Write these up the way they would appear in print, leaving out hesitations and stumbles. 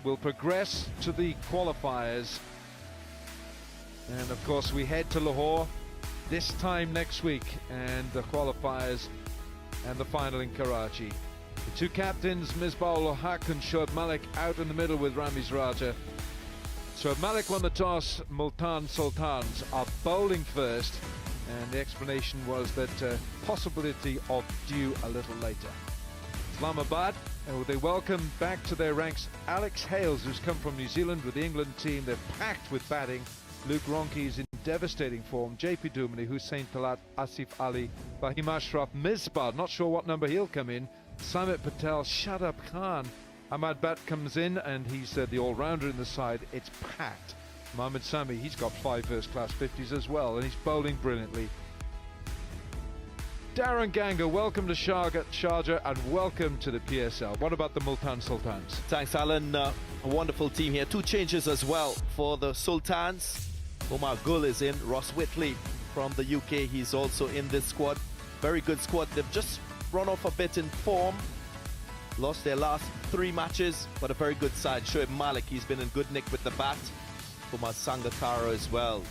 will progress to the qualifiers. And of course we head to Lahore this time next week, and the qualifiers and the final in Karachi. The two captains, Misbah-ul Haq and Shoaib Malik, out in the middle with Ramiz Raja. Shoaib Malik won the toss. Multan Sultans are bowling first, and the explanation was that possibility of dew a little later. Islamabad, they welcome back to their ranks Alex Hales, who's come from New Zealand with the England team. They're packed with batting. Luke Ronchi is in devastating form. JP Duminy, Hussain Talat, Asif Ali, Fahim Ashraf, Misbah, not sure what number he'll come in. Samit Patel, Shadab Khan. Ahmad Bat comes in, and he's the all-rounder in the side. It's packed. Mohammad Sami, he's got 5 first-class 50s as well, and he's bowling brilliantly. Darren Ganga, welcome to Sharjah and welcome to the PSL. What about the Multan Sultans? Thanks, Alan. A wonderful team here. 2 changes as well for the Sultans. Omar Gul is in. Ross Whitley from the UK, he's also in this squad. Very good squad. They've just run off a bit in form. Lost their last 3 matches, but a very good side. Shoaib Malik, he's been in good nick with the bat. Kumar Sangakkara as well.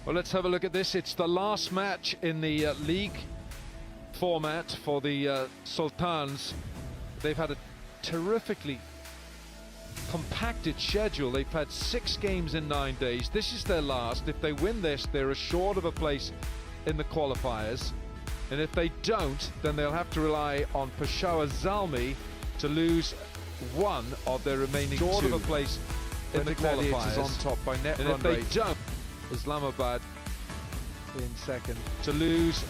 Well, let's have a look at this. It's the last match in the league format for the Sultans. They've had a terrifically compacted schedule. They've had 6 games in 9 days. This is their last. If they win this, they're assured of a place in the qualifiers. And if they don't, then they'll have to rely on Peshawar Zalmi to lose 1 of their remaining 2. Of a place in the qualifiers. On top by net and run rate. If they don't, Islamabad in second to lose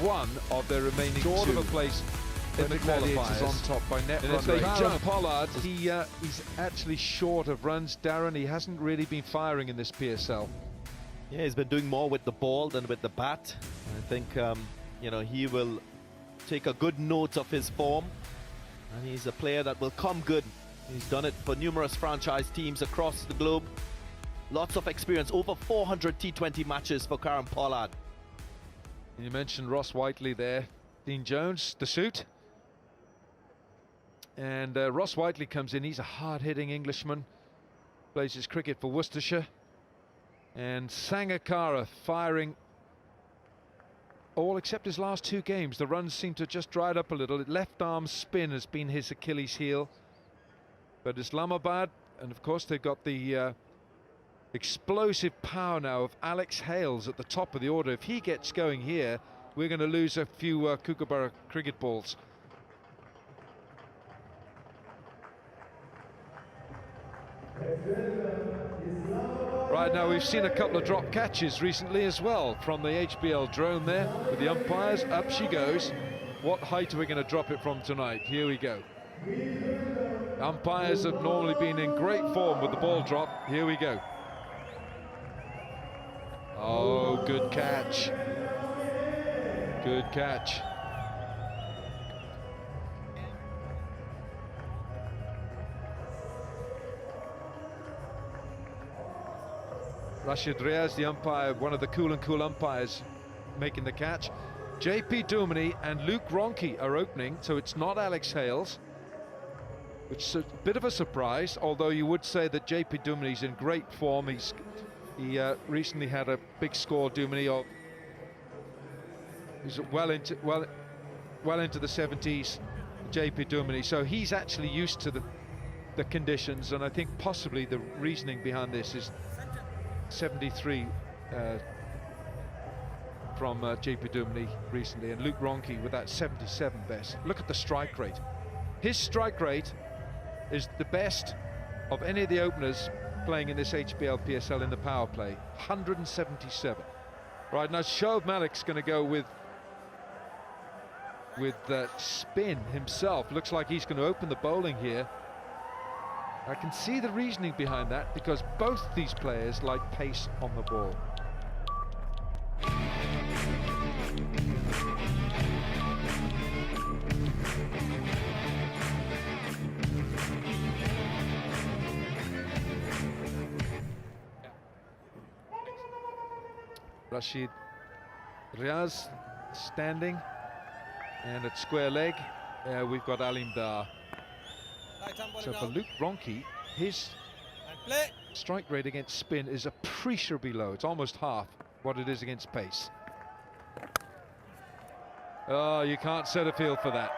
1 of their remaining 2. Of a place in the qualifiers. On top by net and run rate. Darren Pollard, he's actually short of runs. Darren, he hasn't really been firing in this PSL. Yeah, he's been doing more with the ball than with the bat. I think you know, he will take a good note of his form, and he's a player that will come good. He's done it for numerous franchise teams across the globe. Lots of experience, over 400 T20 matches for Darren Pollard. You mentioned Ross Whiteley there. Dean Jones, the suit. And Ross Whiteley comes in. He's a hard-hitting Englishman. Plays his cricket for Worcestershire. And Sangakkara firing all except his last 2 games. The runs seem to have just dried up a little. Left arm spin has been his Achilles heel. But Islamabad, and of course they've got the explosive power now of Alex Hales at the top of the order. If he gets going here, we're going to lose a few Kookaburra cricket balls. Right, now we've seen a couple of drop catches recently as well from the HBL drone there with the umpires. Up she goes. What height are we going to drop it from tonight? Here we go. Umpires have normally been in great form with the ball drop. Here we go. Oh, good catch. Good catch. Rashid Riaz, the umpire, one of the cool umpires, making the catch. JP Duminy and Luke Ronchi are opening, so it's not Alex Hales, which is a bit of a surprise, although you would say that JP Duminy's in great form. He recently had a big score. Duminy, he's well into the 70s. JP Duminy, so he's actually used to the conditions, and I think possibly the reasoning behind this is 73 from JP Duminy recently, and Luke Ronchi with that 77 best. Look at the strike rate. His strike rate is the best of any of the openers playing in this HBL PSL in the power play. 177. Right, now Shoaib Malik's going to go with spin himself. Looks like he's going to open the bowling here. I can see the reasoning behind that, because both these players like pace on the ball. Rashid Riaz standing, and at square leg. we've got Alim Dar. So for Luke Ronke, his strike rate against spin is appreciably low. It's almost half what it is against pace. Oh, you can't set a field for that.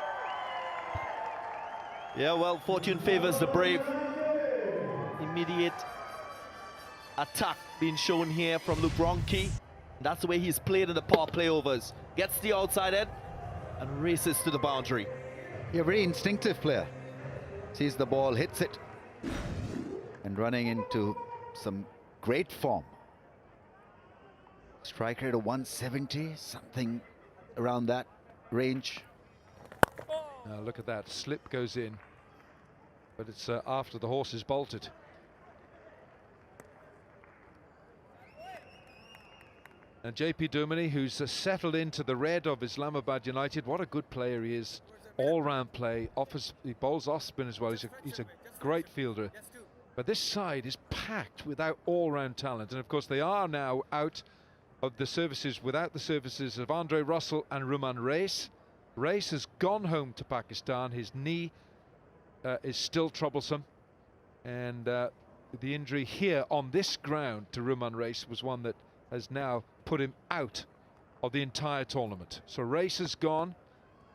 Yeah, well, fortune favors the brave. Immediate attack being shown here from Luke Ronke. That's the way he's played in the power play overs. Gets the outside end and races to the boundary. Yeah, very instinctive player. Sees the ball, hits it, and running into some great form. Strike rate of 170, something around that range. Now look at that, slip goes in, but it's after the horse is bolted. And JP Duminy, who's settled into the red of Islamabad United, what a good player he is. All-round play, he bowls off spin as well. He's a great fielder. But this side is packed without all-round talent, and of course they are now out of the services, without the services of Andre Russell and Ruman Reis. Reis has gone home to Pakistan. His knee is still troublesome, and the injury here on this ground to Ruman Reis was one that has now put him out of the entire tournament. So Reis is gone,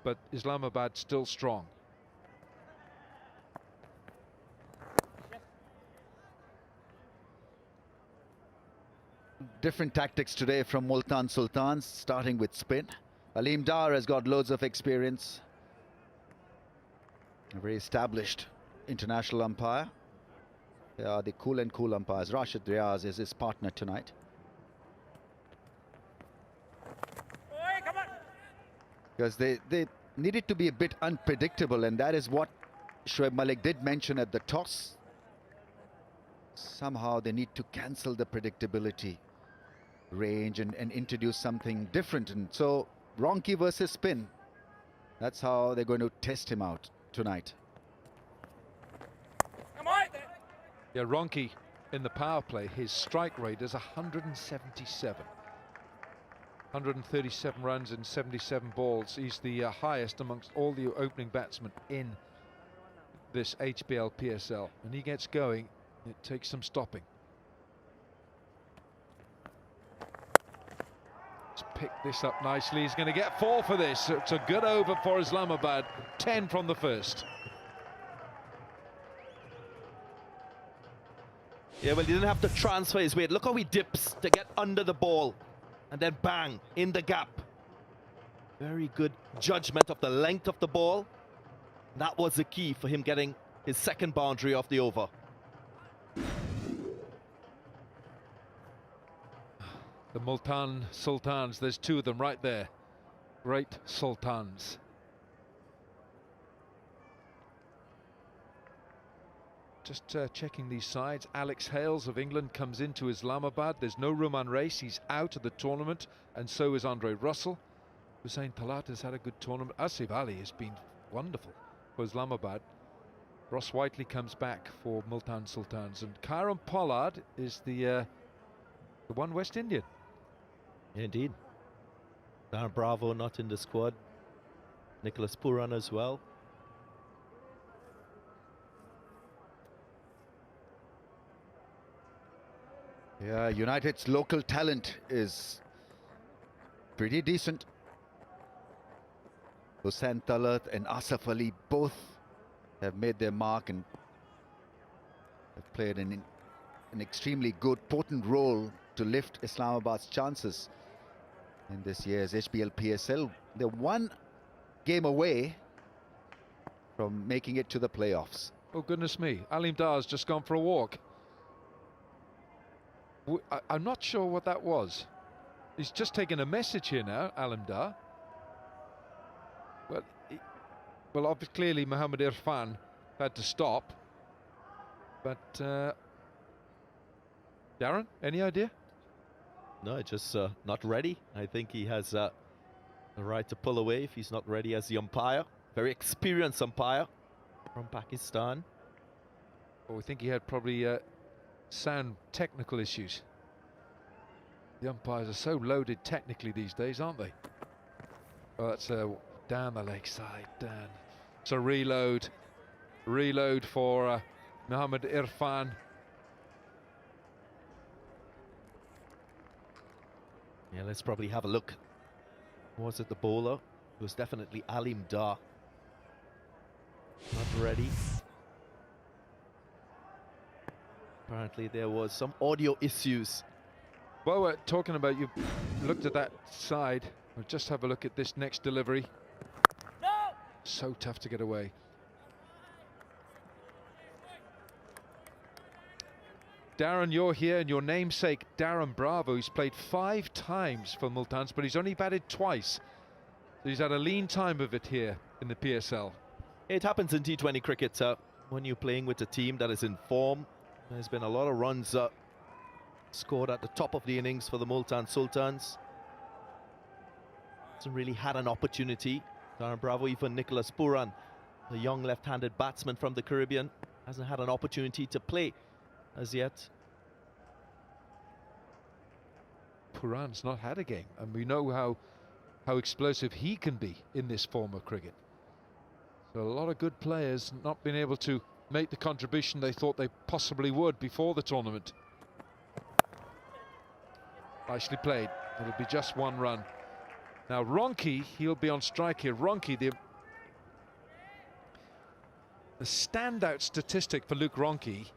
but Islamabad still strong. Different tactics today from Multan Sultan, starting with spin. Alim Dar has got loads of experience. A very established international umpire. They are the cool and cool umpires. Rashid Riaz is his partner tonight. Because they needed to be a bit unpredictable, and that is what Shoaib Malik did mention at the toss. Somehow they need to cancel the predictability range and introduce something different. And so Ronke versus spin, that's how they're going to test him out tonight. Yeah, Ronke in the power play, his strike rate is 177. 137 runs and 77 balls. He's the highest amongst all the opening batsmen in this HBL PSL. When he gets going, it takes some stopping. He's picked this up nicely. He's going to get 4 for this. It's a good over for Islamabad. 10 from the first. Yeah, well, he didn't have to transfer his weight. Look how he dips to get under the ball. And then bang, in the gap. Very good judgment of the length of the ball. That was the key for him getting his second boundary off the over. The Multan Sultans, there's 2 of them right there. Great Sultans. Just checking these sides. Alex Hales of England comes into Islamabad. There's no Ruman Reis. He's out of the tournament, and so is Andre Russell. Hussain Talat has had a good tournament. Asif Ali has been wonderful for Islamabad. Ross Whiteley comes back for Multan Sultans, and Kieron Pollard is the one West Indian. Indeed. Darren Bravo not in the squad. Nicholas Puran as well. Yeah, United's local talent is pretty decent. Hussain Talat and Asif Ali both have made their mark and have played an extremely good, potent role to lift Islamabad's chances in this year's HBL PSL. They're 1 game away from making it to the playoffs. Oh, goodness me. Alim Dar's just gone for a walk. I'm not sure what that was. He's just taken a message here now, Alim Dar. Well, obviously, clearly Mohammed Irfan had to stop. But, Darren, any idea? No, just not ready. I think he has the right to pull away if he's not ready as the umpire. Very experienced umpire from Pakistan. Well, we think he had probably sound technical issues. The umpires are so loaded technically these days, aren't they? Oh, that's down the leg side, down. It's a reload for Mohammed Irfan. Yeah, let's probably have a look. Was it the bowler? It was definitely Alim Dar. Not ready. Apparently there was some audio issues. Well, we're talking about, you looked at that side. We'll just have a look at this next delivery. No! So tough to get away. Darren, you're here, and your namesake, Darren Bravo, he's played 5 times for Multans, but he's only batted twice. So he's had a lean time of it here in the PSL. It happens in T20 cricket when you're playing with a team that is in form. There's been a lot of runs scored at the top of the innings for the Multan Sultans. Hasn't really had an opportunity. Darren Bravo, even Nicholas Puran, the young left-handed batsman from the Caribbean, hasn't had an opportunity to play as yet. Puran's not had a game, and we know how explosive he can be in this form of cricket. So a lot of good players not being able to make the contribution they thought they possibly would before the tournament. Nicely played. It'll be just 1 run. Now Ronke, he'll be on strike here. Ronke, the standout statistic for Luke Ronke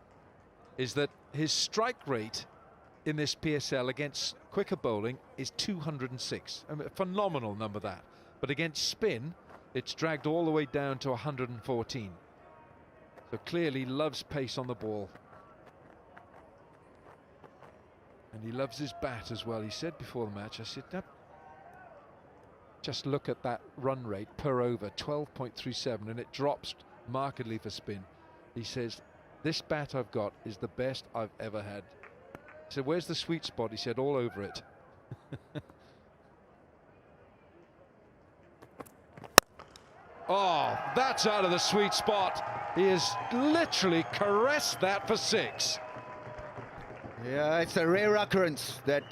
is that his strike rate in this PSL against quicker bowling is 206. I mean, a phenomenal number, that. But against spin, it's dragged all the way down to 114. So clearly loves pace on the ball. And he loves his bat as well. He said before the match, I said, just look at that run rate per over, 12.37, and it drops markedly for spin. He says, this bat I've got is the best I've ever had. I said, where's the sweet spot? He said, all over it. Oh, that's out of the sweet spot. He has literally caressed that for 6. Yeah, it's a rare occurrence that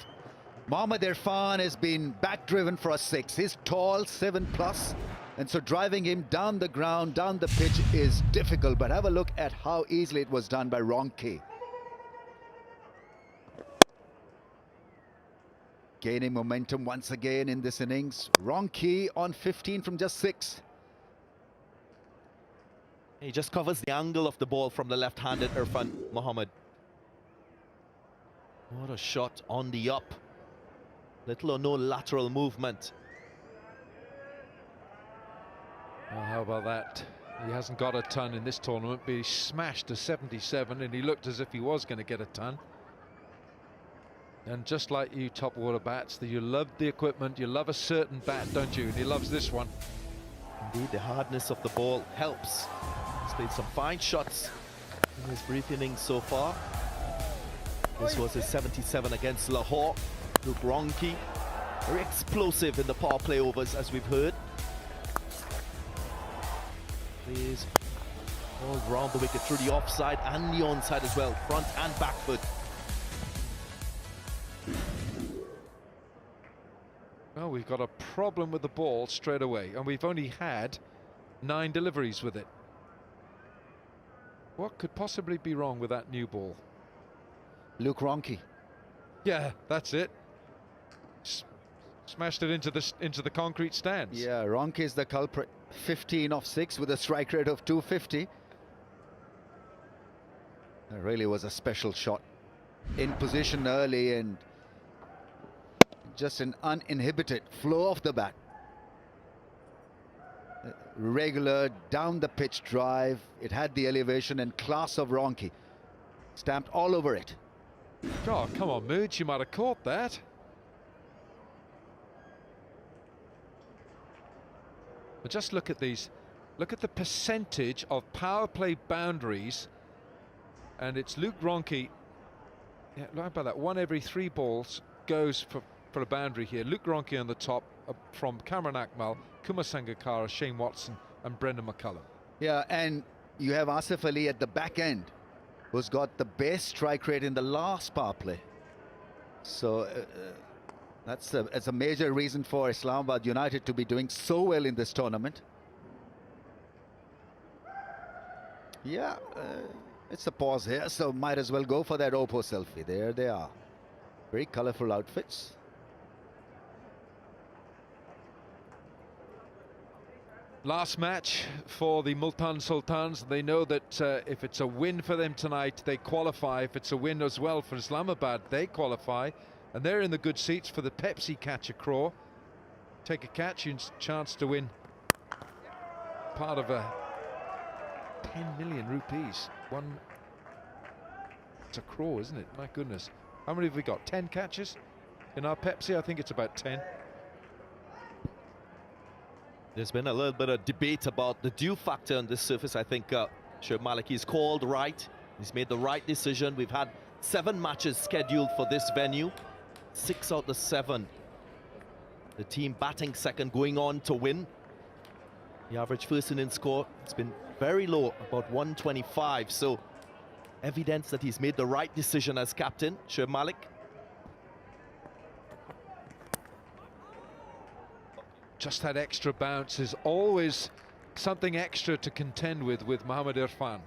Mohammed Irfan has been back-driven for a 6. He's tall, 7+, and so driving him down the ground, down the pitch is difficult. But have a look at how easily it was done by Ronke. Gaining momentum once again in this innings. Ronke on 15 from just 6. He just covers the angle of the ball from the left-handed Irfan Mohammed. What a shot on the up. Little or no lateral movement. Well, how about that? He hasn't got a ton in this tournament, but he smashed to 77, and he looked as if he was going to get a ton. And just like you top water bats, that you love the equipment, you love a certain bat, don't you? And he loves this one. Indeed, the hardness of the ball helps. He's played some fine shots in his brief innings so far. This was his 77 against Lahore. Luke Ronke, very explosive in the power play overs, as we've heard. Plays all round the wicket, through the offside and the onside as well, front and back foot. Well, we've got a problem with the ball straight away, and we've only had 9 deliveries with it. What could possibly be wrong with that new ball? Luke Ronke. Yeah, that's it. Smashed it into the concrete stands. Yeah, Ronke is the culprit. 15 off 6 with a strike rate of 250. It really was a special shot. In position early and just an uninhibited flow of the bat. Regular down the pitch drive. It had the elevation and class of Ronke. Stamped all over it. Oh, come on, Moods, you might have caught that. But just look at these. Look at the percentage of power play boundaries. And it's Luke Ronke. Yeah, how about that? 1 every 3 balls goes for a boundary here. Luke Ronke on the top from Cameron Akmal, Kumar Sangakkara, Shane Watson and Brendan McCullum. Yeah, and you have Asif Ali at the back end, who's got the best strike rate in the last power play. So that's a major reason for Islamabad United to be doing so well in this tournament. Yeah, it's a pause here, so might as well go for that Oppo selfie. There they are. Very colorful outfits. Last match for the Multan Sultans. They know that if it's a win for them tonight, they qualify. If it's a win as well for Islamabad, they qualify. And they're in the good seats for the Pepsi Catch a Craw. Take a catch and chance to win part of a 10 million rupees. One. It's a craw, isn't it? My goodness. How many have we got? 10 catches in our Pepsi? I think it's about 10. There's been a little bit of debate about the dew factor on this surface. I think Shoaib Maliki's called right. He's made the right decision. We've had 7 matches scheduled for this venue. 6 out of 7. The team batting second, going on to win. The average first inning score has been very low, about 125. So evidence that he's made the right decision as captain, Shoaib Malik. Just that extra bounce is always something extra to contend with Mohammad Irfan.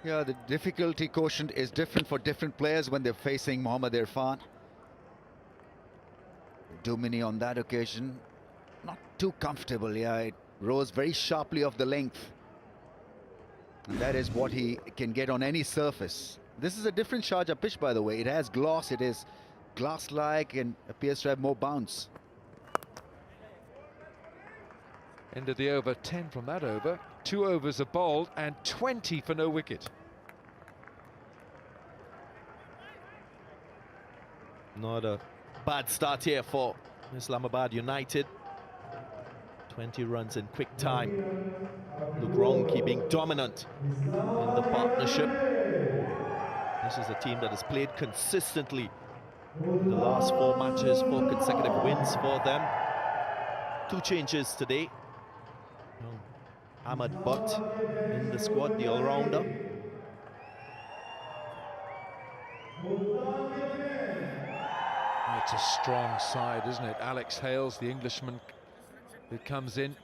Yeah, the difficulty quotient is different for different players when they're facing Mohammad Irfan. Dumini on that occasion, not too comfortable. Yeah, it rose very sharply off the length. And that is what he can get on any surface. This is a different Sharjah pitch, by the way. It has gloss, it is glass-like, and appears to have more bounce. End of the over, 10 from that over. 2 overs are bowled and 20 for no wicket. Not a bad start here for Islamabad United. 20 runs in quick time. Luke Ronchi being dominant in the partnership. This is a team that has played consistently in the last 4 matches, 4 consecutive wins for them. 2 changes today. Ahmad Butt in the squad, the all-rounder. It's a strong side, isn't it? Alex Hales, the Englishman, who comes in.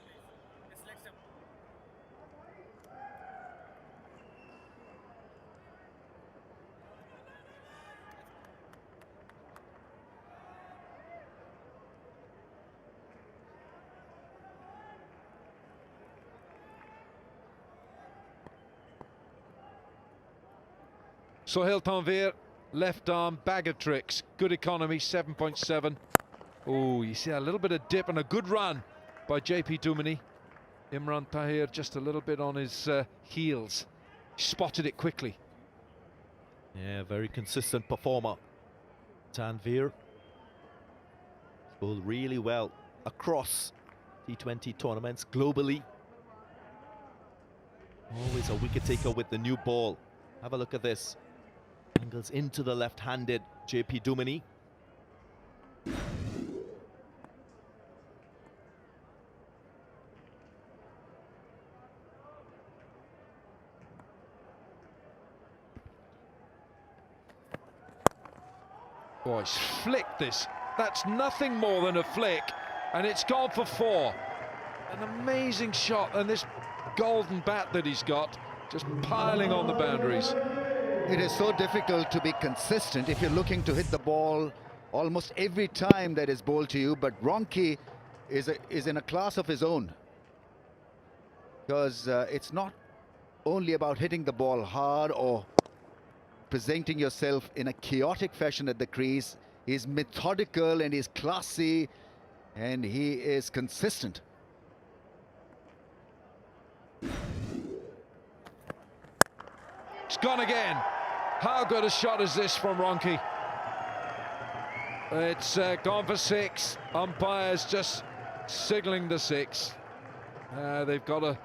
Sohail Tanvir, left arm, bag of tricks, good economy, 7.7. Oh, you see a little bit of dip and a good run by JP Dumini. Imran Tahir just a little bit on his heels. Spotted it quickly. Yeah, very consistent performer. Tanvir bowled really well across T20 tournaments globally. Always a wicket taker with the new ball. Have a look at this. Angles into the left-handed JP Dumini. Boy, he's flicked this. That's nothing more than a flick, and it's gone for 4. An amazing shot, and this golden bat that he's got, just piling on the boundaries. It is so difficult to be consistent if you're looking to hit the ball almost every time that is bowled to you, but Ronchi is in a class of his own. Because it's not only about hitting the ball hard or presenting yourself in a chaotic fashion at the crease. He's methodical and he's classy and he is consistent. It's gone again. How good a shot is this from Ronchi? It's gone for 6. Umpires just signalling the 6. They've got to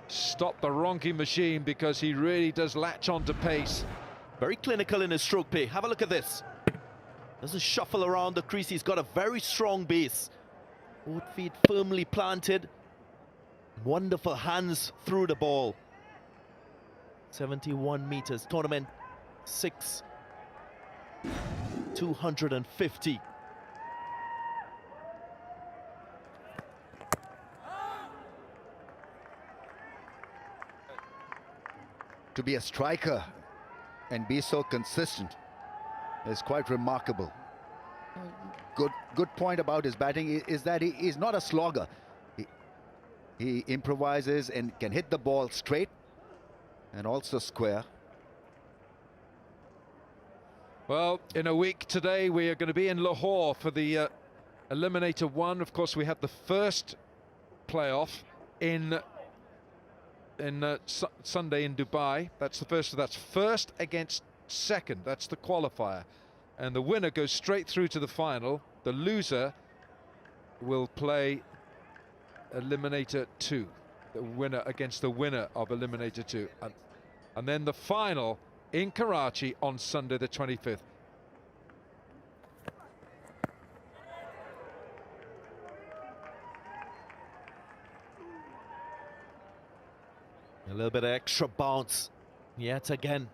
stop the Ronchi machine because he really does latch on to pace. Very clinical in his stroke play. Have a look at this. Doesn't shuffle around the crease. He's got a very strong base. Both feet firmly planted. Wonderful hands through the ball. 71 meters. Tournament 6. 250. to be a striker and be so consistent is quite remarkable. Good point about his batting is that he is not a slogger. He improvises and can hit the ball straight and also square. Well, in a week today we are going to be in Lahore for the Eliminator 1. Of course, we have the first playoff in Sunday in Dubai. That's the first. So that's first against second. That's the qualifier, and the winner goes straight through to the final. The loser will play Eliminator 2. The winner against the winner of Eliminator 2, and then the final in Karachi on Sunday the 25th. A little bit of extra bounce yet again.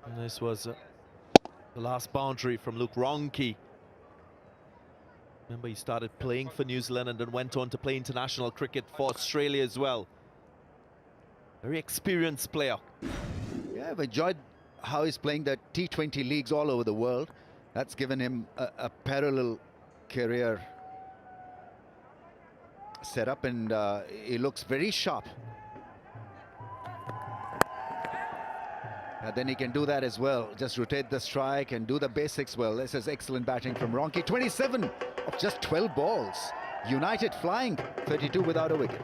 And this was the last boundary from Luke Ronchi. Remember, he started playing for New Zealand and then went on to play international cricket for Australia as well. Very experienced player. Yeah, I've enjoyed how he's playing the T20 leagues all over the world. That's given him a parallel career set up, and he looks very sharp. And then he can do that as well, just rotate the strike and do the basics well. This is excellent batting from Ronchi. 27 of just 12 balls. United flying, 32 without a wicket.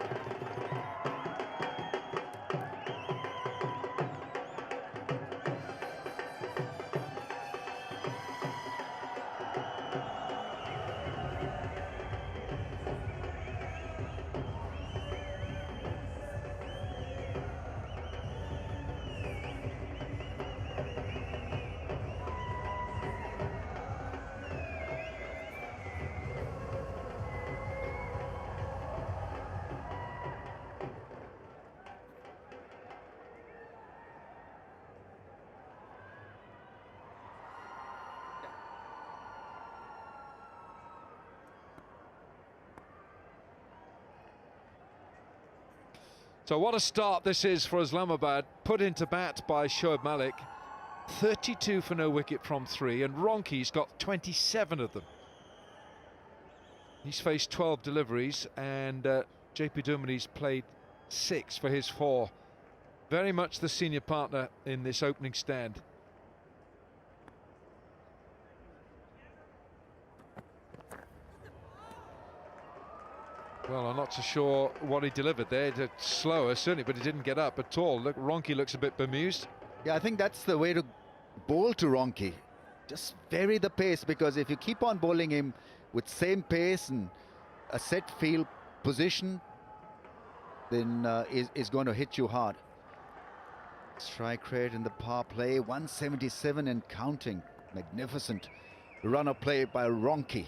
So what a start this is for Islamabad, put into bat by Shoaib Malik. 32 for no wicket from 3, and Ronchi's got 27 of them. He's faced 12 deliveries, and JP Dumini's played 6 for his 4. Very much the senior partner in this opening stand. Well, I'm not so sure what he delivered there. It's slower, certainly, but he didn't get up at all. Look, Ronchi looks a bit bemused. Yeah, I think that's the way to bowl to Ronchi. Just vary the pace, because if you keep on bowling him with same pace and a set field position, then is going to hit you hard. Strike rate in the power play, 177 and counting. Magnificent run of play by Ronchi.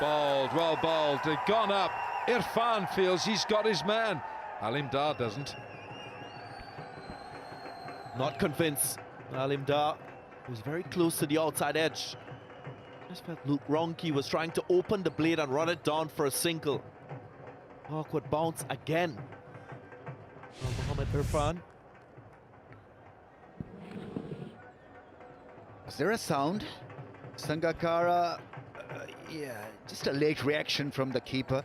Bowled, well bowled, they've gone up. Irfan feels he's got his man. Alim Dar doesn't. Not convinced. Alim Dar was very close to the outside edge. Just felt Luke Ronchi was trying to open the blade and run it down for a single. Awkward bounce again. Mohammad Irfan. Is there a sound? Sangakkara, yeah, just a late reaction from the keeper.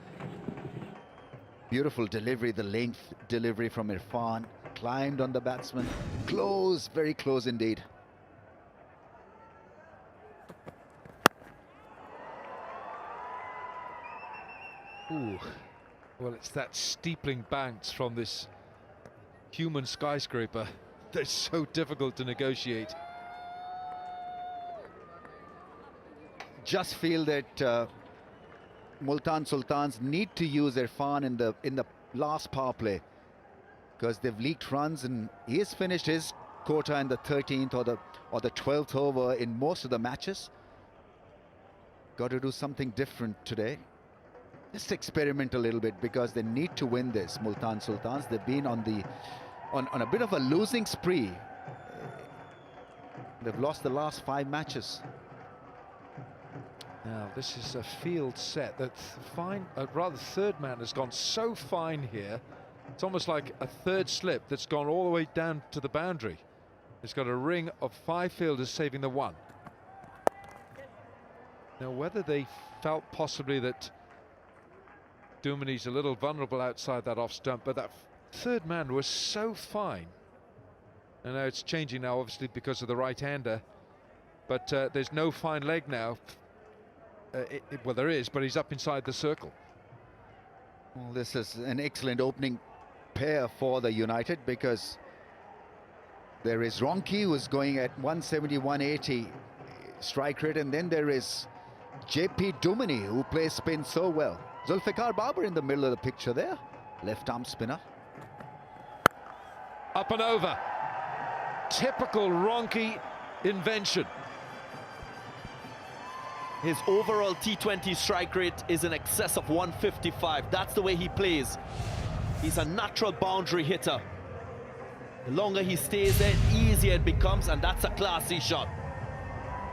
Beautiful delivery, the length delivery from Irfan. Climbed on the batsman. Close, very close indeed. Ooh. Well, it's that steepling bounce from this human skyscraper that's so difficult to negotiate. Just feel that Multan Sultans need to use Irfan in the last power play, because they've leaked runs, and he has finished his quota in the 13th or the 12th over in most of the matches. Got to do something different today. Just experiment a little bit, because they need to win this. Multan Sultans, they've been on a bit of a losing spree. They've lost the last 5 matches. Now this is a field set that third man has gone so fine here. It's almost like a third slip that's gone all the way down to the boundary. It's got a ring of 5 fielders saving the 1. Now whether they felt possibly that Dumini's a little vulnerable outside that off stump, but that third man was so fine. And now it's changing now, obviously because of the right-hander, but there's no fine leg now. Well, there is, but he's up inside the circle. Well, this is an excellent opening pair for the United, because there is Ronke, who's going at 170, 180 strike rate, and then there is JP Dumini, who plays spin so well. Zulfikar Babar in the middle of the picture there, left arm spinner. Up and over. Typical Ronke invention. His overall T20 strike rate is in excess of 155. That's the way he plays. He's a natural boundary hitter. The longer he stays there, easier it becomes, and that's a classy shot.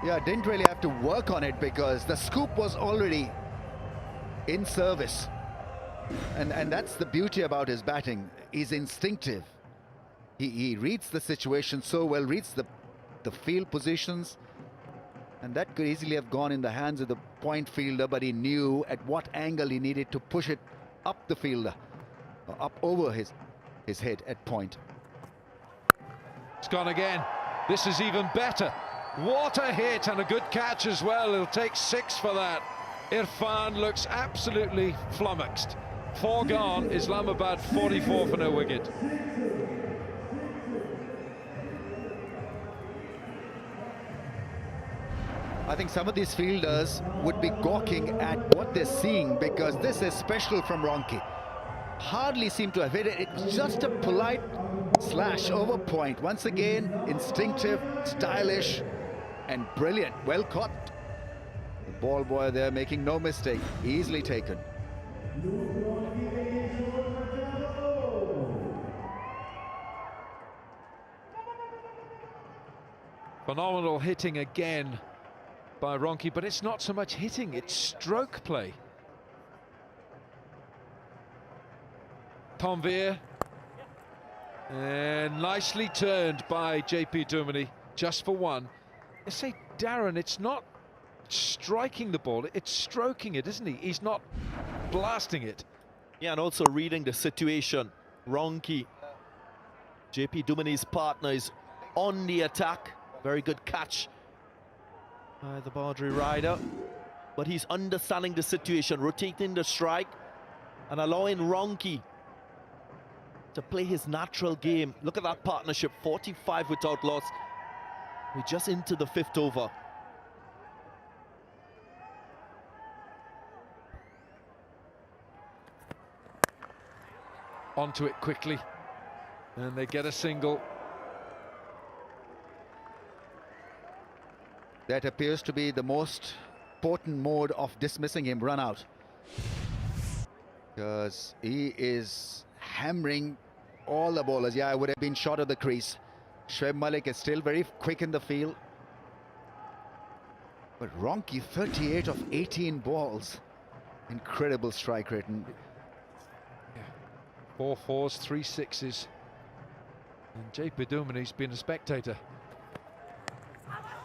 Yeah, didn't really have to work on it because the scoop was already in service. And that's the beauty about his batting. He's instinctive. He reads the situation so well, reads the field positions. And that could easily have gone in the hands of the point fielder, but he knew at what angle he needed to push it up the fielder, or up over his head at point. It's gone again. This is even better. What a hit, and a good catch as well. He'll take 6 for that. Irfan looks absolutely flummoxed. 4 gone, Islamabad 44 for no wicket. I think some of these fielders would be gawking at what they're seeing, because this is special from Ronke. Hardly seemed to have hit it. It's just a polite slash over point. Once again, instinctive, stylish, and brilliant. Well caught. The ball boy there making no mistake. Easily taken. Phenomenal hitting again by Ronke, but it's not so much hitting, it's stroke play. Tanvir, and nicely turned by JP Dumini, just for 1. I say, Darren, it's not striking the ball, it's stroking it, isn't he? He's not blasting it. Yeah, and also reading the situation. Ronke, JP Dumini's partner, is on the attack. Very good catch by the boundary rider, but he's understanding the situation, rotating the strike and allowing Ronke to play his natural game. Look at that partnership, 45 without loss. We're just into the 5th over. Onto it quickly, and they get a single. That appears to be the most potent mode of dismissing him, run out. Because he is hammering all the bowlers. Yeah, I would have been short of the crease. Shoaib Malik is still very quick in the field. But Ronke, 38 of 18 balls. Incredible strike rate. And 4 4s, 3 6s. And JP Dumini's been a spectator.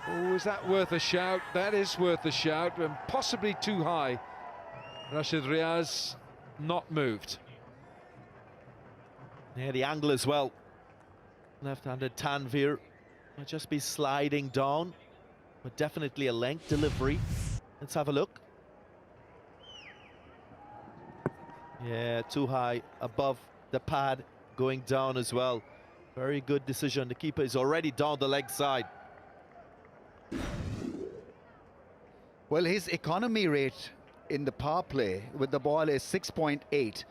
Oh, is that worth a shout? That is worth a shout, and possibly too high. Rashid Riaz not moved. Yeah, the angle as well. Left-handed Tanvir might just be sliding down, but definitely a length delivery. Let's have a look. Yeah, too high, above the pad, going down as well. Very good decision. The keeper is already down the leg side. well, his economy rate in the power play with the ball is 6.8,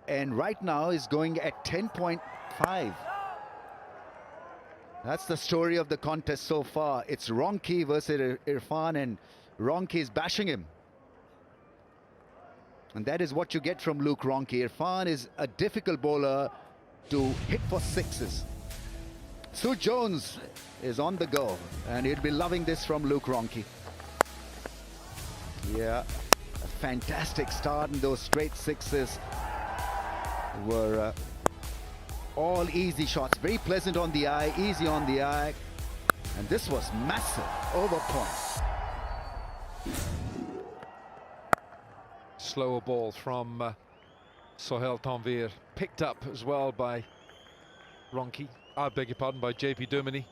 and right now is going at 10.5. That's the story of the contest so far. It's Ronke versus Irfan, and Ronke is bashing him. And that is what you get from Luke Ronke. Irfan is a difficult bowler to hit for 6s. Sue Jones is on the go, and he'll be loving this from Luke Ronke. Yeah, a fantastic start, and those straight sixes were all easy shots, very pleasant on the eye, easy on the eye, and this was massive over point. Slower ball from Sohail Tanvir, picked up as well by Ronki, I beg your pardon, by JP Duminy.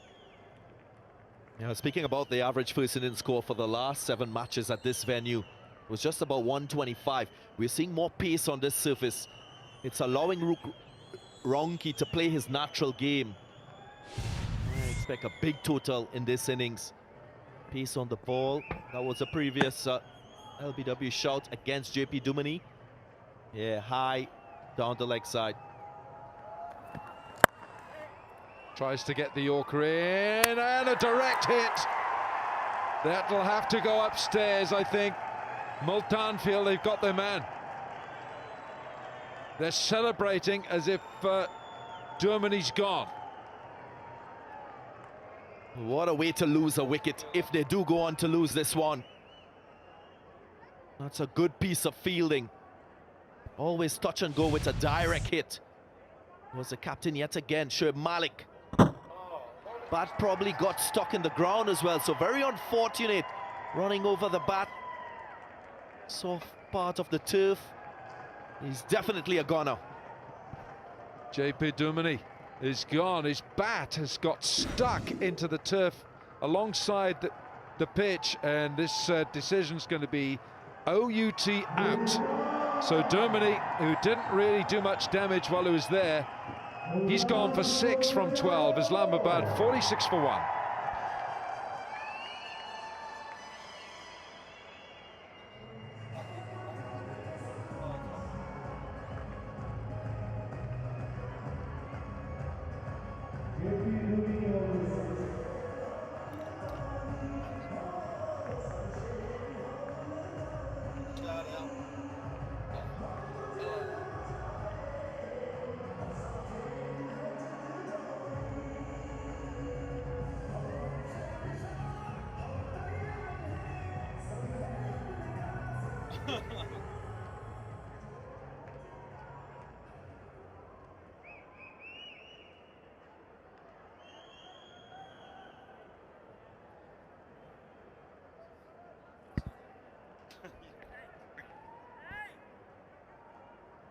Yeah, speaking about the average first inning score for the last 7 matches at this venue, it was just about 125. We're seeing more pace on this surface. It's allowing Ronki to play his natural game. I expect a big total in this innings. Pace on the ball. That was a previous LBW shout against JP Duminy. Yeah, high down the leg side. Tries to get the Yorker in, and a direct hit. That'll have to go upstairs, I think. Multan feel they've got their man. They're celebrating as if Dumany's gone. What a way to lose a wicket if they do go on to lose this one. That's a good piece of fielding. Always touch and go with a direct hit. Was the captain yet again, Shoaib Malik. Bat probably got stuck in the ground as well, so very unfortunate. Running over the bat. Soft part of the turf. He's definitely a goner. JP Duminy is gone. His bat has got stuck into the turf alongside the pitch, and this decision's going to be OUT out. So Duminy, who didn't really do much damage while he was there, he's gone for 6 from 12. Islamabad 46 for 1.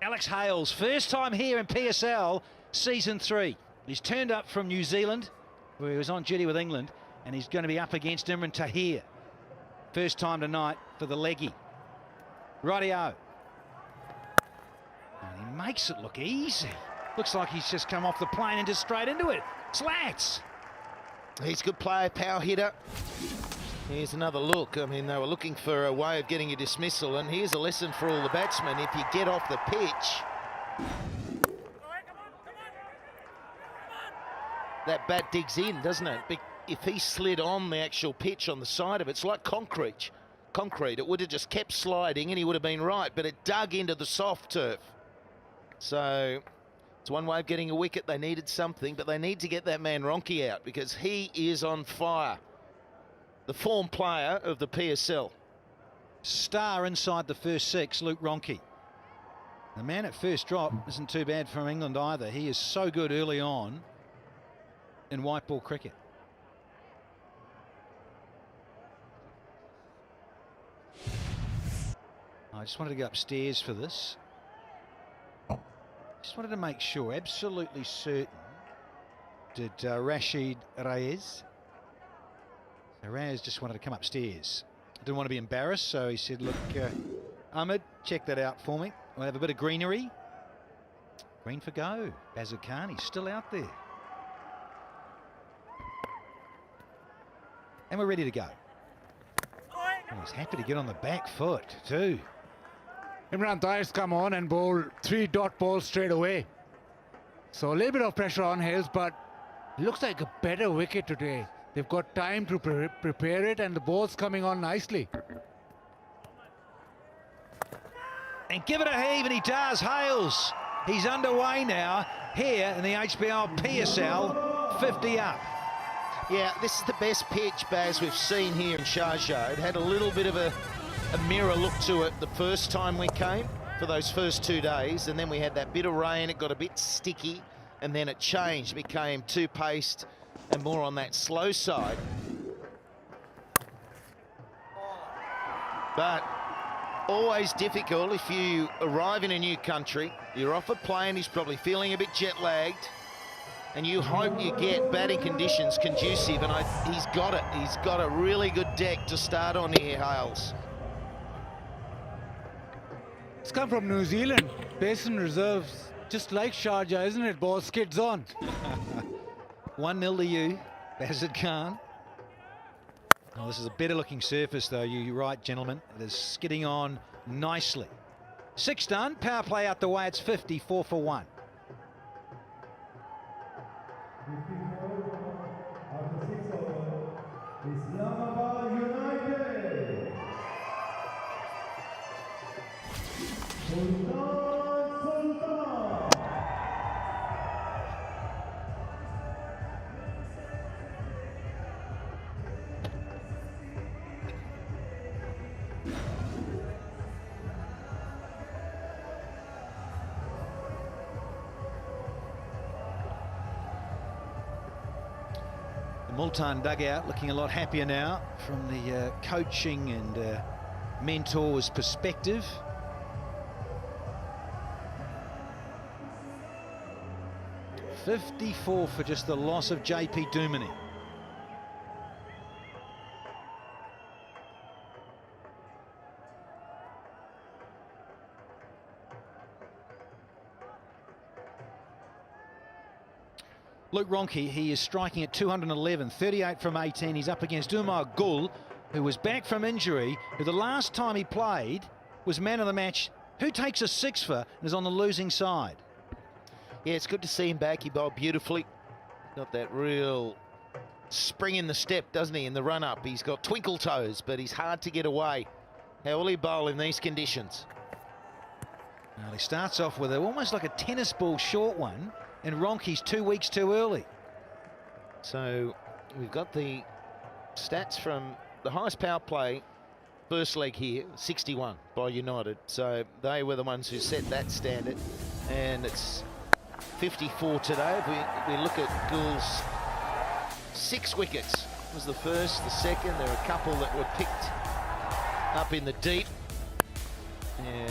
Alex Hales, first time here in PSL, season 3. He's turned up from New Zealand, where he was on duty with England, and he's going to be up against Imran Tahir. First time tonight for the leggy. Rightio. And he makes it look easy. Looks like he's just come off the plane and just straight into it. Slats. He's a good player, power hitter. Here's another look. I mean, they were looking for a way of getting a dismissal, and here's a lesson for all the batsmen. If you get off the pitch, that bat digs in, doesn't it? If he slid on the actual pitch on the side of it, it's like concrete. It would have just kept sliding and he would have been right, but it dug into the soft turf. So it's one way of getting a wicket. They needed something, but they need to get that man Ronki out because he is on fire. The form player of the PSL. Star inside the first 6, Luke Ronki. The man at first drop isn't too bad from England either. He is so good early on in white ball cricket. I just wanted to go upstairs for this. Just wanted to make sure, absolutely certain. Did Rashid Reyes? Reyes just wanted to come upstairs. Didn't want to be embarrassed, so he said, look, Ahmed, check that out for me. We'll have a bit of greenery. Green for go. Bazukani still out there. And we're ready to go. Oh, he's happy to get on the back foot too. Imran Tahir's come on and bowled 3 dot balls straight away. So a little bit of pressure on Hales, but it looks like a better wicket today. They've got time to prepare it, and the ball's coming on nicely. And give it a heave, and he does. Hales, he's underway now here in the HBL PSL, 50 up. Yeah, this is the best pitch, Baz, we've seen here in Sharjah. It had a little bit of a a mirror look to it the first time we came for those first 2 days, and then we had that bit of rain, it got a bit sticky, and then it changed, became two-paced and more on that slow side. But always difficult if you arrive in a new country, you're off a plane, he's probably feeling a bit jet-lagged, and you hope you get batting conditions conducive, and he's got it. He's got a really good deck to start on here, Hales. It's come from New Zealand. Basin reserves, just like Sharjah, isn't it? Ball skids on. 1-0 to you, Bazid Khan. Oh, this is a better looking surface though, you're right, gentlemen. It is skidding on nicely. 6 done, power play out the way, it's 54 for 1. Islamabad United. Multan sultan. The Multan dugout looking a lot happier now from the coaching and mentors perspective. $54 for just the loss of JP Duminy. Luke Ronke, he is striking at 211, 38 from 18. He's up against Umar Gul, who was back from injury, who the last time he played was man of the match, who takes a 6 for and is on the losing side. Yeah, it's good to see him back. He bowled beautifully. Got that real spring in the step, doesn't he, in the run-up. He's got twinkle toes, but he's hard to get away. How will he bowl in these conditions? Well, he starts off with almost like a tennis ball short one, and Ronke's 2 weeks too early. So we've got the stats from the highest power play first leg here, 61 by United. So they were the ones who set that standard, and it's 54 today. If we look at Gul's 6 wickets, it was the first, the second. There were a couple that were picked up in the deep, and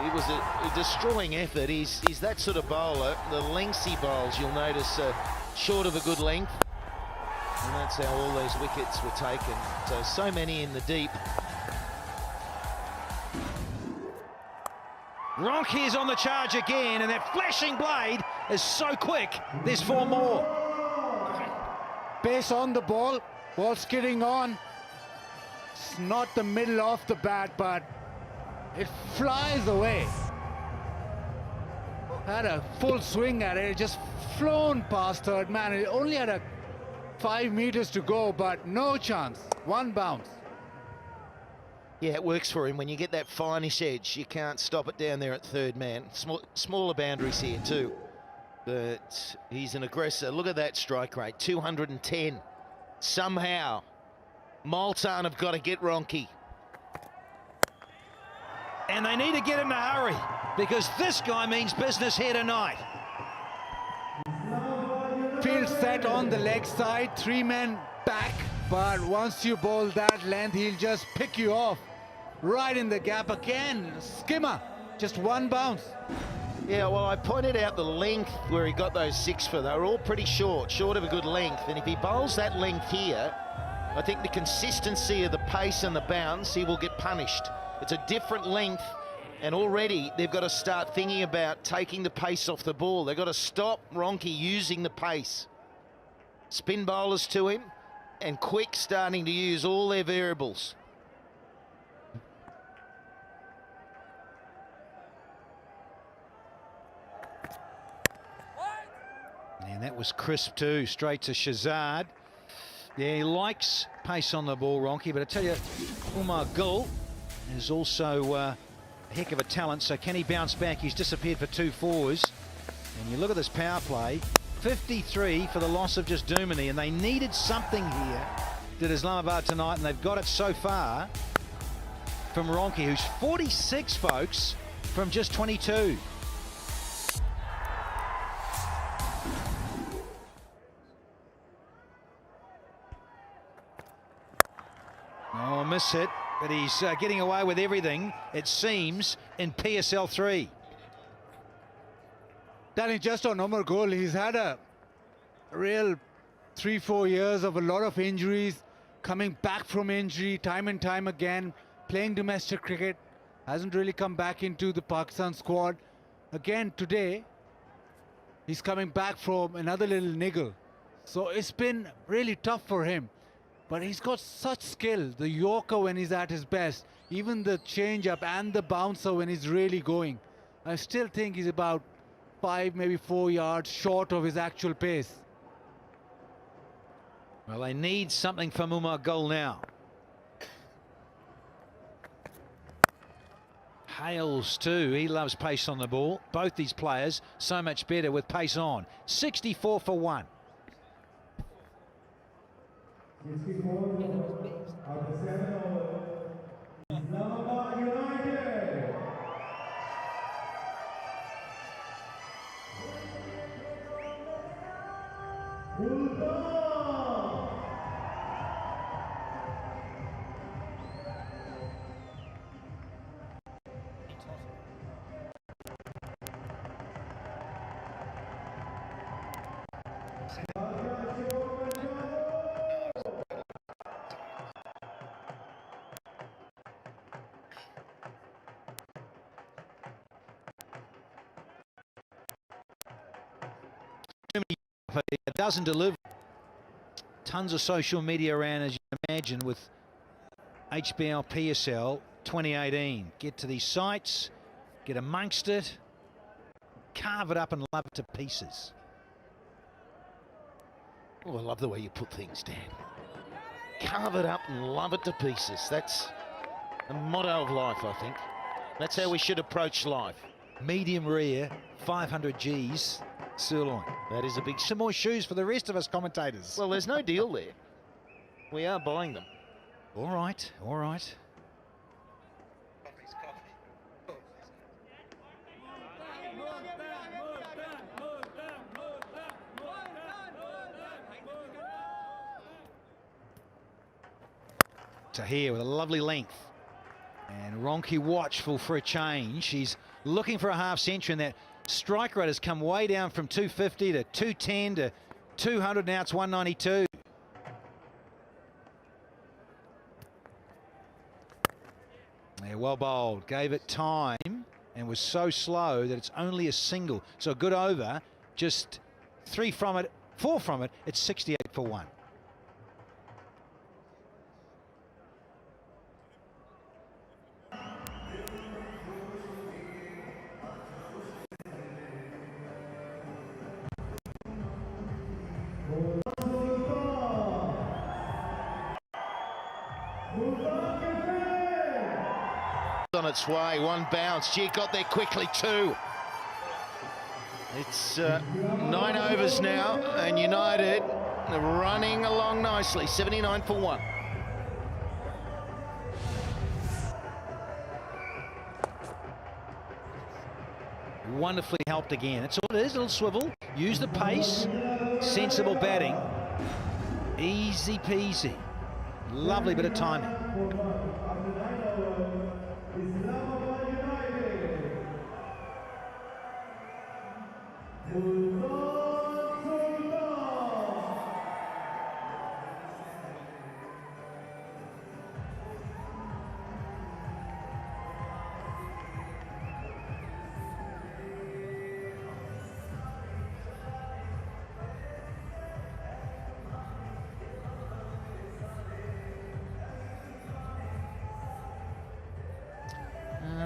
it was a destroying effort. He's that sort of bowler. The lengths he bowls, you'll notice, short of a good length, and that's how all those wickets were taken. So many in the deep. Ronke is on the charge again, and that flashing blade is so quick. There's 4 more. Base on the ball, ball skidding on. It's not the middle of the bat, but it flies away. Had a full swing at it, just flown past third man. It only had 5 meters to go, but no chance. 1 bounce. Yeah, it works for him. When you get that finish edge, you can't stop it down there at third man. Smaller boundaries here too, but he's an aggressor. Look at that strike rate, 210. Somehow, Multan have got to get Ronke. And they need to get him to hurry, because this guy means business here tonight. Field set on the leg side, 3 men back, but once you bowl that length, he'll just pick you off. Right in the gap again, skimmer, just 1 bounce. Yeah, well, I pointed out the length where he got those 6 for. They were all pretty short of a good length, and if he bowls that length here, I think the consistency of the pace and the bounce, he will get punished. It's a different length, and already they've got to start thinking about taking the pace off the ball. They've got to stop Ronke using the pace. Spin bowlers to him, and Quick starting to use all their variables. And that was crisp too, straight to Shazad. Yeah, he likes pace on the ball, Ronke, but I tell you, Umar Gul is also a heck of a talent, so can he bounce back? He's disappeared for 2 fours. And you look at this power play, 53 for the loss of just Duminy, and they needed something here did Islamabad tonight, and they've got it so far from Ronke, who's 46, folks, from just 22. Oh, miss hit, but he's getting away with everything, it seems, in PSL 3. Danny, just on Umar goal, he's had a real 3-4 years of a lot of injuries, coming back from injury time and time again, playing domestic cricket, hasn't really come back into the Pakistan squad. Again today, he's coming back from another little niggle. So it's been really tough for him. But he's got such skill, the Yorker when he's at his best, even the change-up and the bouncer when he's really going. I still think he's about 5, maybe 4 yards short of his actual pace. Well, they need something from Umar Gul now. Hales too, he loves pace on the ball. Both these players so much better with pace on. 64 for 1. 64 out of 7 overs. Islamabad United. Multan. It doesn't deliver. Tons of social media around, as you can imagine, with HBL PSL 2018. Get to these sites, get amongst it, carve it up and love it to pieces. Oh, I love the way you put things, Dan. Carve it up and love it to pieces. That's the motto of life, I think. That's how we should approach life. Medium rare, 500 Gs, sirloin. That is a big... Some more shoes for the rest of us commentators. Well, there's no deal there. We are buying them. All right, all right. Tahir with a lovely length. And Ronke watchful for a change. He's looking for a half century, and that strike rate has come way down from 250 to 210 to 200. Now it's 192. Yeah, well bowled. Gave it time and was so slow that it's only a single. So a good over. Just 3 from it, 4 from it. It's 68 for 1. On its way, one bounce. Gee, got there quickly too. It's 9 overs now, and United are running along nicely. 79 for 1. Wonderfully helped again. That's all it is, a little swivel. Use the pace. Sensible batting. Easy peasy. Lovely bit of timing. Islamabad United. Multan sultan.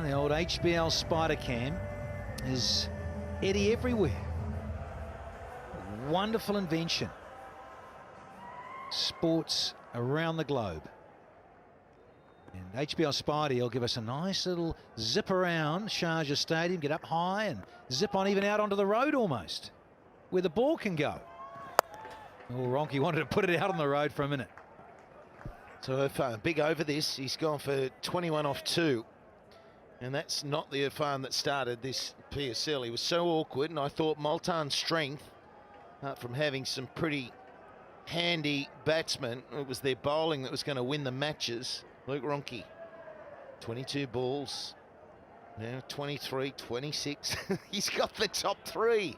The old HBL Spider Cam is Eddie everywhere. Wonderful invention. Sports around the globe. And HBL Spider will give us a nice little zip around Sharjah Stadium, get up high and zip on even out onto the road almost, where the ball can go. Oh, Ronke wanted to put it out on the road for a minute. So Irfan, big over this. He's gone for 21 off 2. And that's not the Irfan that started this PSL. He was so awkward, and I thought Multan's strength, from having some pretty handy batsmen, it was their bowling that was going to win the matches. Luke Ronchi, 22 balls, now 23, 26. He's got the top 3.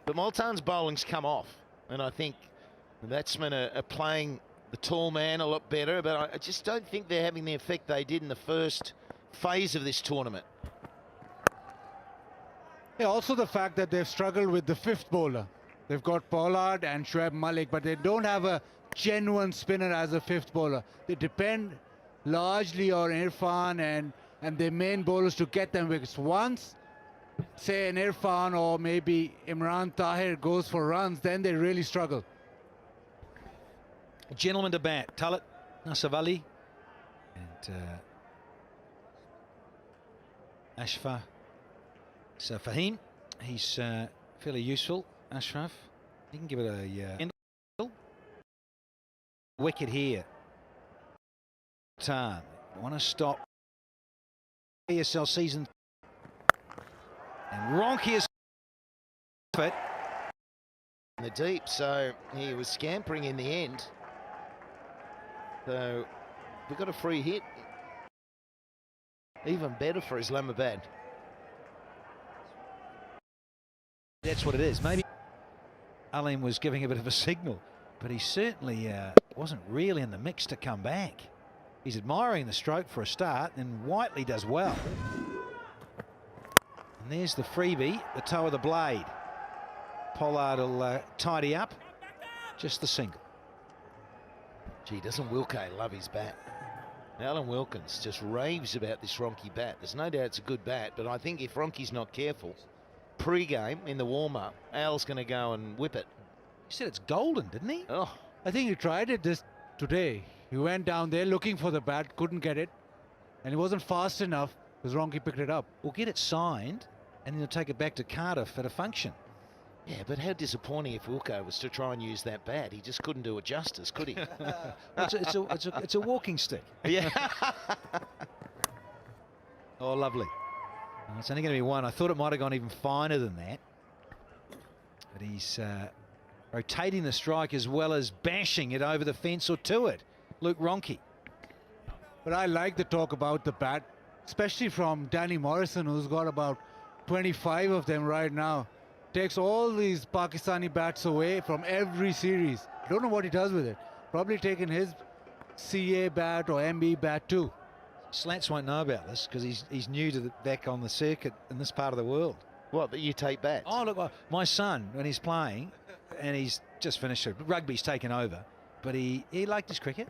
But Multan's bowling's come off, and I think the batsmen are playing the tall man a lot better, but I just don't think they're having the effect they did in the first phase of this tournament. Yeah, also the fact that they've struggled with the 5th bowler. They've got Pollard and Shoaib Malik, but they don't have a genuine spinner as a 5th bowler. They depend largely on Irfan and their main bowlers to get them wickets. Once, say, an Irfan or maybe Imran Tahir goes for runs, then they really struggle. Gentleman to bat, Talat Nasif Ali and Ashraf. So Fahim, he's fairly useful. Ashraf, you can give it a wicket here. Time, want to stop PSL season, and Ronchi is fit In the deep, so he was scampering in the end. So we got a free hit. Even better for Islamabad. That's what it is. Maybe Alim was giving a bit of a signal, but he certainly wasn't really in the mix to come back. He's admiring the stroke for a start, and Whiteley does well. And there's the freebie, the toe of the blade. Pollard will tidy up, just the single. Gee, doesn't Wilke love his bat? Alan Wilkins just raves about this Ronchi bat. There's no doubt it's a good bat, but I think if Ronchi's not careful, pre-game in the warm-up, Al's going to go and whip it. He said it's golden, didn't he? Oh, I think he tried it this today. He went down there looking for the bat, couldn't get it, and he wasn't fast enough because Ronchi picked it up. We'll get it signed, and then he'll take it back to Cardiff at a function. yeah, but how disappointing if Wilco was to try and use that bat. He just couldn't do it justice, could he? It's a walking stick. Yeah. Oh, lovely. Oh, it's only going to be one. I thought it might have gone even finer than that. But he's rotating the strike as well as bashing it over the fence or to it. Luke Ronchi. But I like the talk about the bat, especially from Danny Morrison, who's got about 25 of them right now. Takes all these Pakistani bats away from every series. Don't know what he does with it. Probably taking his CA bat or MB bat too. Slats won't know about this because he's new to back on the circuit in this part of the world. What, that you take bats? Oh, look, my son, when he's playing, and he's just finished it, rugby's taken over, but he liked his cricket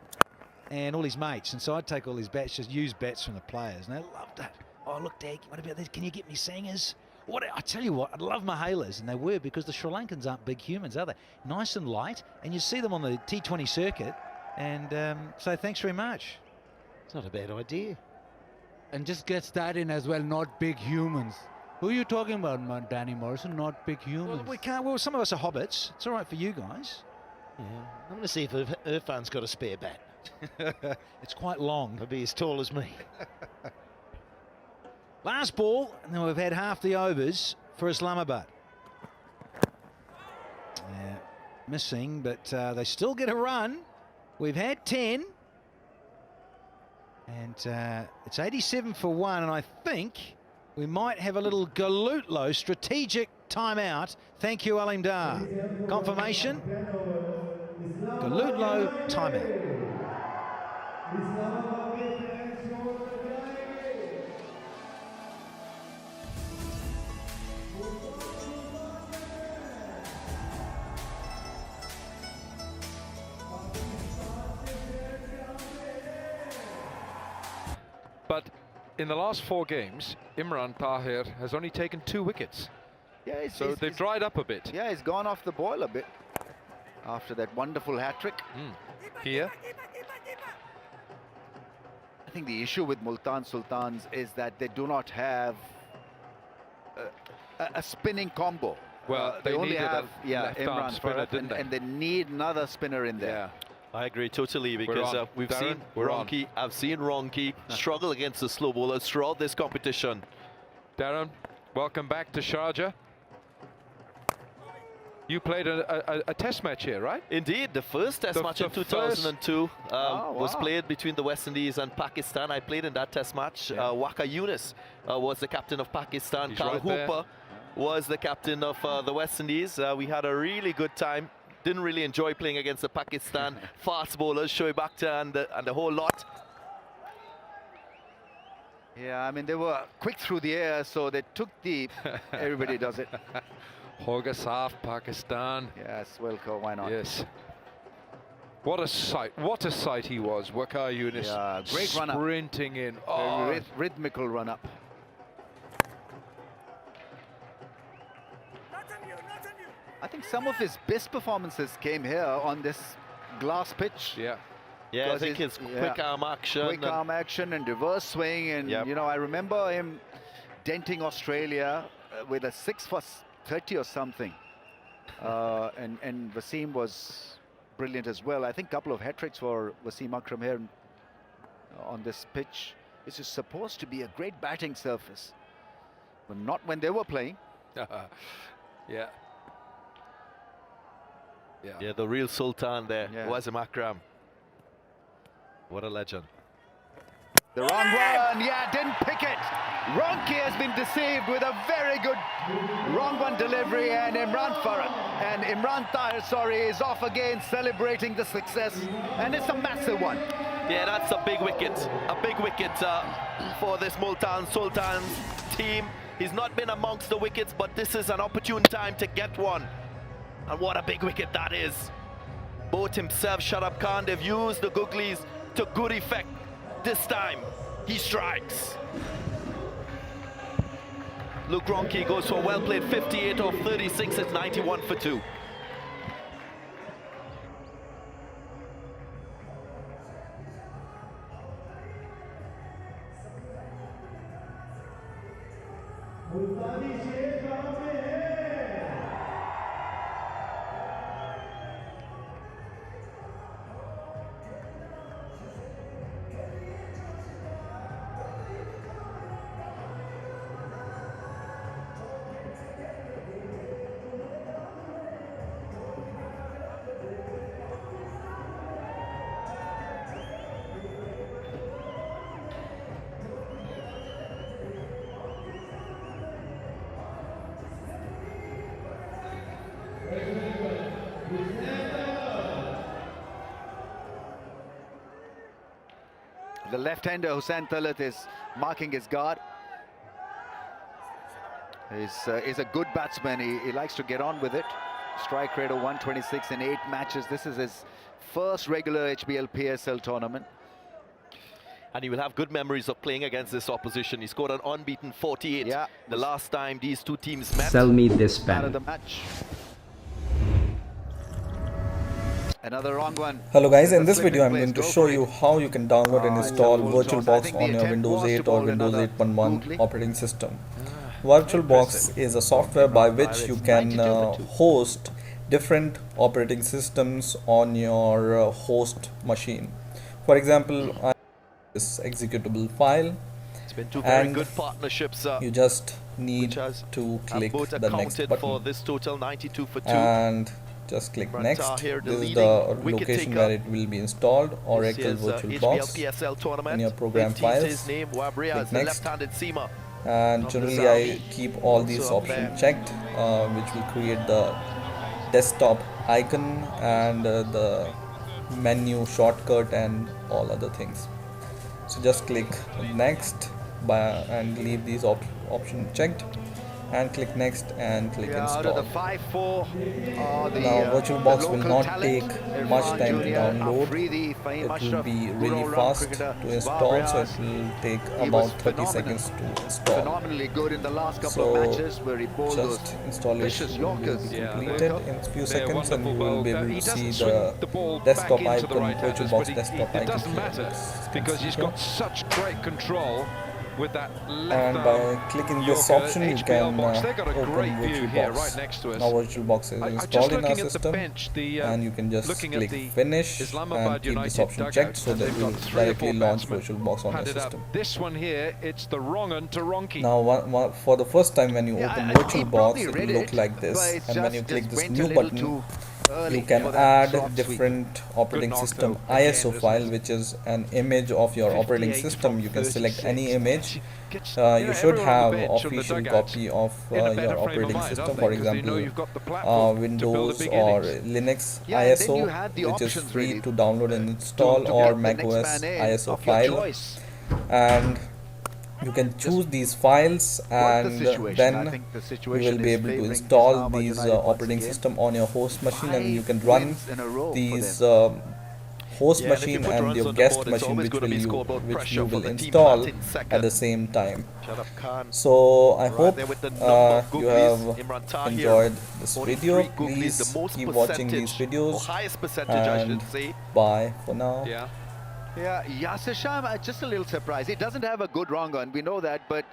and all his mates, and so I'd take all his bats, just use bats from the players, and they loved it. Oh, look, Dad, what about this? Can you get me singers? What, I tell you what, I love Mahalas, and they were, because the Sri Lankans aren't big humans, are they? Nice and light, and you see them on the T20 circuit, and so thanks very much. It's not a bad idea. And just gets that in as well, not big humans. Who are you talking about, Danny Morrison? Not big humans. Well, we can't. Well, some of us are hobbits. It's all right for you guys. Yeah. I'm going to see if Irfan's got a spare bat. It's quite long. He'll be as tall as me. Last ball, and then we've had half the overs for Islamabad. Yeah, missing, but they still get a run. We've had 10. And it's 87 for 1, and I think we might have a little Galutlo strategic timeout. Thank you, Alim Dar. Confirmation. Galutlo timeout. But in the last 4 games, Imran Tahir has only taken 2 wickets. Yeah, So they've dried up a bit. Yeah, he's gone off the boil a bit after that wonderful hat-trick. Here. I think the issue with Multan Sultans is that they do not have a spinning combo. Well, they only needed have a left-arm Imran spinner, Farhat, didn't they? and they need another spinner in there. I agree totally, because on. we've Darren, seen we're on. Ronki, I've seen Ronki struggle against the slow bowlers throughout this competition. Darren, welcome back to Sharjah. You played a test match here, right? Indeed, the first test match in the first- 2002 was wow. played between the West Indies and Pakistan. I played in that test match. Yeah. Waka Yunus was the captain of Pakistan. He's Carl right there. Hooper was the captain of the West Indies. We had a really good time. Didn't really enjoy playing against the Pakistan fast bowlers, Shoaib Akhtar and the whole lot. Yeah, I mean, they were quick through the air, so they took the... Everybody does it. Hoga Saf, Pakistan. Yes, Wilco, why not? Yes. What a sight! What a sight he was, Waqar Yunus. Yeah, great run-up. Sprinting in. Very Oh, rhythmical run-up. I think some of his best performances came here on this glass pitch. yeah. Yeah, I Because think he's- his quick arm action. Quick arm action and reverse swing, and Yep. you know, I remember him denting Australia with a 6 for 30 or something. And Wasim was brilliant as well. I think a couple of hat-tricks for Wasim Akram here on this pitch. This is supposed to be a great batting surface, but not when they were playing. Yeah. Yeah, the real Sultan there, Yeah. Wasim Akram. What a legend. The wrong one, yeah, didn't pick it. Ronki has been deceived with a very good wrong one delivery, and Imran Tahir, sorry, is off again, celebrating the success, and it's a massive one. Yeah, that's a big wicket for this Multan Sultan team. He's not been amongst the wickets, but this is an opportune time to get one. And what a big wicket that is. Both himself, Sharab Khan, they've used the googlies to good effect. This time, he strikes. Luke Ronki goes for a well-played 58 off 36 at 91 for 2. मुल्तानी शेर कहाँ पे है? The left-hander Hussain Talat is marking his guard. He's a good batsman. He likes to get on with it. Strike rate of 126 in 8 matches. This is his first regular HBL PSL tournament. And he will have good memories of playing against this opposition. He scored an unbeaten 48 Yeah. the last time these two teams met. Sell me this Man of pen. the match. Another wrong one. Hello guys, in this Slip video I'm place. going to Go show for you it. how you can download and install full toss. I VirtualBox think the on your attempt Windows was to 8 or bowl Windows another 8.1 googly. operating system. VirtualBox is a software by which you can host different operating systems on your host machine. For example, I have this executable file. It's been two very And good partnerships. You just need Which has to click both the next accounted for button this total 92 for 2. and just click Imran next. Tahir, the This is leading the wicket location taker. where it will be installed. Oracle This is, VirtualBox. HBL PSL tournament. in your program 18th files. His name, Wabria, Click is the next. left-handed seamer. And of the generally I Saudi. keep all these Also up options there. checked, which will create the desktop icon and the menu shortcut and all other things. So just click next and leave these options checked, and click next and click Yeah, out of install. the 5-4, Now VirtualBox will not take much time to download. Afridi, Fahim It will Ashraf, be good really all-round fast cricketer, to install, so it Wabrias. will take He about was 30 phenomenal. seconds to install. Phenomenally good in the last couple So of matches where he bowled those just installation vicious will be Yorkers. Yeah, completed in a few they're seconds, and you wonderful will be bowls. able He to doesn't see swing the ball the back desktop into the icon, right-handers, VirtualBox but desktop it icon doesn't here. matter As you can because see he's here. got such great control with that left And arm. by clicking this Yorker, option, you HBL can box. They've got a great open view here, VirtualBox. right next to us. Now VirtualBox is I installed just in our looking at the system, bench, and you can just looking at click the finish Islamabad and keep this United option dugout, checked so and that they've you got will 3 or 4 directly launch batsmen VirtualBox on your padded up. system. This one here, it's the wrong un to Ronki. Now, for the first time when you open he VirtualBox, probably it will read look it, like but this, it's and when you just click this went a new little button, too early you can for that add soft sweep. different operating knock, system though, again, ISO isn't file, it? which is an image of your operating 58 system. from You can select any 36. image. Gets, You should everyone on have the bench, on the official dugouts, copy of in a better your frame of operating mind, system, aren't for they? 'Cause they know example you've got the platform to build the Windows big or innings. Linux Yeah, and then you ISO, had the which is options free really to download and install, to or get the next macOS man in ISO of your file, choice. and you can choose these files, What's the and situation? I then think the you situation will be is able to favouring install Islamabad these United once operating again. system on your host machine, and you 5 can run wins in a row for these them. host Yeah, and if you machine put and runs your on the guest board, it's machine, always which gonna be you scoreboard will pressure for the team install batting second. at the same time. Shut up, Khan. So I Right hope there with the number of you googlies. have Imran Tahir, enjoyed this 43 video. googlies, Please the most keep watching these percentage, or videos, highest percentage, I should and say. bye for now. Yeah. Yeah, Yasir Shah, just a little surprised. He doesn't have a good wrong on, we know that, but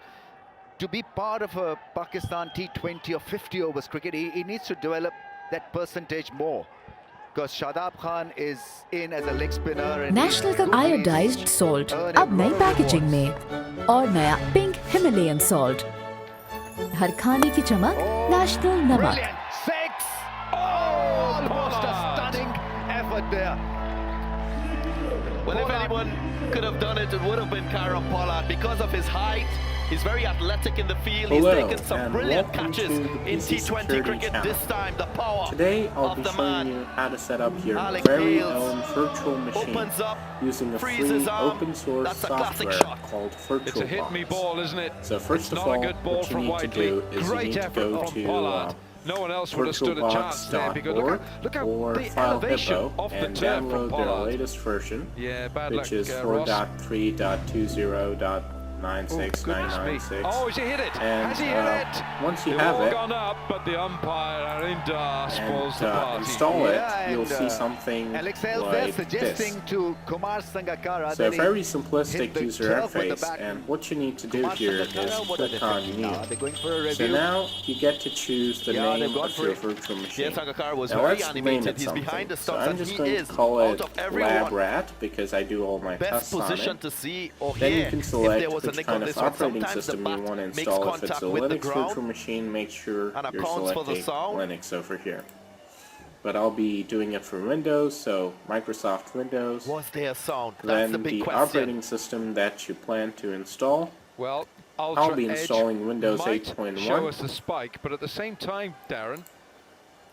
to be part of a Pakistan T20 or 50 overs cricket, he needs to develop that percentage more. Because Shadab Khan is in as a leg spinner. And national का iodised salt अब नई packaging में और नया pink Himalayan salt, हर खाने की चमक national नमक. Brilliant! 6! Oh, almost a stunning effort there. Well, if anyone could have done it, it would have been Karen Pollard. Because of his height, he's very athletic in the field. He's Hello, taken some and brilliant welcome catches to the in PC T20 Security cricket. channel. This time, the power Today I'll of be the showing man. you how to set up your Alex very Hales own virtual machine opens up, using a frees free his arm. open source That's a classic software shot. called It's a hit-me VirtualBox. ball, isn't it? So first it's of not all, a good ball what you from need to Whiteley. do is you Great need to effort go on to Pollard. No one else would have stood a chance there because look how or the File elevation Hippo off the and turf from download their Pollard. latest version, Yeah, bad which luck, is Ross. 4.30.96996. Oh, has he hit it? And Has he hit it? once you They've have all it, gone up, but the umpire Arinder spoils the and party. install it, Yeah, you'll and, see something Alex Hales there like suggesting this. to Kumar Sangakkara So that he very hit simplistic the user turf with the interface, bat. and what you need to do Kumar here is Sangakkara, what are they click on thinking New. now? Are they going for a review? So now you get to choose the Yeah, they've name gone of for your it. virtual machine. Yeah, Sangakkara was Now very let's name animated. it He's something. behind the So stumps, I'm and just he going is to call out it of everyone Lab Rat because I do all my best tests on position it. to see or Then hear you can if select there was a which nick kind on of this one. operating Sometimes the system you bat want to makes install. If it's contact a with the Linux ground virtual machine, make sure and you're accounts for the selecting sound. Linux over here. But I'll be doing it for Windows, so Microsoft Windows. Was there sound? That's Then the big question. operating system that you plan to install. Well, I'll Ultra be Edge installing Windows might 8.1. show us the spike, but at the same time, Darren,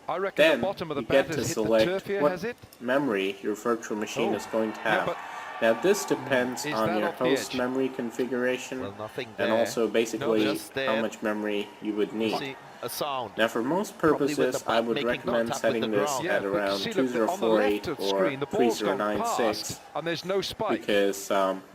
I reckon Then the bottom of the you bat get to has hit the select turf here, what has it? memory your virtual machine Oh, is going to yeah, have. but Now this depends is on that your off the host edge? memory configuration Well, nothing and there. also basically just there. how much memory you would need. See a sound. Now for most Probably with purposes the I bat would making recommend contact setting with the this ground. Yeah, at but around see, look, on the 2048 left of or screen, the ball's gone 3096 past, and there's no spike. because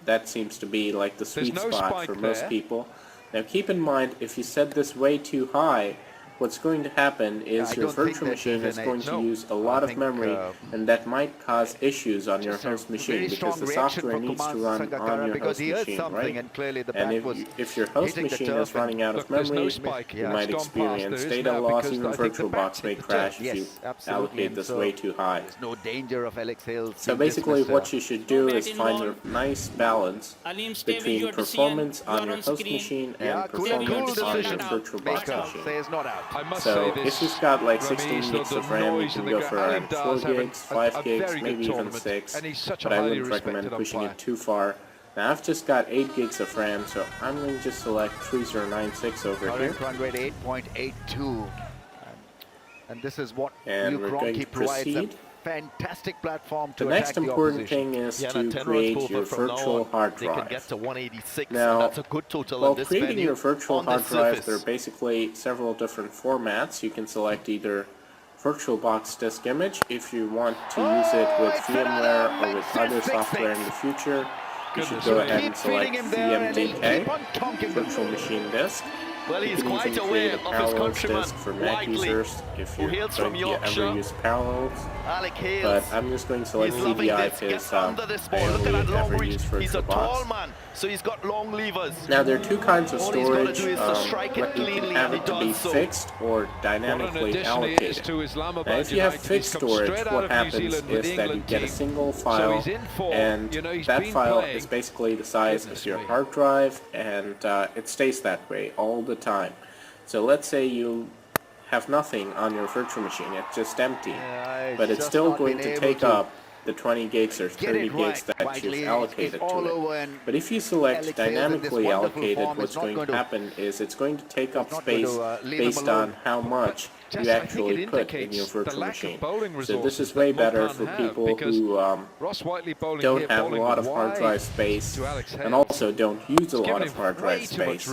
that seems to be like the sweet no spot spike for most there. people. Now keep in mind, if you set this way too high, what's going to happen is I your don't think virtual that machine there's is an going edge. to No. use a lot I of think, memory, and that might cause issues on your Just a host machine very because strong the reaction software from needs to Kumar run on Sangakkara your because host he heard machine, something right? and clearly the And bat was if your host hitting the machine turf is running out Look, of there's no memory, spike. you Yeah, might it's gone past. experience There is data now loss. because Even I think the VirtualBox bat's may hit the crash turf. if you Yes, absolutely, allocate and this so way too high. there's no danger of Alex Hales. So being basically dismissed, what you should do is find a nice balance between performance on your host machine yeah, and cool performance on your decision VirtualBox maker machine. says not out. I must So say this. if you've got like Rami, 16 so gigs the of RAM, you noise can in the go gra- for Ali around 4 Dar's having gigs, 5 a gigs, very good maybe even tournament, 6, and he's such a but I highly wouldn't recommend respected pushing umpire. it too far. Now I've just got 8 gigs of RAM, so I'm going to just select 3096 over here. Current run rate 8.82. And this is what And Luke we're going Ronchi to provides a proceed. fantastic platform to The attack next the important opposition. thing is Yeah, to and a 10 runs create ball, your but from now virtual on, hard they can get drive. to 186, Now, and that's a good total while in this creating venue your virtual on hard this drive, surface. there are basically several different formats. You can select either VirtualBox disk image if you want to use it with VMware or with other software in the future. You should Goodness go me. ahead and Keep feeding select him there and he VMDK, keep on tonking them. virtual machine disk. Well, You he's can quite even aware create a of his parallels countryman, disc for Mac Whiteley, users if who you're hails from going to ever Yorkshire. use parallels. Alec Hales. But I'm just going to select He's loving CDI this. because Gets under this I ball. Look at only that long ever reach. use He's a virtual tall box. man, so he's got long levers. Now there are two kinds of All he's gotta storage. do is to strike it But you cleanly, can have and it he to be does so. fixed or What an dynamically addition he is allocated. to Islamabad Now, if you have United. fixed He's come storage, straight out what of New happens Zealand with is the that you England get a team. single So file, he's in form. and You know, he's that been file playing. is basically the size Goodness of your me. hard drive, and it stays that way all the time. So let's say you have nothing on your virtual machine, it's just empty, but it's still going to take up the 20 gigs or 30 gigs that you've allocated to it. But if you select dynamically allocated, what's going to happen is it's going to take up space based on how much you actually put in your virtual machine. So this is way better for people who don't have a lot of hard drive space and also don't use a lot of hard drive space,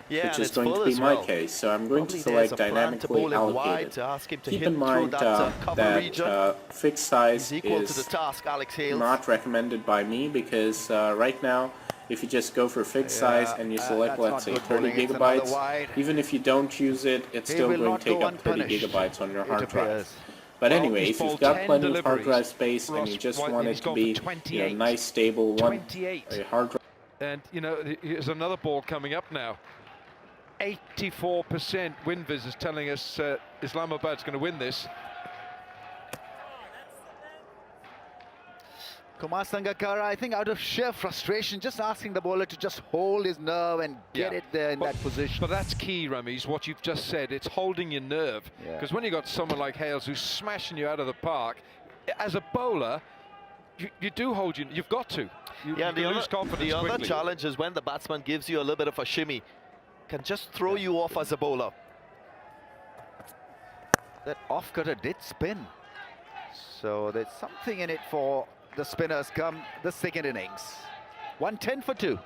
Yeah, which and is it's going to full be as my well. case. So I'm going to Probably select there's a plan to dynamically bowl him wide allocated. to ask him to Keep hit in through mind that cover region. that fixed size He's equal to the is task, Alex Hales. not recommended by me because right now, if you just go for fixed size and you select, let's say, 30 gigabytes, even if you don't use it, it's still going to take up 30 gigabytes on your hard drive. But anyway, if you've got plenty of hard drive space and you just want it to be, nice, stable, one hard drive. And, here's another ball coming up now. 84% win vis is telling us Islamabad's going to win this. Kumar Sangakkara, I think out of sheer frustration, just asking the bowler to just hold his nerve and get it there in that position. But that's key, Ramesh, what you've just said. It's holding your nerve. Yeah. Because when you've got someone like Hales who's smashing you out of the park, as a bowler, you do hold you've got to. You lose confidence the other quickly. challenge is when the batsman gives you a little bit of a shimmy, can just throw you off as a bowler. That off-cutter did spin. So there's something in it for the spinners come the second innings. 110 for 2.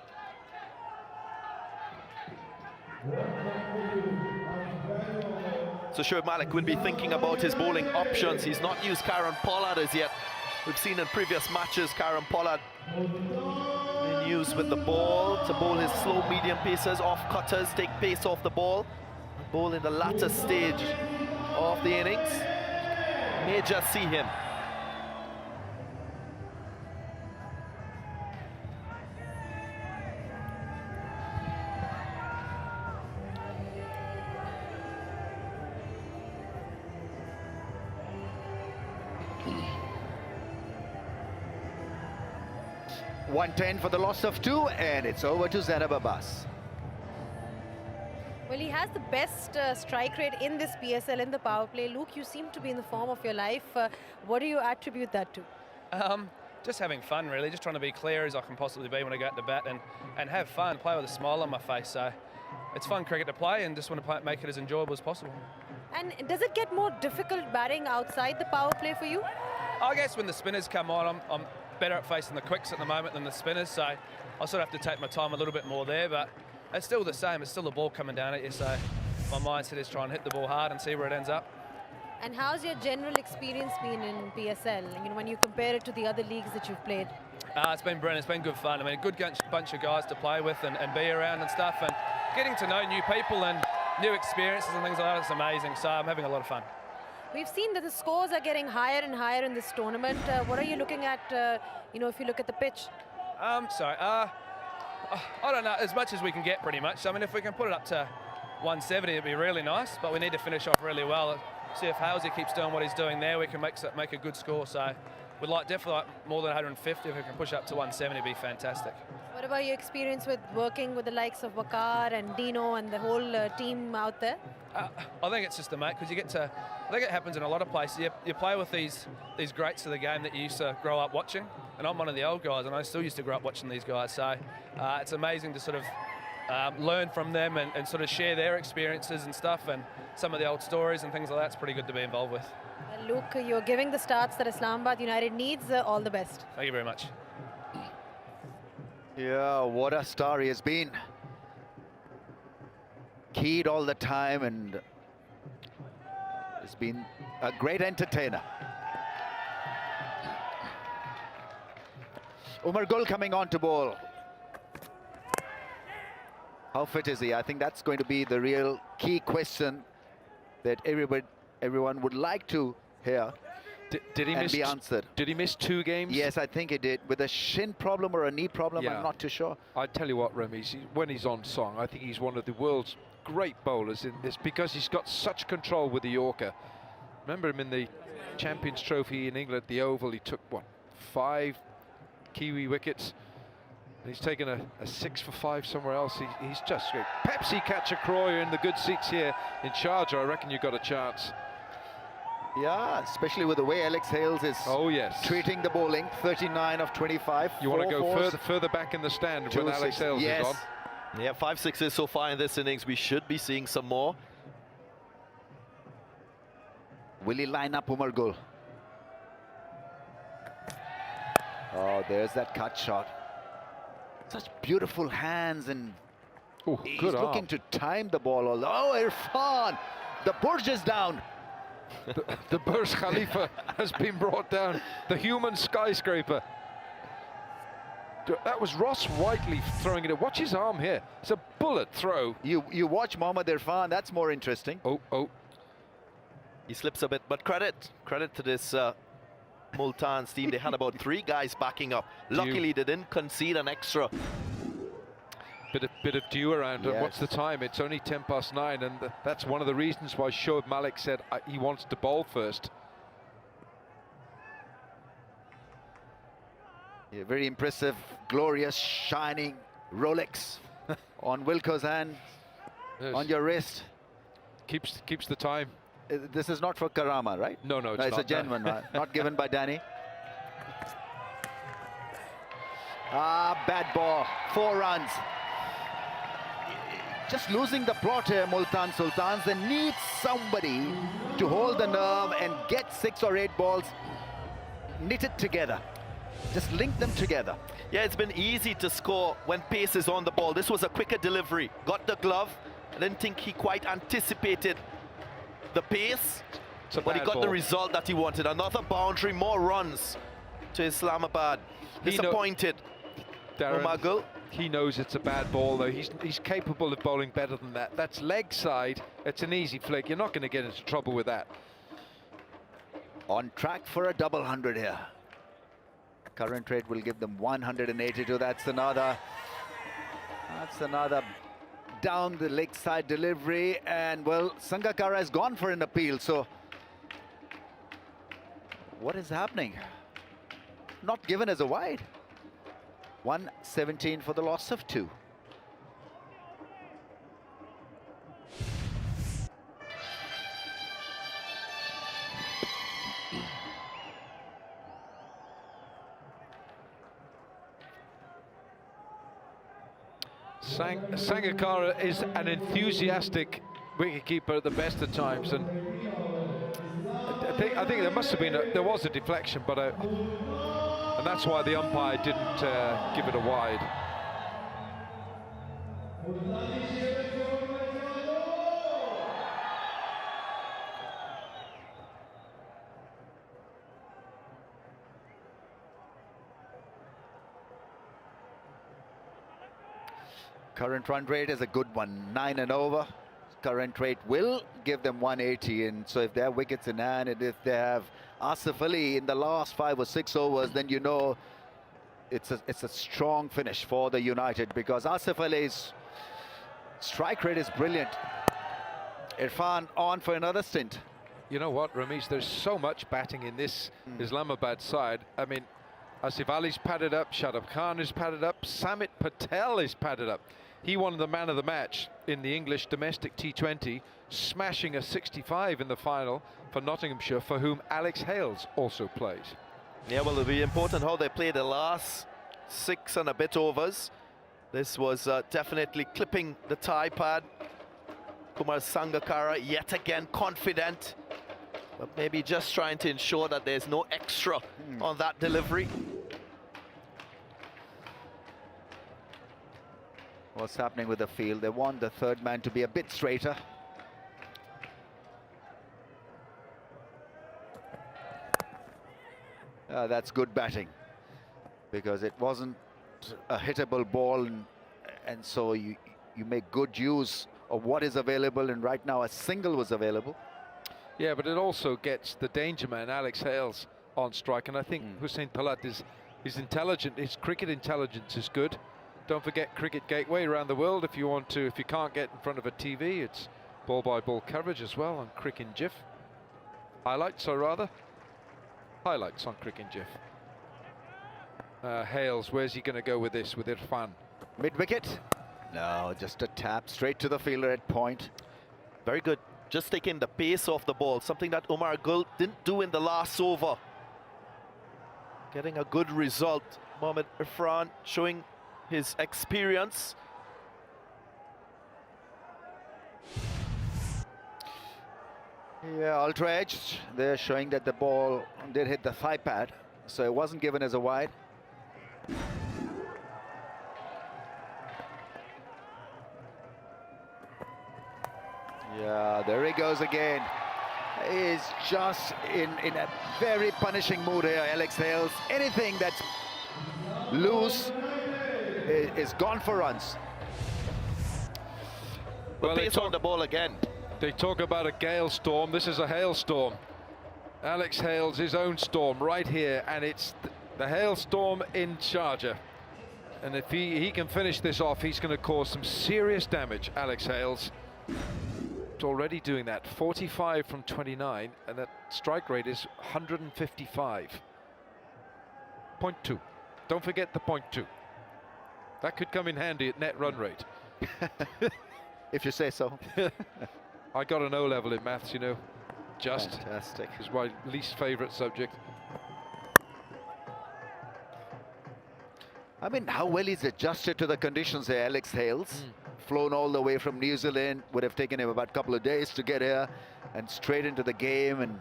So Shoaib Malik will be thinking about his bowling options. He's not used Karen Pollard as yet. We've seen in previous matches Karen Pollard in use with the ball to bowl his slow medium pacers, off cutters, take pace off the ball. Bowl in the latter stage of the innings. May just see him. .110 for the loss of 2, and it's over to Zainab Abbas. Well, he has the best strike rate in this PSL in the power play. Luke, you seem to be in the form of your life. What do you attribute that to? Just having fun, really. Just trying to be clear as I can possibly be when I go out to bat and have fun, play with a smile on my face. So it's fun cricket to play and just want to make it as enjoyable as possible. And does it get more difficult batting outside the power play for you? I guess when the spinners come on, I'm better at facing the quicks at the moment than the spinners, so I sort of have to take my time a little bit more there, but it's still the same. It's still the ball coming down at you, so my mindset is try and hit the ball hard and see where it ends up. And how's your general experience been in PSL, when you compare it to the other leagues that you've played? It's been brilliant. It's been good fun. I mean, a good bunch of guys to play with and be around and stuff, and getting to know new people and new experiences and things like that. It's amazing, so I'm having a lot of fun. We've seen that the scores are getting higher and higher in this tournament. What are you looking at, if you look at the pitch? I don't know, as much as we can get pretty much. I mean, if we can put it up to 170, it'd be really nice, but we need to finish off really well. See if Halsey keeps doing what he's doing there, we can make a good score. So we'd definitely like more than 150. If we can push up to 170, it'd be fantastic. What about your experience with working with the likes of Waqar and Dino and the whole team out there? I think it's just a mate, because I think it happens in a lot of places. You play with these greats of the game that you used to grow up watching, and I'm one of the old guys, and I still used to grow up watching these guys. So it's amazing to sort of learn from them and sort of share their experiences and stuff, and some of the old stories and things like that. It's pretty good to be involved with. Well, Luke, you're giving the starts that Islamabad United needs. All the best. Thank you very much. Yeah, what a star he has been. Keyed all the time and has been a great entertainer. Umar Gul coming on to bowl. How fit is he? I think that's going to be the real key question that everyone would like to hear. Did he miss? Be answered. Did he miss 2 games? Yes, I think he did. With a shin problem or a knee problem, Yeah. I'm not too sure. I tell you what, Remy, when he's on song, I think he's one of the world's great bowlers in this because he's got such control with the Yorker. Remember him in the Champions Trophy in England, the Oval. He took what, 5 Kiwi wickets. And he's taken a 6 for 5 somewhere else. He's just great. Pepsi catch a Croyer in the good seats here in Sharjah. I reckon you've got a chance. Yeah, especially with the way Alex Hales is treating the bowling. 39 of 25. You want to go further back in the stand when Alex Hales is on? Yeah, 5 sixes so far in this innings. We should be seeing some more. Will he line up Umar Gul? Oh, there's that cut shot. Such beautiful hands, and he's looking to time the ball. Oh, Irfan! The Burj is down. The Burj Khalifa has been brought down. The human skyscraper. That was Ross Whiteley throwing it. Watch his arm here. It's a bullet throw. You watch Mohammad Irfan. That's more interesting. Oh. He slips a bit, but credit to this Multan's team. They had about 3 guys backing up. Luckily, they didn't concede an extra. Bit of dew around. Yes. And what's the time? It's only 9:10, and that's one of the reasons why Shoaib Malik said he wants to bowl first. Yeah, very impressive, glorious, shining Rolex on Wilco's hand, on your wrist. Keeps the time. This is not for Karama, right? No, it's not. It's a genuine one, not given by Danny. Bad ball, 4 runs. Just losing the plot here, Multan Sultans. They need somebody to hold the nerve and get 6 or 8 balls knitted together. Just link them together. Yeah, it's been easy to score when pace is on the ball. This was a quicker delivery. Got the glove. I didn't think he quite anticipated the pace, but he got the result that he wanted. Another boundary, more runs to Islamabad. Disappointed. Umar Gul. He knows it's a bad ball, though. He's capable of bowling better than that. That's leg side. It's an easy flick. You're not going to get into trouble with that. On track for a double 100 here. Current rate will give them 182. That's another down the leg side delivery, and well, Sangakkara has gone for an appeal. So what is happening? Not given as a wide. 117 for the loss of 2. Sangakkara is an enthusiastic wicketkeeper at the best of times, and I think there must have been there was a deflection, but and that's why the umpire didn't give it a wide. Current run rate is a good one, 9 and over. Current rate will give them 180, and so if they have wickets in hand, and if they have Asif Ali in the last 5 or 6 overs, then you know it's a strong finish for the United, because Asif Ali's strike rate is brilliant. Irfan on for another stint. You know what, Ramesh, there's so much batting in this Islamabad side. I mean, Asif Ali's padded up, Shadab Khan is padded up, Samit Patel is padded up. He won the man of the match in the English domestic T20, smashing a 65 in the final for Nottinghamshire, for whom Alex Hales also plays. Yeah, well, it'll be important how they play the last 6 and a bit overs. This was definitely clipping the tie pad. Kumar Sangakkara yet again confident, but maybe just trying to ensure that there's no extra on that delivery. What's happening with the field? They want the third man to be a bit straighter. That's good batting, because it wasn't a hittable ball, and so you make good use of what is available, and right now a single was available. Yeah, but it also gets the danger man, Alex Hales, on strike, and I think Hussein Talat is intelligent. His cricket intelligence is good. Don't forget Cricket Gateway around the world. If you can't get in front of a TV, it's ball-by-ball coverage as well on Cricket and GIF. Highlights on Cricket and GIF. Hales, where's he going to go with this, with Irfan? Mid-wicket? No, just a tap straight to the fielder at point. Very good. Just taking the pace off the ball, something that Umar Gul didn't do in the last over. Getting a good result. Mohammad Irfan showing his experience. Yeah, ultra edged. They're showing that the ball did hit the thigh pad, so it wasn't given as a wide. Yeah, there he goes again. He's just in a very punishing mood here, Alex Hales. Anything that's loose is gone for runs. Well, pace on the ball again. They talk about a gale storm. This is a hailstorm. Alex Hales, his own storm right here, and it's the hailstorm in Sharjah. And if he can finish this off, he's going to cause some serious damage, Alex Hales. It's already doing that, 45 from 29, and that strike rate is 155.2. Don't forget the .2. That could come in handy at net run rate. If you say so. I got an O level in maths, you know. Just. Fantastic. Is my least favorite subject. I mean, how well he's adjusted to the conditions here, Alex Hales. Flown all the way from New Zealand, would have taken him about a couple of days to get here, and straight into the game. And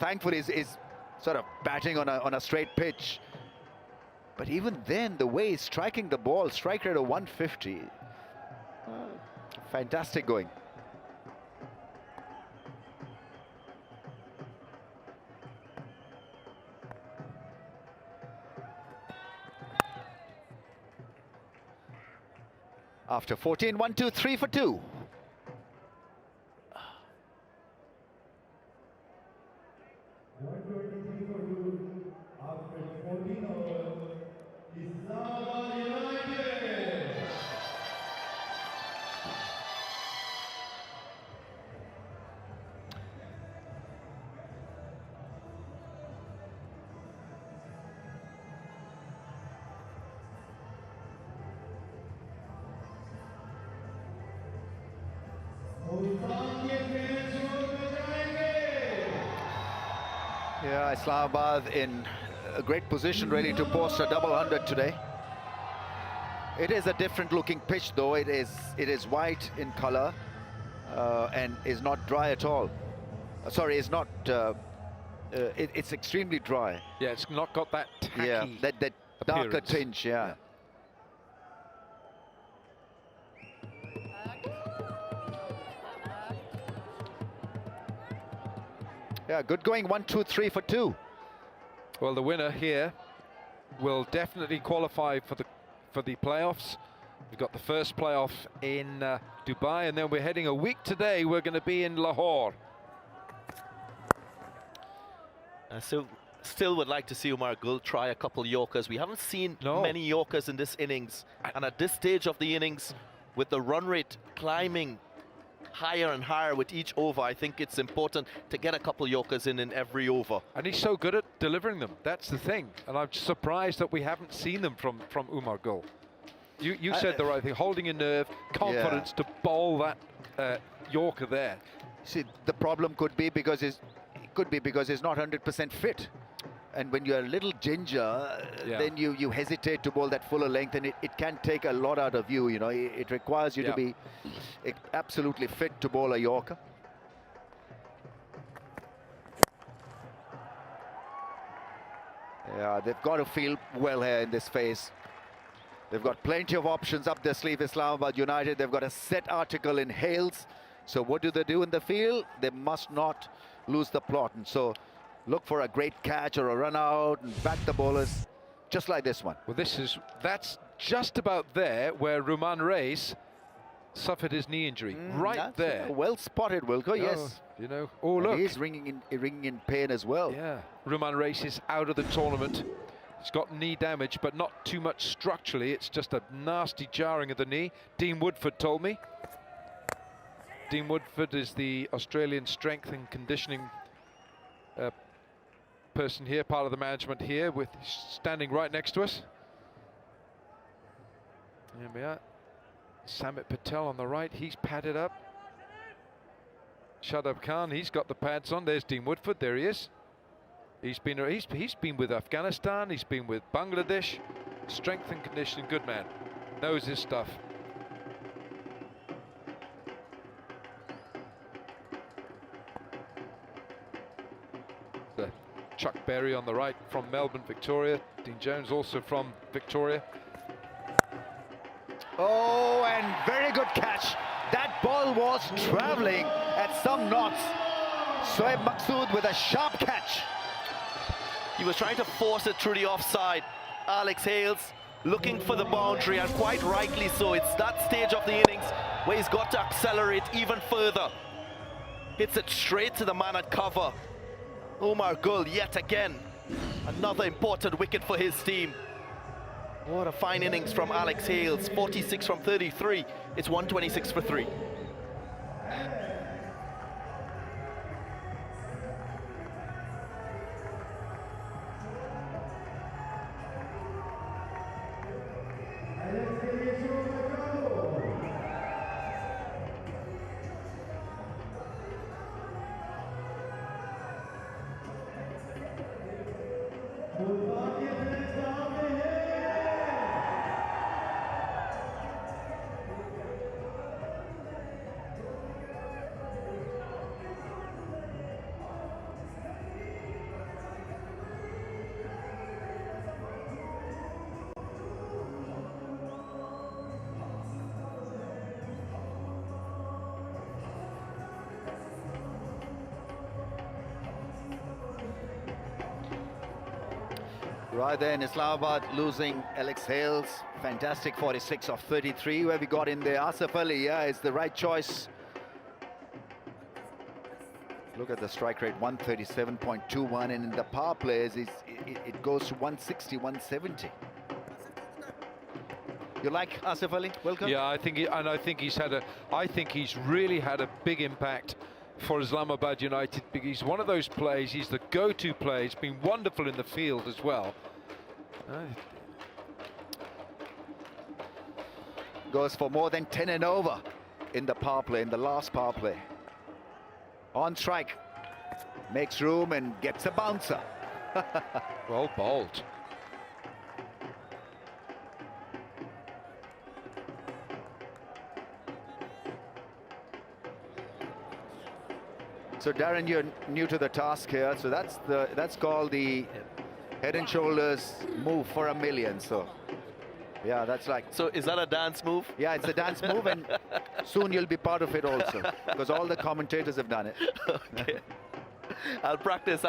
thankfully, he's sort of batting on a straight pitch. But even then, the way he's striking the ball, strike rate of 150. Fantastic going. After 14, 1, 2, 3 for 2. Yeah, Islamabad in a great position really to post a double 100 today. It is a different looking pitch though. It is white in color and is not dry at all. Sorry, it's not. It's extremely dry. Yeah, it's not got that tacky. Yeah, that darker tinge. Yeah. Yeah, good going, 1, 2, 3 for 2. Well, the winner here will definitely qualify for the playoffs. We've got the first playoff in Dubai, and then we're heading a week today. We're going to be in Lahore. So still would like to see Umar Gul try a couple Yorkers. We haven't seen many Yorkers in this innings, and at this stage of the innings, with the run rate climbing higher and higher with each over, I think it's important to get a couple Yorkers in every over. And he's so good at delivering them. That's the thing. And I'm surprised that we haven't seen them from Umar Gul. You said the right thing. Holding your nerve, confidence to bowl that Yorker there. See, the problem could be because he's not 100% fit. And when you're a little ginger, then you hesitate to bowl that fuller length, and it can take a lot out of you. You know, it requires you to be absolutely fit to bowl a Yorker. Yeah, they've got to feel well here in this phase. They've got plenty of options up their sleeve, Islamabad United. They've got a set article in Hales. So what do they do in the field? They must not lose the plot. And so look for a great catch or a run out and back the bowlers, just like this one. Well, that's just about there where Ruman Reis suffered his knee injury. Right there. Well spotted, Wilco, yes. You know, oh, And look. he's ringing in pain as well. Yeah. Ruman Reis is out of the tournament. He's got knee damage, but not too much structurally. It's just a nasty jarring of the knee. Dean Woodford told me. Dean Woodford is the Australian strength and conditioning person here, part of the management here, with standing right next to us. There we are. Samit Patel on the right, he's padded up. Shadab Khan, he's got the pads on. There's Dean Woodford, there he is. He's been with Afghanistan, he's been with Bangladesh. Strength and conditioning, good man. Knows his stuff. Chuck Berry on the right from Melbourne, Victoria. Dean Jones also from Victoria. Oh, and very good catch. That ball was traveling at some knots. Shoaib Maqsood with a sharp catch. He was trying to force it through the offside. Alex Hales looking for the boundary, and quite rightly so. It's that stage of the innings where he's got to accelerate even further. Hits it straight to the man at cover. Omar Gul yet again. Another important wicket for his team. What a fine innings from Alex Hales. 46 from 33. It's 126 for 3. Right then, Islamabad losing Alex Hales. Fantastic 46 of 33. Where we got in there, Asif Ali, yeah, it's the right choice. Look at the strike rate, 137.21, and in the power plays, it goes to 160, 170. You like Asif Ali? Welcome. Yeah, I think he's really had a big impact for Islamabad United. He's one of those players. He's the go-to player. He's been wonderful in the field as well. Goes for more than 10 and over in the power play, in the last power play. On strike, makes room and gets a bouncer. Well bowled. So Darren, you're new to the task here. So that's called the head and shoulders move for $1 million. So yeah, that's like. So is that a dance move? Yeah, it's a dance move, and soon you'll be part of it also, because all the commentators have done it. Okay. I'll practice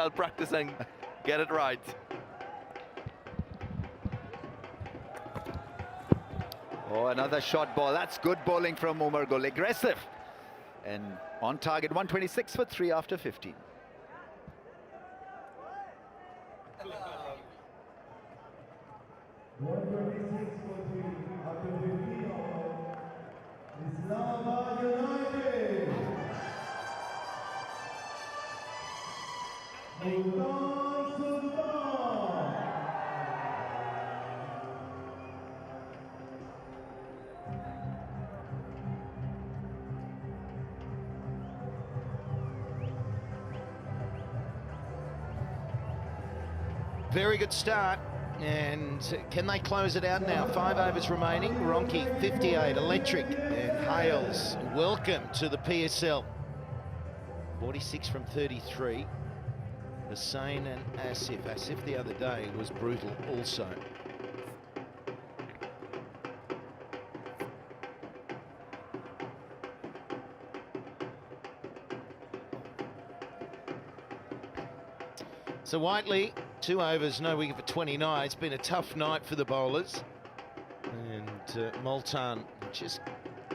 and get it right. Oh, another short ball. That's good bowling from Umar Gul. Aggressive. And on target, 126 for 3 after 15. Islamabad United. Multan sultan. Very good start. And can they close it out now? 5 overs remaining. Ronke 58, electric. And Hales, welcome to the PSL. 46 from 33. Hussain and Asif. Asif the other day was brutal also. So Whiteley, 2 overs, no wicket for 29. It's been a tough night for the bowlers. And Multan just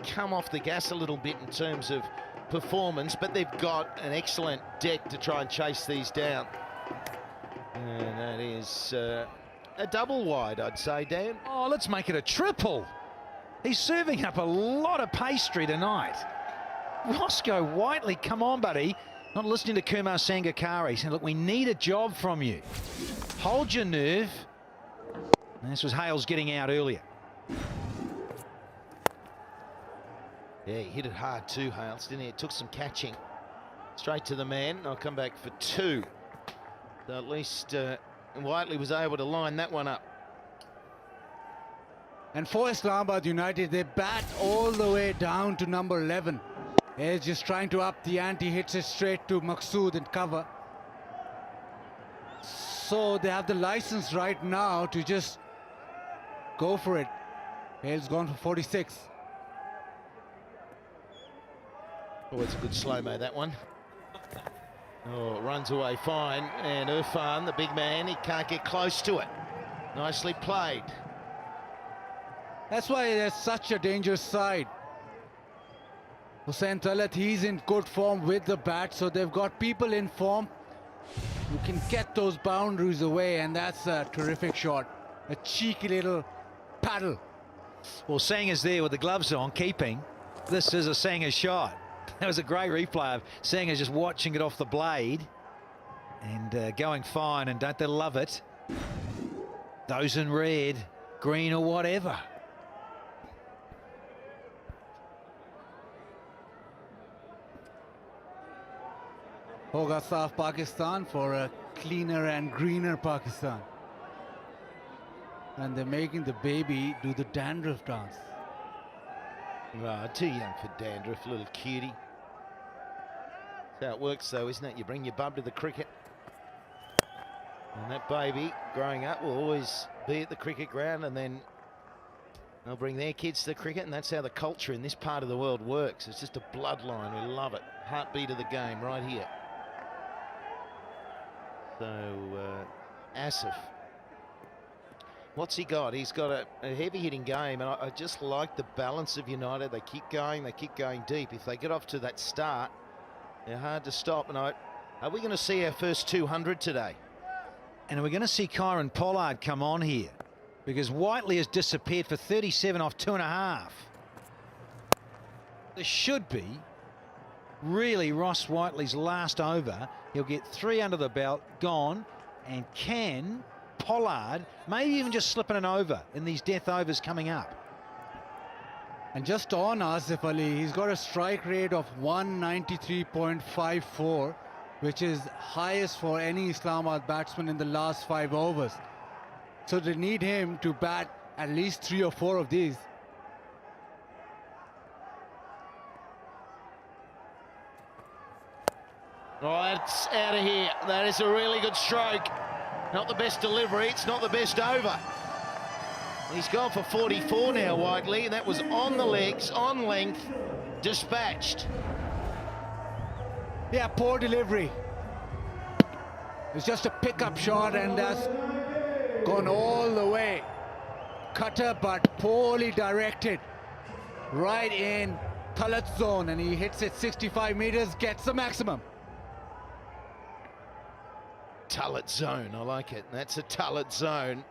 come off the gas a little bit in terms of performance, but they've got an excellent deck to try and chase these down. And that is a double wide, I'd say, Dan. Oh, let's make it a triple. He's serving up a lot of pastry tonight. Roscoe Whiteley, come on, buddy. Not listening to Kumar Sangakkara, saying, look, we need a job from you. Hold your nerve. And this was Hales getting out earlier. Yeah, he hit it hard too, Hales, didn't he? It took some catching. Straight to the man. I'll come back for 2. So at least Whiteley was able to line that one up. And for Islamabad United, they bat all the way down to number 11. He's just trying to up the ante, hits it straight to Maqsood and cover. So they have the license right now to just go for it. Hale's gone for 46. Oh, it's a good slow-mo, that one. Oh, runs away fine. And Irfan, the big man, he can't get close to it. Nicely played. That's why they're such a dangerous side. Hussain Talat, he's in good form with the bat, so they've got people in form who can get those boundaries away, and that's a terrific shot. A cheeky little paddle. Well, Sanger's there with the gloves on, keeping. This is a Sanger shot. That was a great replay of Sanger just watching it off the blade and going fine, and don't they love it? Those in red, green or whatever. Hoga Saaf Pakistan for a cleaner and greener Pakistan. And they're making the baby do the dandruff dance. Oh, too young for dandruff, little cutie. That's how it works though, isn't it? You bring your bub to the cricket. And that baby growing up will always be at the cricket ground, and then they'll bring their kids to the cricket, and that's how the culture in this part of the world works. It's just a bloodline. We love it. Heartbeat of the game right here. So, Asif. What's he got? He's got a heavy-hitting game, and I just like the balance of United. They keep going deep. If they get off to that start, they're hard to stop. And are we going to see our first 200 today? And are we going to see Kyron Pollard come on here? Because Whiteley has disappeared for 37 off 2.5. This should be really Ross Whiteley's last over. He'll get 3 under the belt, gone, and can Pollard maybe even just slipping an over in these death overs coming up. And just on Asif Ali, he's got a strike rate of 193.54, which is highest for any Islamabad batsman in the last 5 overs. So they need him to bat at least 3 or 4 of these. Oh, that's out of here. That is a really good stroke. Not the best delivery, it's not the best over. He's gone for 44 now, Whiteley, and that was on the legs, on length, dispatched. Yeah, poor delivery. It's just a pickup shot, and that's gone all the way. Cutter, but poorly directed. Right in Talat's zone, and he hits it 65 meters, gets the maximum. Talat zone, I like it. That's a Talat zone.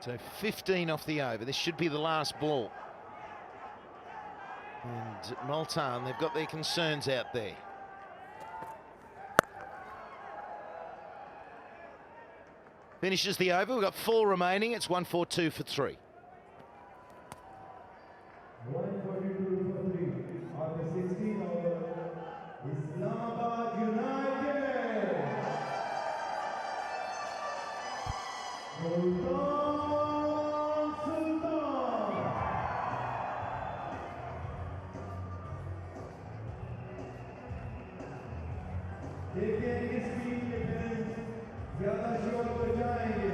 So 15 off the over. This should be the last ball. And Multan, they've got their concerns out there. Finishes the over. We've got 4 remaining. It's 142 for 3. 142 for 3. After 16 over, Islamabad United. Multan sultan. देखेंगे speed के fans ज्यादा शोर बजाएंगे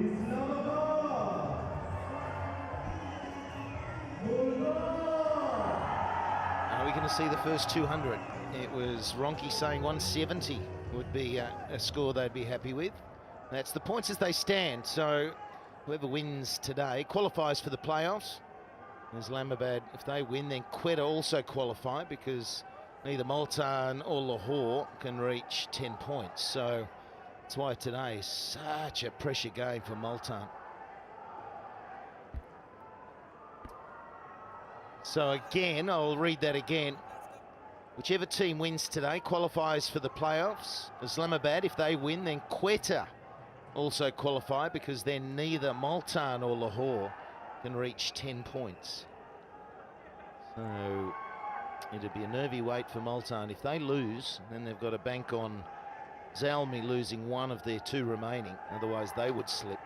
Islamabad Are we going to see the first 200? It was Ronke saying 170 would be a score they'd be happy with. That's the points as they stand. So whoever wins today qualifies for the playoffs. Islamabad, if they win, then Quetta also qualify because neither Multan or Lahore can reach 10 points. So that's why today is such a pressure game for Multan. So again, I'll read that again. Whichever team wins today qualifies for the playoffs. Islamabad, if they win, then Quetta also qualify because then neither Multan or Lahore can reach 10 points. So it'd be a nervy wait for Multan. If they lose, then they've got to bank on Zalmi losing one of their two remaining. Otherwise, they would slip.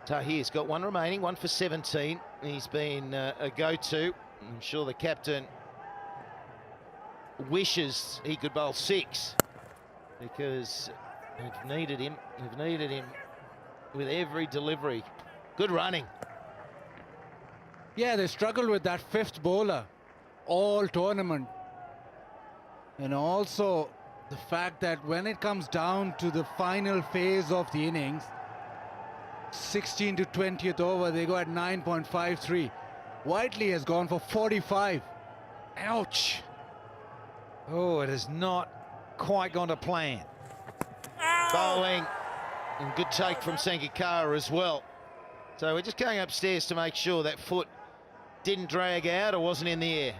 Tahir's got one remaining, one for 17. He's been a go-to. I'm sure the captain wishes he could bowl 6 because we've needed him. We've needed him with every delivery. Good running. Yeah, they struggled with that 5th bowler all tournament. And also the fact that when it comes down to the final phase of the innings, 16 to 20th over, they go at 9.53. Whiteley has gone for 45. Ouch. Oh, it has not quite gone to plan. Bowling. And good take from Sangakkara as well. So we're just going upstairs to make sure that foot didn't drag out or wasn't in the air.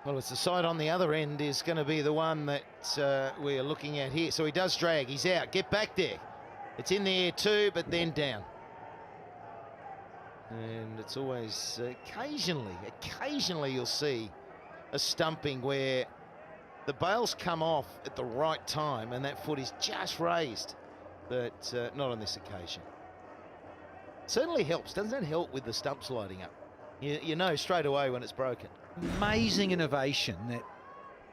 Well, it's the side on the other end is going to be the one that we're looking at here. So he does drag, he's out, get back there. It's in the air too, but then down. And it's always, occasionally you'll see a stumping where the bails come off at the right time and that foot is just raised, but not on this occasion. Certainly helps, doesn't it help with the stump sliding up? You know straight away when it's broken. Amazing innovation, that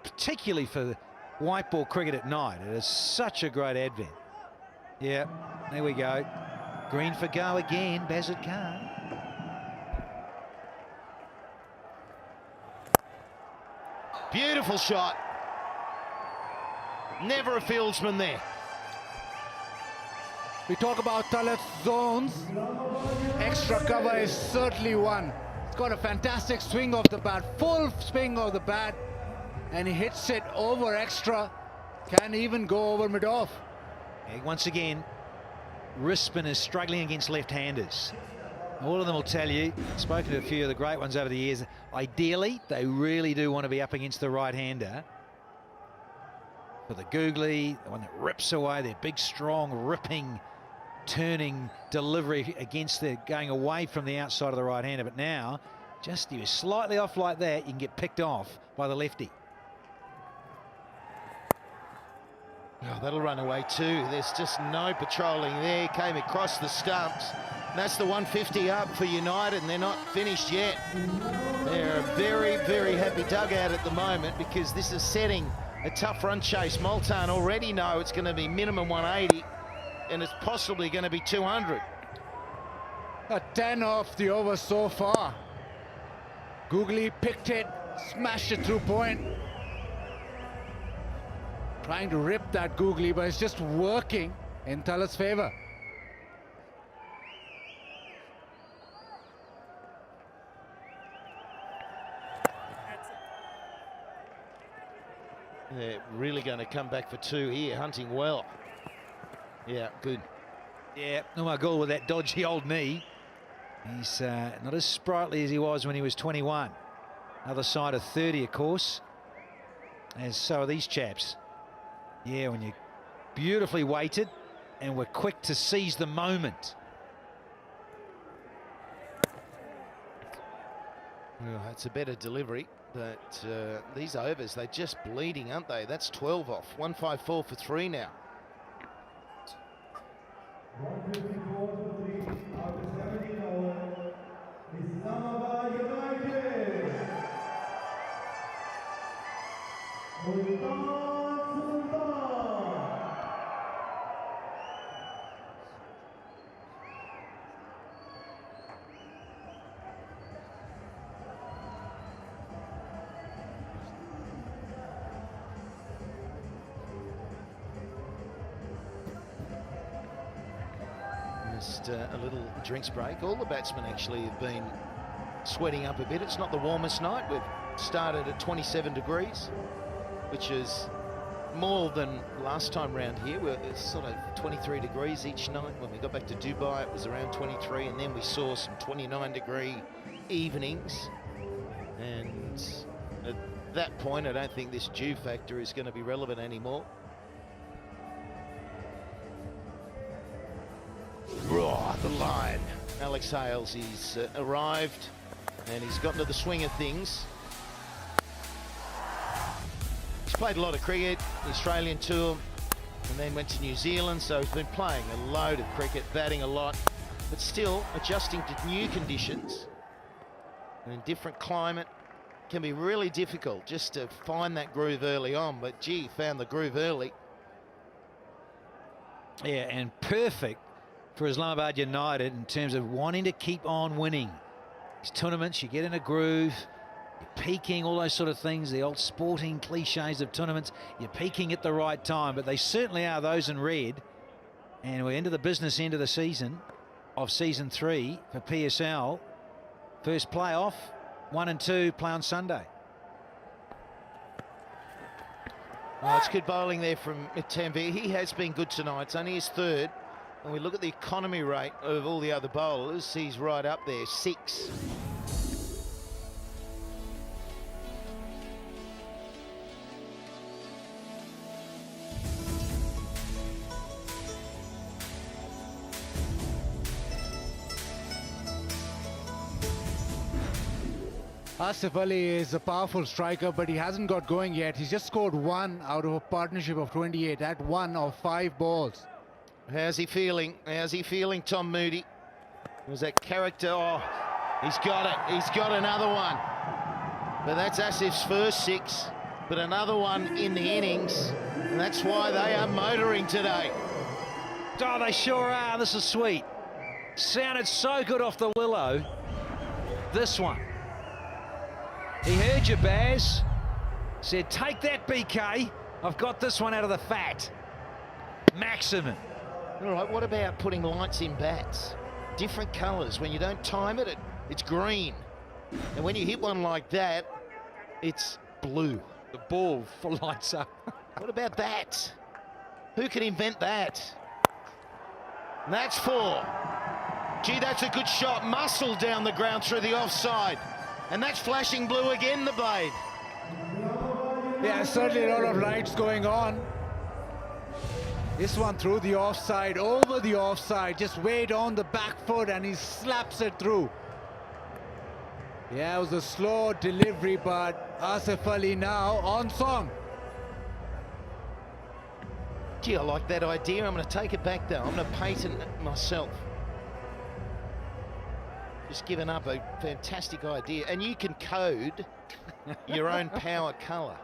particularly for white ball cricket at night. It is such a great advent. Yeah, there we go. Green for go again, Bazard Khan. Beautiful shot. Never a fieldsman there. We talk about Talat's zones. Extra cover is certainly one. He's got a fantastic swing of the bat, full swing of the bat, and he hits it over extra. Can even go over mid-off. Once again, wrist spin is struggling against left-handers. All of them will tell you, spoken to a few of the great ones over the years, ideally, they really do want to be up against the right-hander. For the googly, the one that rips away, their big, strong, ripping, turning delivery against the going away from the outside of the right-hander. But now, just you're slightly off like that, you can get picked off by the lefty. Oh, that'll run away too. There's just no patrolling there. Came across the stumps. And that's the 150 up for United, and they're not finished yet. They're a very, very happy dugout at the moment because this is setting a tough run chase. Multan already know it's going to be minimum 180, and it's possibly going to be 200. A 10 off the over so far. Googly picked it, smashed it through point. Trying to rip that googly, but it's just working in Talat's favor. They're really going to come back for 2 here, hunting well. Yeah, good. Yeah, Umar Gul with that dodgy old knee. He's not as sprightly as he was when he was 21. Other side of 30, of course. As so are these chaps. Yeah, when you're beautifully weighted and we're quick to seize the moment. Well, that's a better delivery, but these overs, they're just bleeding, aren't they? That's 12 off. 154 for 3 now. 154 for 3 after 17 overs. just a little drinks break. All the batsmen actually have been sweating up a bit. It's not the warmest night. We've started at 27 degrees, which is more than last time round here. We're sort of 23 degrees each night. When we got back to Dubai, it was around 23, and then we saw some 29-degree evenings. And at that point, I don't think this dew factor is going to be relevant anymore. Oh, the line. Alex Hales, he's arrived and he's gotten to the swing of things. He's played a lot of cricket, the Australian tour, and then went to New Zealand, so he's been playing a load of cricket, batting a lot, but still adjusting to new conditions and in different climate can be really difficult just to find that groove early on. But gee, found the groove early. Yeah, and perfect for Islamabad United in terms of wanting to keep on winning. These tournaments, you get in a groove, you're peaking, all those sort of things, the old sporting cliches of tournaments, you're peaking at the right time, but they certainly are, those in red. And we're into the business end of the season, of season 3 for PSL. First playoff, 1 and 2 play on Sunday. Oh, it's good bowling there from Tanvir. He has been good tonight. It's only his third. When we look at the economy rate of all the other bowlers, he's right up there, 6. Asif Ali is a powerful striker, but he hasn't got going yet. He's just scored 1 out of a partnership of 28 at 1 of 5 balls. How's he feeling? How's he feeling, Tom Moody? Was that character? Oh, he's got it. He's got another one. But that's Asif's first 6, but another one in the innings. And that's why they are motoring today. Oh, they sure are. This is sweet. Sounded so good off the willow. This one. He heard you, Baz. Said, take that, BK. I've got this one out of the fat. Maximum. All right, what about putting lights in bats? Different colours. When you don't time it, it's green. And when you hit one like that, it's blue. The ball lights up. What about that? Who can invent that? And that's 4. Gee, that's a good shot. Muscle down the ground through the offside. And that's flashing blue again, the blade. Yeah, certainly a lot of lights going on. This one through the offside, over the offside, just weight on the back foot and he slaps it through. Yeah, it was a slow delivery, but Asif Ali now on song. Gee, I like that idea. I'm going to take it back, though. I'm going to patent it myself. Just given up a fantastic idea. And you can code your own power colour.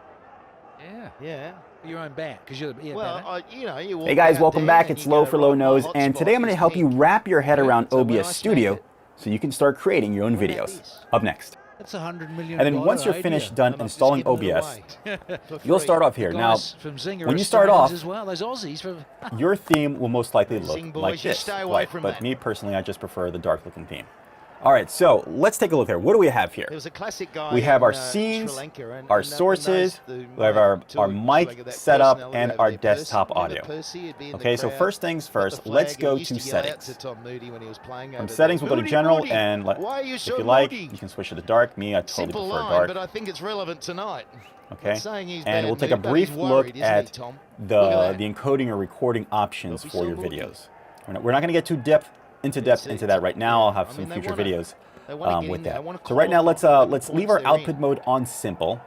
Yeah. Yeah. Your own bat, because you're the well, you know, you walk Hey guys, out welcome there back. and It's you Low go, for Low right, my Nose, hotspot and today I'm going to is help you pink. wrap your head around So when OBS I Studio smack so you can start creating your own What about videos. this? Up next. That's $100 million. And then once you're idea. finished done And I've just installing given it OBS, away for you'll free. start off here. Now, Guys from Zinger when are you start Australians off, as well, those Aussies from your theme will most likely look Zing boys, like you this, stay away white, from but that. me personally, I just prefer the dark looking theme. All right, so let's take a look here. What do we have here? There was a classic guy We have in, our Sri scenes, Lanka, and our no one sources, knows the we have our to Sri mic Lanka, that setup, personality and over our there. desktop Percy, audio. remember Percy? He'd be in the Okay, so crowd, first things got first, the let's flag, go and he to used to yell out settings. to Tom Moody when he was playing From over settings, there. we'll go to Moody, general, Moody, and why are you if so you like, moody? you can switch to the dark. Me, I totally Simple prefer line, dark. but I think it's relevant tonight. Okay, Not saying he's and bad we'll take a mood, but brief he's look worried, isn't he, at Tom? Look at the that. encoding or recording options Don't be for so your moody. videos. We're not going to get too into depth It's into that right now. I'll have I some mean, they future wanna- videos they wanna get with in there. that. They wanna So right now, qualify. let's leave Once our they're output in. mode on simple.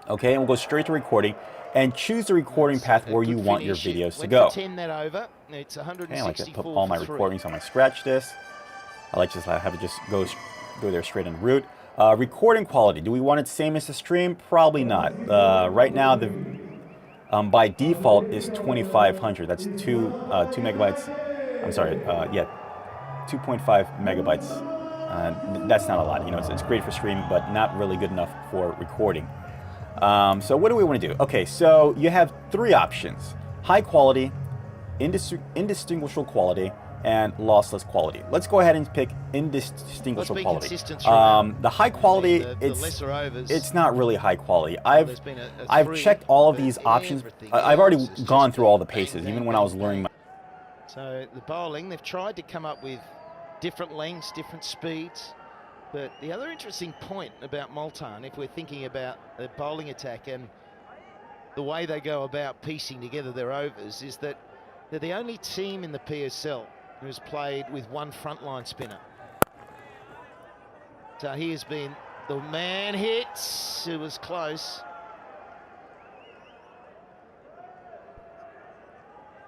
Okay, and we'll go straight to recording and choose the recording path A where good you want your finish. videos to Went go. for 10 that over. It's Okay, I like to 164 put all my for 3. recordings on my scratch disk. I like to just have it just go there straight on route. Recording quality. Do we want it same as the stream? Probably not. Right now, the by default is 2500. That's 2 megabytes. I'm sorry. 2.5 megabytes. That's not a lot. You know, it's great for streaming, but not really good enough for recording. So what do we want to do? Okay, so you have 3 options: high quality, indistinguishable quality, and lossless quality. Let's go ahead and pick indistinguishable quality. Consistent throughout. The high quality, the lesser overs. it's not really high quality. There's been a I've three, checked all of but these options. everything I've already else is gone just through all the bang, paces, bang, even when I was bang, learning. So the bowling, they've tried to come up with different lengths, different speeds. But the other interesting point about Multan, if we're thinking about the bowling attack and the way they go about piecing together their overs, is that they're the only team in the PSL who has played with one frontline spinner. So he has been the man hits. It was close.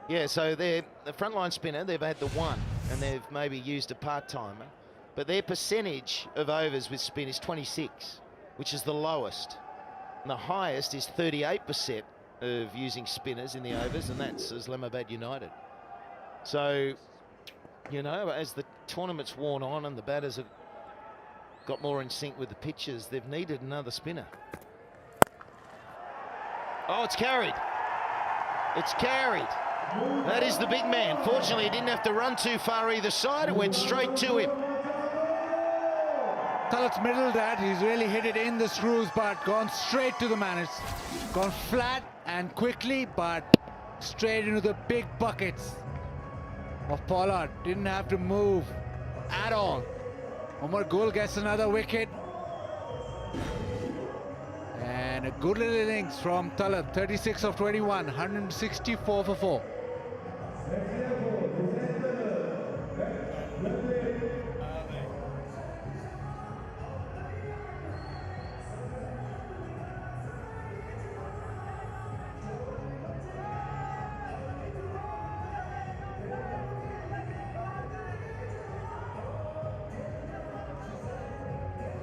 Yeah, so they're the frontline spinner, they've had the one, and they've maybe used a part-timer. But their percentage of overs with spin is 26, which is the lowest. And the highest is 38% of using spinners in the overs, and that's Islamabad United. So, you know, as the tournament's worn on and the batters have got more in sync with the pitches, they've needed another spinner. Oh, it's carried. It's carried. That is the big man. Fortunately, he didn't have to run too far either side. It went straight to him. Talat's middled that. He's really hit it in the screws, but gone straight to the man. It's gone flat and quickly, but straight into the big buckets of Pollard. Didn't have to move at all. Omar Gul gets another wicket. And a good little innings from Talat. 36 of 21, 164 for 4.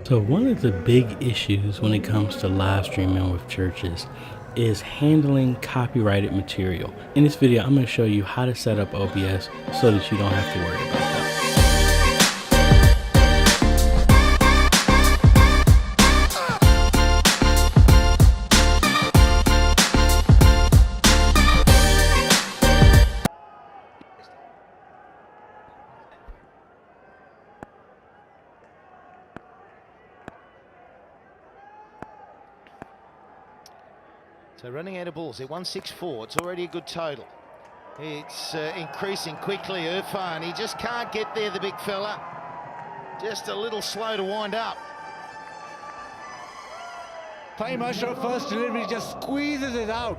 So one of the big issues when it comes to live streaming with churches is handling copyrighted material. In this video, I'm going to show you how to set up OBS so that you don't have to worry about that. So running out of balls, they're 164. It's already a good total. It's increasing quickly. Irfan, he just can't get there, the big fella. Just a little slow to wind up. Fahim Ashraf first delivery just squeezes it out.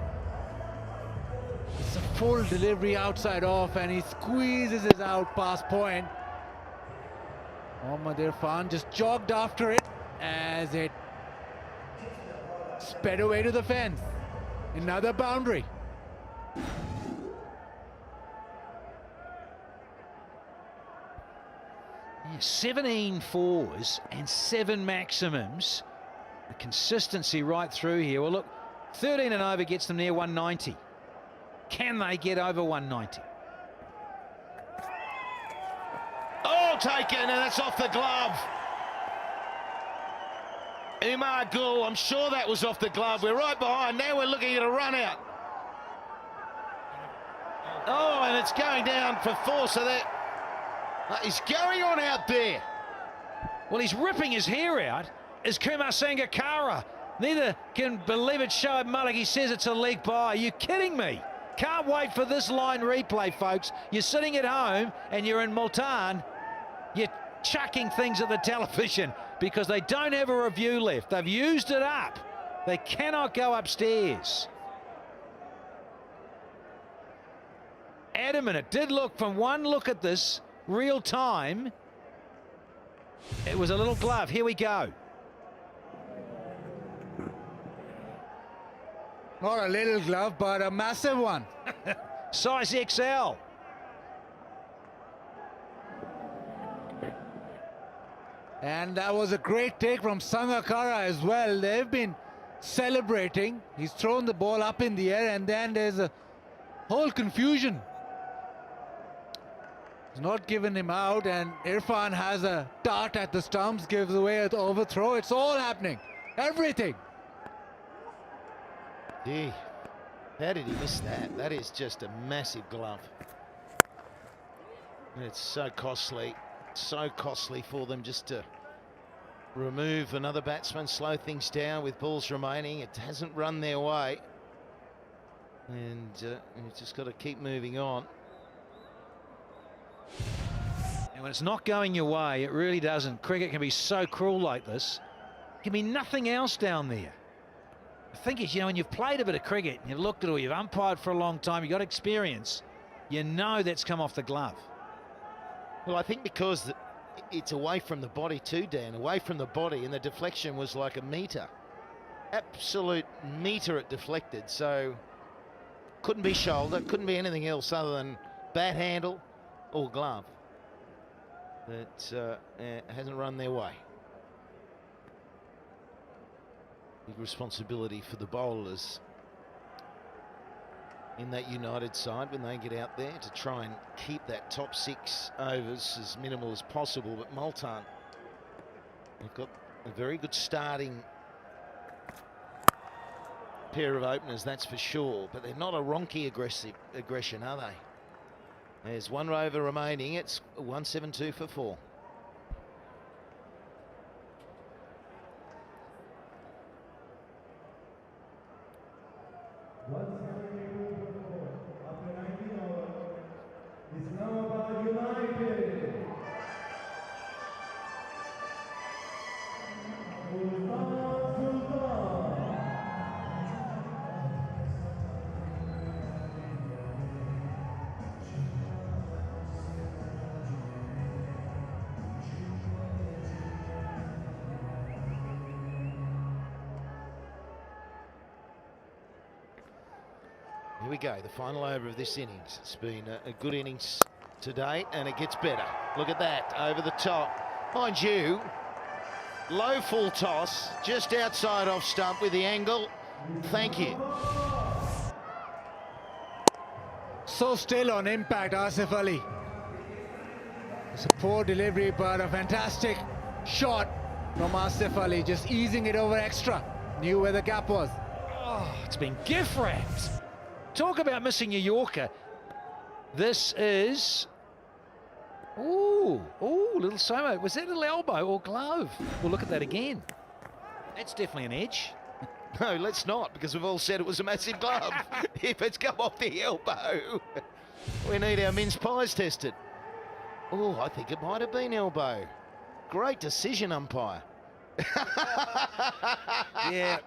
It's a full delivery outside off, and he squeezes it out past point. Mohammad Irfan just jogged after it as it sped away to the fence. Another boundary. Yeah, 17 fours and 7 maximums. The consistency right through here. Well, look, 13 and over gets them near 190. Can they get over 190? Oh, taken, and that's off the glove. Umar Gul, I'm sure that was off the glove. We're right behind. Now we're looking at a run out. Oh, and it's going down for 4, so that he's going on out there. Well, he's ripping his hair out as Kumar Sangakkara. Neither can believe it. Shoaib Malik, he says it's a leg by. Are you kidding me? Can't wait for this line replay, folks. You're sitting at home and you're in Multan. You're chucking things at the television because they don't have a review left. They've used it up. They cannot go upstairs. Adamant, it did look from one look at this real time. It was a little glove. Here we go. Not a little glove, but a massive one. Size XL. And that was a great take from Sangakkara as well. They've been celebrating. He's thrown the ball up in the air, and then there's a whole confusion. He's not giving him out, and Irfan has a dart at the stumps, gives away an overthrow. It's all happening. Everything. Gee, how did he miss that? That is just a massive glove. It's so costly for them just to remove another batsman, slow things down with balls remaining. It hasn't run their way. And you've just got to keep moving on. And when it's not going your way, it really doesn't. Cricket can be so cruel like this. There can be nothing else down there. The thing is, you know, when you've played a bit of cricket, and you've looked at it, or you've umpired for a long time, you've got experience, you know that's come off the glove. Well, I think because it's away from the body too, Dan, away from the body, and the deflection was like a metre. Absolute metre it deflected, so couldn't be shoulder, couldn't be anything else other than bat handle or glove. That hasn't run their way. Big responsibility for the bowlers in that United side when they get out there to try and keep that top 6 overs as minimal as possible. But Multan, they've got a very good starting pair of openers, that's for sure, but they're not a ronky aggression, are they? There's 1 over remaining. It's 172 for 4. After 19 overs, Islamabad United. Multan sultan. Here we go, the final over of this innings. It's been a good innings to date, and it gets better. Look at that, over the top. Mind you, low full toss, just outside off stump with the angle. Thank you. So still on impact, Asif Ali. It's a poor delivery, but a fantastic shot from Asif Ali, just easing it over extra. Knew where the gap was. Oh, it's been gift wrapped. Talk about missing your Yorker. This is... Ooh, little Somo. Was that a little elbow or glove? We'll look at that again. That's definitely an edge. No, let's not, because we've all said it was a massive glove. If it's come off the elbow, we need our mince pies tested. Oh, I think it might have been elbow. Great decision, umpire. Yeah,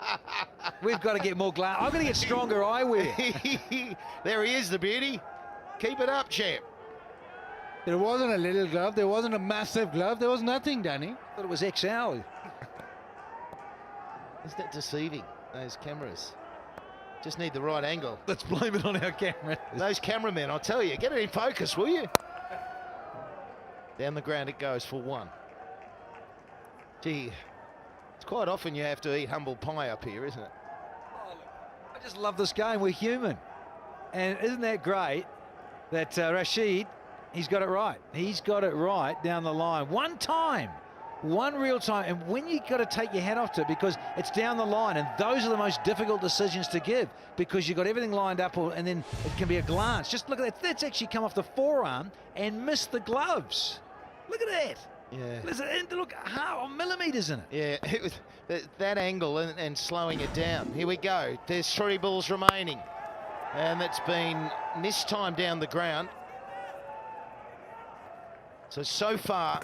we've got to get more glove. I'm going to get stronger eyewear. There he is, the beauty. Keep it up, champ. There wasn't a little glove, there wasn't a massive glove, there was nothing, Danny. I thought it was XL. Isn't that deceiving, those cameras? Just need the right angle. Let's blame it on our camera. Those cameramen, I'll tell you, get it in focus, will you? Down the ground it goes for 1. Gee, it's quite often you have to eat humble pie up here, isn't it? Oh, I just love this game. We're human. And isn't that great that Rashid, he's got it right. He's got it right down the line. One time, one real time. And when you've got to take your hat off to it, because it's down the line, and those are the most difficult decisions to give, because you've got everything lined up, and then it can be a glance. Just look at that. That's actually come off the forearm and missed the gloves. Look at that. Yeah. Look, how millimeters in it. Yeah, it was that angle and slowing it down. Here we go. There's 3 balls remaining. And that's been this time down the ground. So far,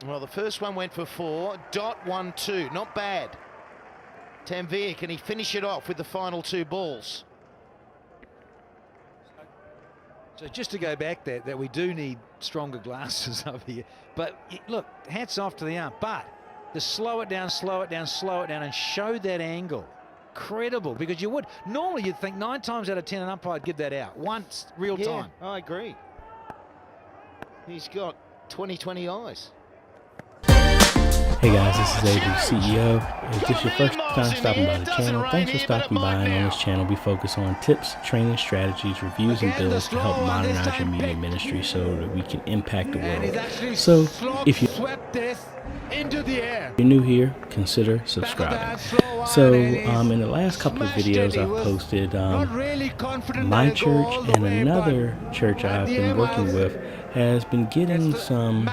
well, the first one went for 4. Dot 1-2, not bad. Tanvir, can he finish it off with the final 2 balls? So just to go back that we do need stronger glasses up here. But look, hats off to the ump. But to slow it down, and show that angle. Credible, because you would. Normally you'd think 9 times out of 10 an umpire would give that out. Once, real time. I agree. He's got 20/20 eyes. Hey guys, this is AJ, CEO. If this is your first time stopping by the channel, thanks for stopping by. And on this channel, we focus on tips, training, strategies, reviews, and builds to help modernize your media ministry so that we can impact the world. So, if you Swept this into the air. If you're new here, consider subscribing. So in the last couple of videos I've posted, my church and another church I've been working with has been getting some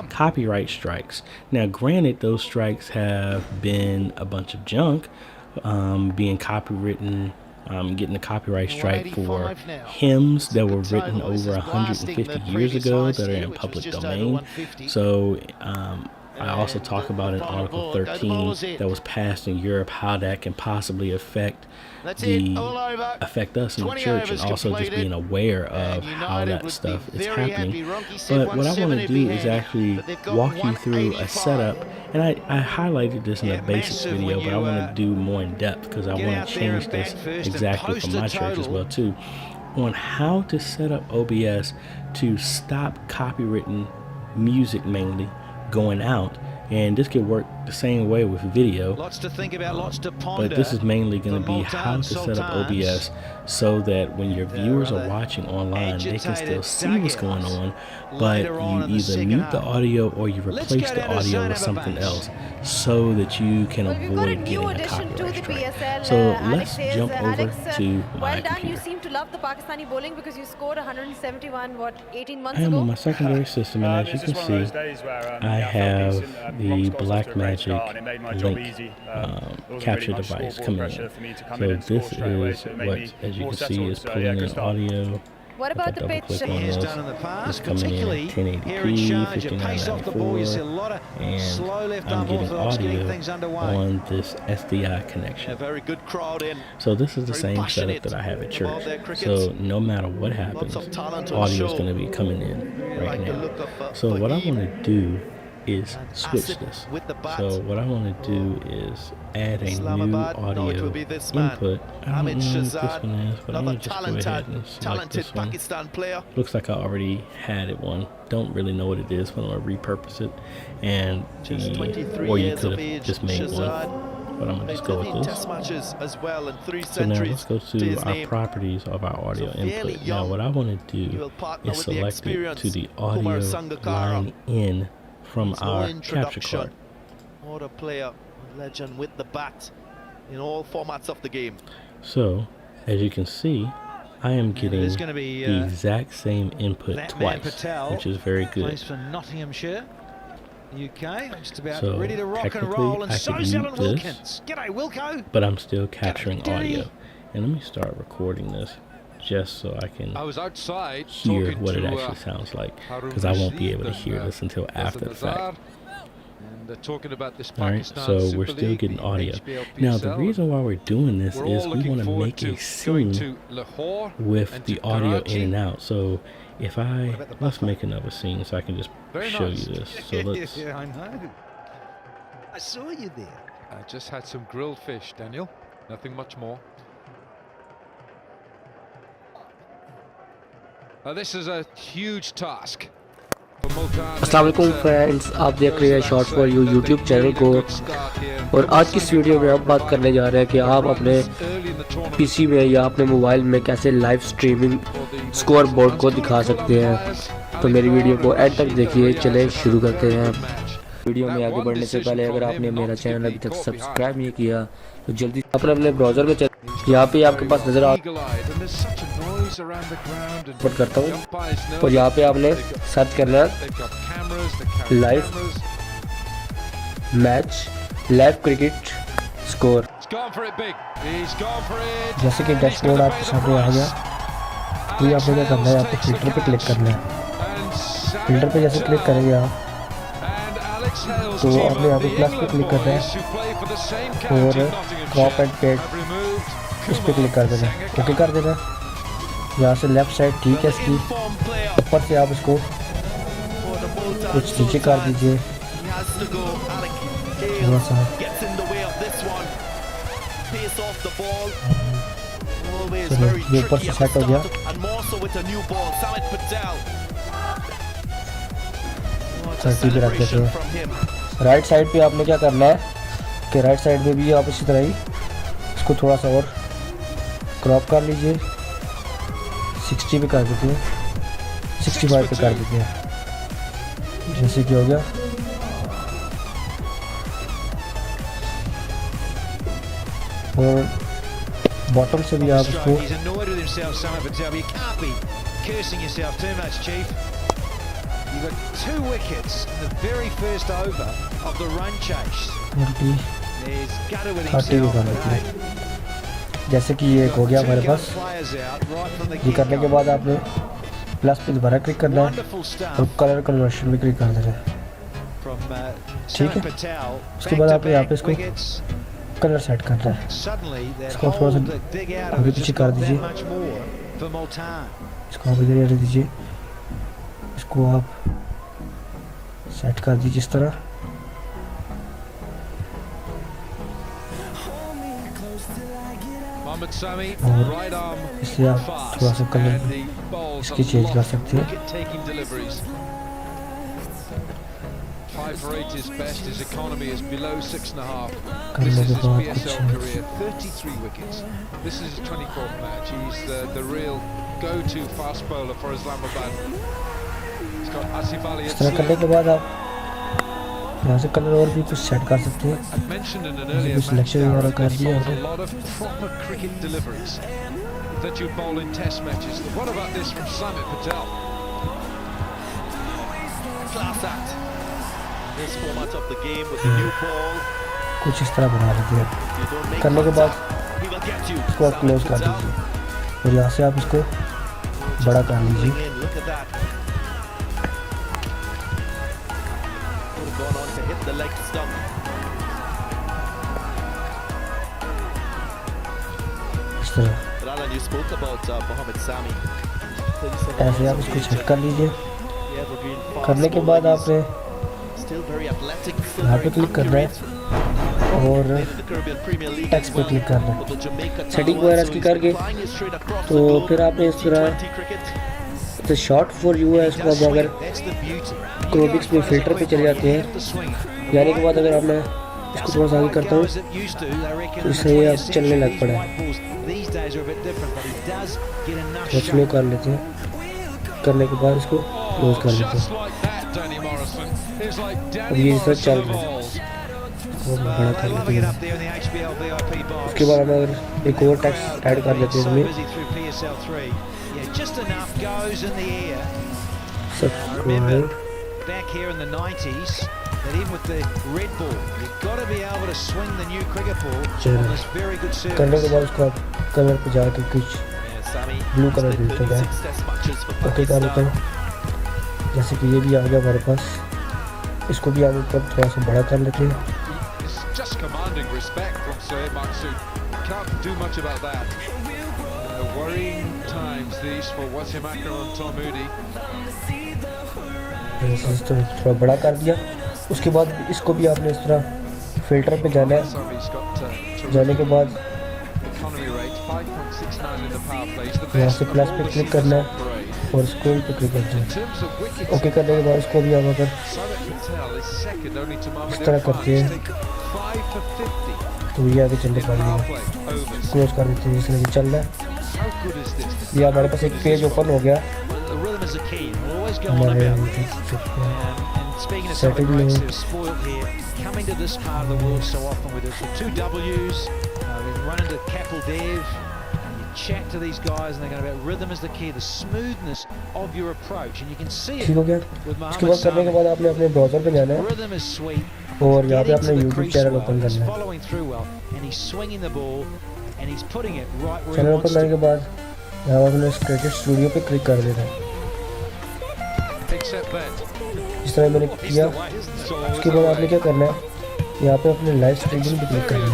copyright strikes. Now granted, those strikes have been a bunch of junk, being copywritten, getting a copyright strike for hymns that were written over 150 years ago that are in public domain. So I also talk about in Article 13 that was passed in Europe, how that can possibly affect us in the church, and also just being aware of how that stuff is happening. But what I want to do is actually walk you through a setup, and I highlighted this in a basics video, but I want to do more in depth because I want to change this exactly for my church as well too, on how to set up OBS to stop copywritten music mainly going out. And this could work the same way with video. Lots to think about, lots to ponder. But this is mainly going to be how to set up OBS so that when your viewers are watching online, they can still see what's going on, but you either mute the audio or you replace the audio with something else so that you can avoid getting a copyright strike. So let's jump over to my computer. You seem to love the Pakistani bowling because you scored 171, 18 months ago? I am on my ago? secondary system, and as you can see, I have the Blackmagic Link capture device coming in. So this is what, as you can see, is pulling in audio. What about the pitch? It's coming in at 1080p, 5994, and I'm getting audio on this SDI connection. So this is the same setup that I have at church. So no matter what happens, audio is going to be coming in right now. So what I want to do is switch this. So what I want to do is add a new audio input. I don't know what this one is, but I'm going to just go ahead and select this one. Looks like I already had it one. Don't really know what it is, but I'm going to repurpose it. And or you could have just made one. But I'm going to just go with this. So now let's go to our properties of our audio input. Now what I want to do is select it to the audio line in from our capture card. What a player, legend with the bat in all formats of the game. So, as you can see, I am getting the exact same input twice, which is very good. Plays for Nottinghamshire, UK. Just about so ready to rock and roll, and I so could mute this, G'day, Wilco. but I'm still capturing audio. And let me start recording this just so I can hear what it actually sounds like, because I won't be able to hear this until after the fact. Alright, so we're still getting audio. Now the reason why we're doing this is we want to make a scene with the audio in and out. So if let's make another scene so I can just show you this. So let's. Yeah, I know. I saw you there. I just had some grilled fish, Daniel. Nothing much more. This is a huge task. अस्सलाम वालेकुम friends, आप देख रहे हैं short for you YouTube channel को, और आज की इस वीडियो में हम बात करने जा रहे हैं कि आप अपने पीसी में या अपने मोबाइल में कैसे लाइव स्ट्रीमिंग स्कोर बोर्ड को दिखा सकते हैं। तो मेरी वीडियो को एंड तक देखिए। चले शुरू करते हैं। वीडियो में आगे बढ़ने से पहले अगर आपने मेरा चैनल अभी तक सब्सक्राइब नहीं किया तो जल्दी अपने ब्राउज़र में यहाँ पे आपके पास नज़र आ करता हूँ, और यहाँ पे आपने सर्च करना है live match, live cricket score. जैसे कि डैशबोर्ड आपके सामने आ गया, तो आपने क्या करना है, यहाँ पे फिल्टर पे क्लिक करना है। फिल्टर पे जैसे क्लिक करेंगे आप, तो आपने यहाँ पे प्लस पे क्लिक करना है और क्रॉप एंड पेड इस पर क्लिक कर देना है, ओके कर देना। यहाँ से लेफ्ट साइड ठीक है इसकी, ऊपर से आप इसको कुछ नीचे कर दीजिए थोड़ा सा। चलो ये ऊपर से सेट हो गया। पे रख देते हैं। राइट साइड पे आपने क्या करना है कि राइट साइड में भी आप इसी तरह ही इसको थोड़ा सा और क्रॉप कर लीजिए, 60 पे कर देते हैं, 65 पे कर देते हैं, जैसे कि हो गया। और बॉटम से भी आप इसको He's annoyed with himself, Samit Patel. You can't be cursing yourself too much, Chief. You've got 2 wickets in the very first over of the run chase. 20 There's gutter with 30 भी कर himself. लेते हैं। जैसे कि ये हो गया हमारे पास। ये करने के बाद आपने प्लस पे दोबारा क्लिक करना है और कलर कन्वर्शन में क्लिक कर देना है, ठीक है। उसके बाद आपने यहाँ पे इसको कलर सेट करना है, इसको थोड़ा सा आगे पीछे कर दीजिए, इसको आगे इधर रहने दीजिए, इसको आप सेट कर दीजिए इस तरह। और इससे आप थोड़ा सा कलर इसकी चेंज कर सकते हैं। 5 for 8 is best. His economy is below 6.5. करने This के is his बाद PSL कुछ career. 33 wickets. This is his 24th match. He's the real go-to fast bowler for Islamabad. He's got Asif Ali इस at तरह करने slip. के बाद आप यहाँ से कलर और भी कुछ सेट कर सकते हैं। I mentioned in an जैसे earlier कुछ match, सिलेक्शन वगैरह Darren, कर that he दिया bowls a हमने। lot of proper cricket deliveries that you bowl in test matches. What about this from Samit Patel? Class act. This format of the game with the new ball. कुछ इस तरह बना लेते हैं। करने के बाद इसको आप क्लोज कर दीजिए और यहाँ से आप इसको बड़ा कर लीजिए। Look at that. Gone on to hit the leg stump. इस तरह But Alan, you spoke about Mohammed Sami. ऐसे आप इसको सेट कर लीजिए। The evergreen fast करने के बाद bowler. आपने Still very athletic. Still यहाँ very पे क्लिक करना है और the Caribbean Premier League text as पे well. क्लिक करना For the है। Jamaica सेटिंग Towers, वगैरह so इसकी he's करके flying it straight across तो the globe. फिर आपने इस तरह T20 cricket. तो शॉर्ट फॉर यू है, इसको आप अगर क्रोबिक्स में फिल्टर पे चले जाते हैं, जाने के बाद अगर आप मैं इसको थोड़ा सा आगे करता हूँ तो इससे ये अब चलने लग पड़ा है। तो स्लो कर लेते हैं, करने के बाद इसको क्लोज कर लेते हैं। अब ये इस तरह चल रहा है, इसको बड़ा कर लेते हैं। उसके बाद हम अगर एक और टेक्स्ट ऐड कर लेते हैं इसमें, Just enough goes in the air. Subscribe Back here in the 90s, that even with the red ball, you've got to be able to swing the new cricket ball on this very good surface. करने के बाद उसको आप colour पे जाके कुछ blue colour देते हैं, ओके कर लेते हैं। जैसे कि ये भी आ गया हमारे पास, इसको भी हम ऊपर थोड़ा सा बड़ा कर लेते हैं। It's just commanding respect from Sir Maksud. Can't do much about that. Worrying times these for Wasim Akram and Tom Moody. इस तरह थोड़ा बड़ा कर दिया। उसके बाद इसको भी आपने इस तरह फिल्टर पे जाना है, जाने के बाद यहाँ से प्लस पे क्लिक करना है और स्क्रोल पे क्लिक करना है। ओके करने के बाद इसको भी हम अगर इस तरह करते हैं तो ये आगे चलने पाएंगे। क्लोज कर देते हैं, इसलिए चल रहा है। ये हमारे पास एक पेज ओपन हो गया हमारे सेटिंग में। Coming to this part of the world so often with the 2 W's, we run into Capel Dev, and you chat to these guys, and they're going about rhythm is the key, the smoothness of your approach, and you can see it. ठीक हो गया। उसके बाद करने के बाद आपने अपने ब्राउज़र पे जाना है Rhythm is sweet. और यहाँ पे अपना YouTube चैनल ओपन He's करना है। following through well, and he's swinging the ball, and he's putting it right where he channel wants open करने to. के बाद यहाँ अपने क्रिकेट स्टूडियो पे क्लिक कर देना है, इस तरह मैंने किया। उसके बाद आपने क्या करना है, यहाँ पे अपने लाइव स्ट्रीमिंग पे क्लिक करना है।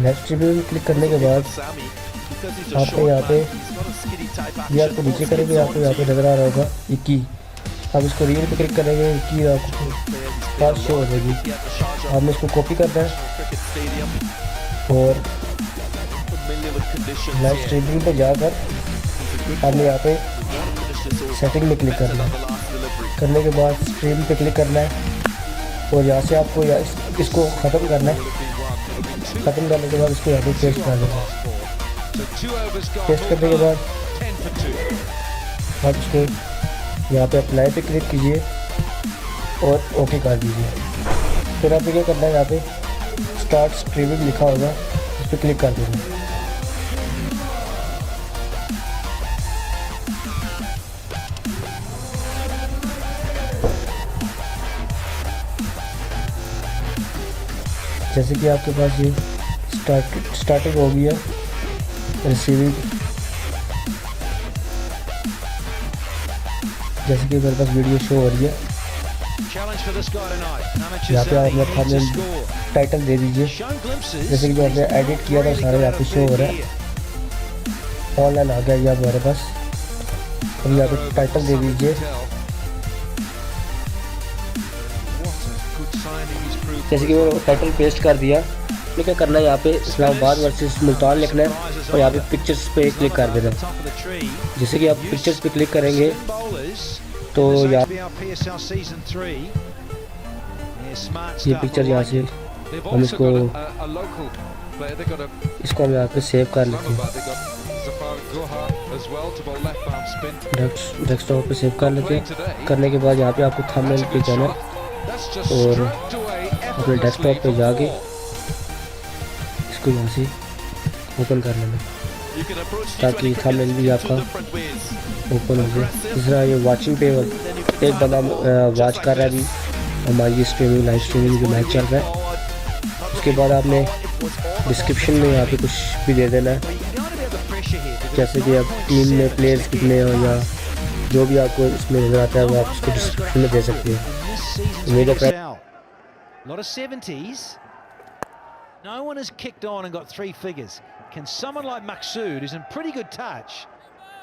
लाइव स्ट्रीमिंग में क्लिक करने के बाद आपको यहाँ पे ये आपको नीचे करेंगे, आपको यहाँ पे नज़र आ रहा होगा 21। आप इसको रील पे क्लिक करेंगे, 21 आपको पास शो हो जाएगी। आपने इसको कॉपी करना है और लाइव स्ट्रीमिंग पे जाकर आपने यहाँ पे सेटिंग में क्लिक करना है। करने के बाद स्ट्रीम पे क्लिक करना है और यहाँ से आपको इसको ख़त्म करना है। ख़त्म करने के बाद इसको यहाँ पे पेस्ट कर देना है। पेस्ट करने के बाद आप इसको यहाँ पे अप्लाई पे क्लिक कीजिए और ओके कर दीजिए। फिर आपने क्या करना है, यहाँ पे स्टार्ट स्ट्रीमिंग लिखा होगा, उस पर क्लिक कर देना। जैसे कि आपके पास ये स्टार्टिंग हो गई है, रिसीविंग, जैसे कि मेरे पास वीडियो शो हो रही है। यहाँ पे आप अपना थंबनेल टाइटल दे दीजिए, जैसे कि जो आपने एडिट किया था सारा यहाँ पे शो हो रहा है। ऑनलाइन आ गया ये हमारे पास। अब यहाँ पे टाइटल दे दीजिए, जैसे कि मैंने टाइटल पेस्ट कर दिया। तो क्या करना है, यहाँ पे इस्लामाबाद वर्सेस मुल्तान लिखना है और यहाँ पे पिक्चर्स पे क्लिक कर देना। जैसे कि आप पिक्चर्स पे क्लिक करेंगे तो यहाँ ये पिक्चर यहाँ से हम इसको हम यहाँ पे सेव कर लेते हैं, डेस्कटॉप पे सेव कर लेते हैं। करने के बाद यहाँ पे आपको थंबनेल पे जाना है और अपने डेस्कटॉप पे जाके इसको यहाँ से ओपन कर लेना ताकि थंबनेल भी आपका ओपन हो जाए। तीसरा ये वाचिंग पे एक बंदा वॉच कर रहा है अभी हमारी स्ट्रीमिंग, लाइव स्ट्रीमिंग जो मैच चल रहा है। उसके बाद आपने डिस्क्रिप्शन में यहाँ पे कुछ भी दे देना है, जैसे कि अब टीम में प्लेयर्स कितने हो या जो भी आपको इसमें नजर आता है वो आप उसको डिस्क्रिप्शन में दे सकते हैं। Lot of 70s. No one has kicked on and got 3 figures. Can someone like Maqsood, who's in pretty good touch,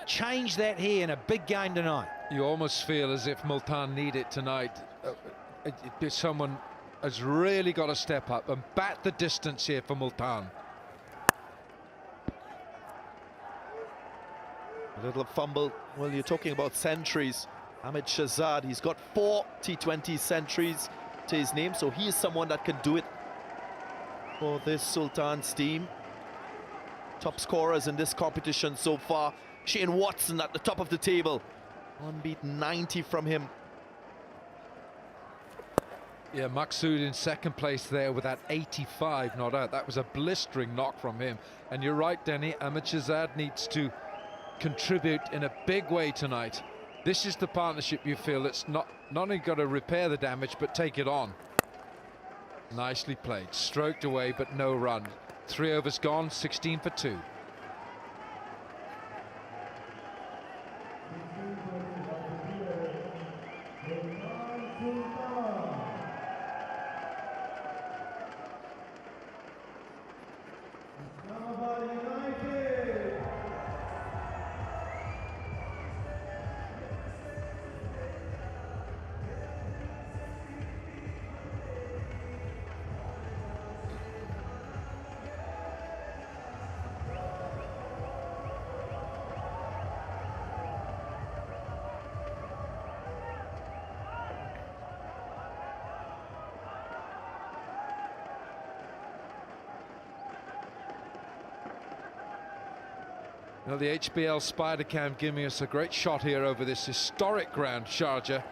change that here in a big game tonight? You almost feel as if Multan need it tonight. Someone has really got to step up and bat the distance here for Multan. A little fumble. Well, you're talking about centuries. Ahmed Shahzad, he's got 4 T20 centuries to his name, so he is someone that can do it for this Sultan's team. Top scorers in this competition so far. Shane Watson at the top of the table. Unbeaten 90 from him. Yeah, Maqsood in second place there with that 85 not out. That was a blistering knock from him. And you're right, Denny, Ahmed Shahzad needs to contribute in a big way tonight. This is the partnership you feel that's not only got to repair the damage but take it on. Nicely played, stroked away but no run. 3 overs gone, 16 for 2. Well, the HBL Spider Cam giving us a great shot here over this historic ground, Sharjah.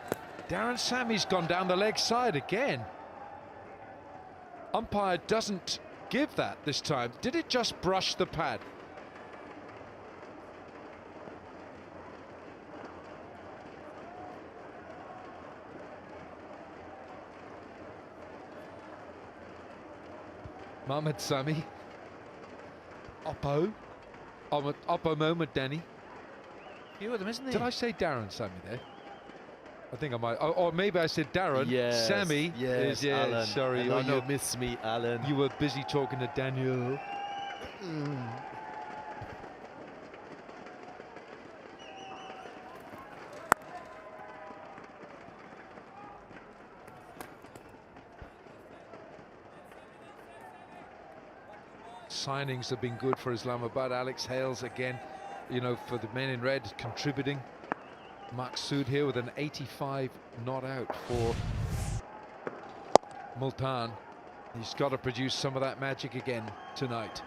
Darren Sammy's gone down the leg side again. Umpire doesn't give that this time. Did it just brush the pad? Mohamed Sami. Oppo moment, Danny. Few of them, isn't there? Did I say Darren Sammy there? I think I might. Or maybe I said Darren. Yes, Sammy yes, is, yeah, Alan. sorry. I know you miss me, Alan. You were busy talking to Daniel. Signings have been good for Islamabad. Alex Hales again, you know, for the men in red, contributing. Maqsood here with an 85 not out for Multan. He's got to produce some of that magic again tonight.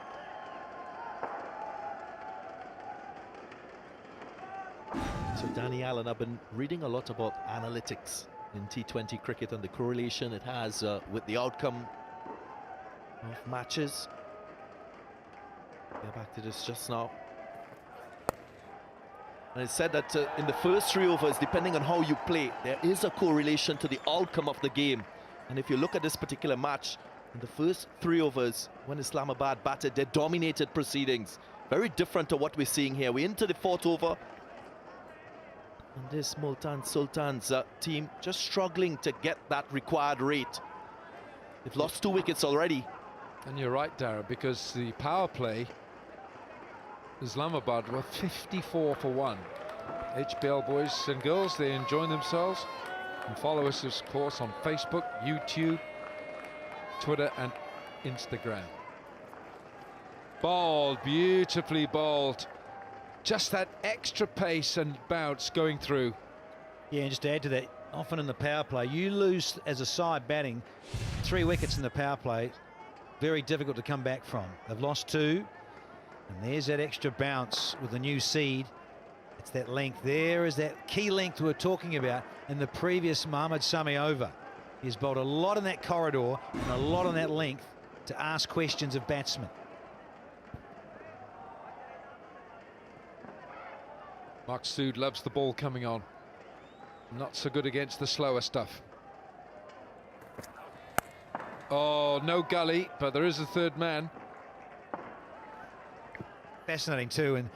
So Danny Allen, I've been reading a lot about analytics in T20 cricket and the correlation it has with the outcome of matches. Go back to this just now. And it's said that in the first 3 overs, depending on how you play, there is a correlation to the outcome of the game. And if you look at this particular match, in the first 3 overs, when Islamabad batted, they dominated proceedings. Very different to what we're seeing here. We're into the 4th over. And this Multan Sultan's team just struggling to get that required rate. They've lost 2 wickets already. And you're right, Darragh, because the power play, Islamabad were 54 for 1. HBL boys and girls, they enjoy themselves. And follow us, of course, on Facebook, YouTube, Twitter and Instagram. Bowled, beautifully bowled. Just that extra pace and bounce going through. Yeah, and just to add to that, often in the power play, you lose as a side batting 3 wickets in the power play. Very difficult to come back from. They've lost 2. And there's that extra bounce with the new seed. It's that length. There is that key length we were talking about in the previous Mohammad Sami over. He's bowled a lot in that corridor and a lot on that length to ask questions of batsmen. Maqsood loves the ball coming on. Not so good against the slower stuff. Oh, no gully, but there is a 3rd man. Fascinating too, and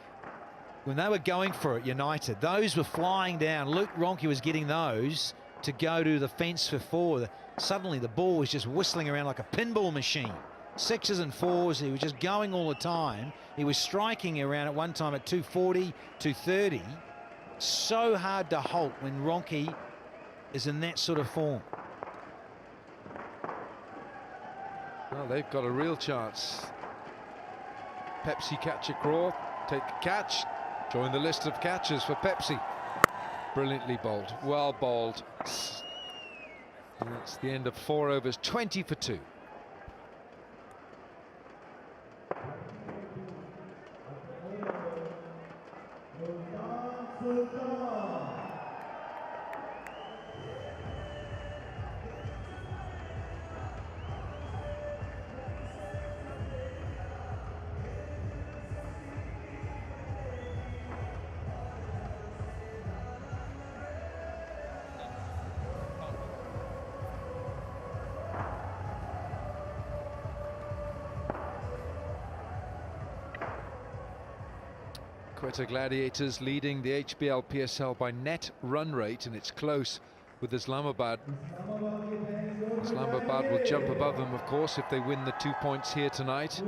when they were going for it, United, those were flying down. Luke Ronke was getting those to go to the fence for 4. Suddenly the ball was just whistling around like a pinball machine. 6s and 4s, he was just going all the time. He was striking around at one time at 240, 230. So hard to halt when Ronke is in that sort of form. Well, they've got a real chance. Pepsi catch a crawl, take a catch, join the list of catches for Pepsi. Brilliantly bowled, well bowled. And it's the end of 4 overs, 20 for 2. Quetta Gladiators leading the HBL PSL by net run rate, and it's close with Islamabad. Islamabad will jump above them, of course, if they win the 2 points here tonight.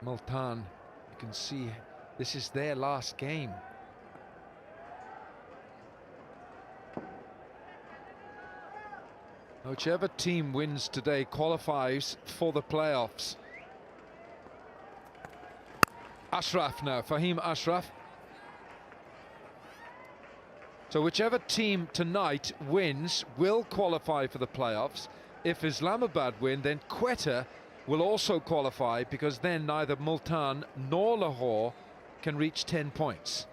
Multan, you can see this is their last game. Whichever team wins today qualifies for the playoffs. Ashraf now, Fahim Ashraf. So whichever team tonight wins will qualify for the playoffs. If Islamabad win, then Quetta will also qualify, because then neither Multan nor Lahore can reach 10 points.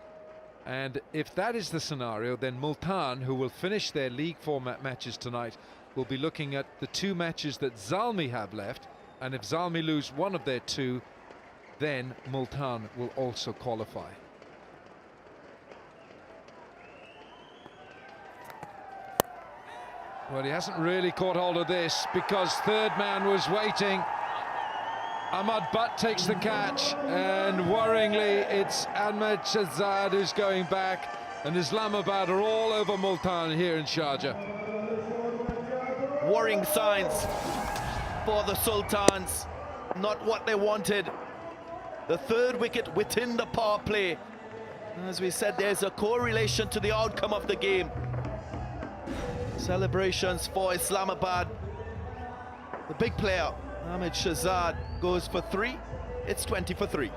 And if that is the scenario, then Multan, who will finish their league format matches tonight, will be looking at the 2 matches that Zalmi have left, and if Zalmi lose one of their 2, then Multan will also qualify. Well, he hasn't really caught hold of this, because 3rd man was waiting. Ahmad Butt takes the catch, and worryingly it's Ahmed Shahzad who's going back, and Islamabad are all over Multan here in Sharjah. Worrying signs for the Sultans. Not what they wanted. The 3rd wicket within the power play. As we said, there's a correlation to the outcome of the game. Celebrations for Islamabad. The big player, Ahmed Shahzad, goes for 3. It's 20 for 3.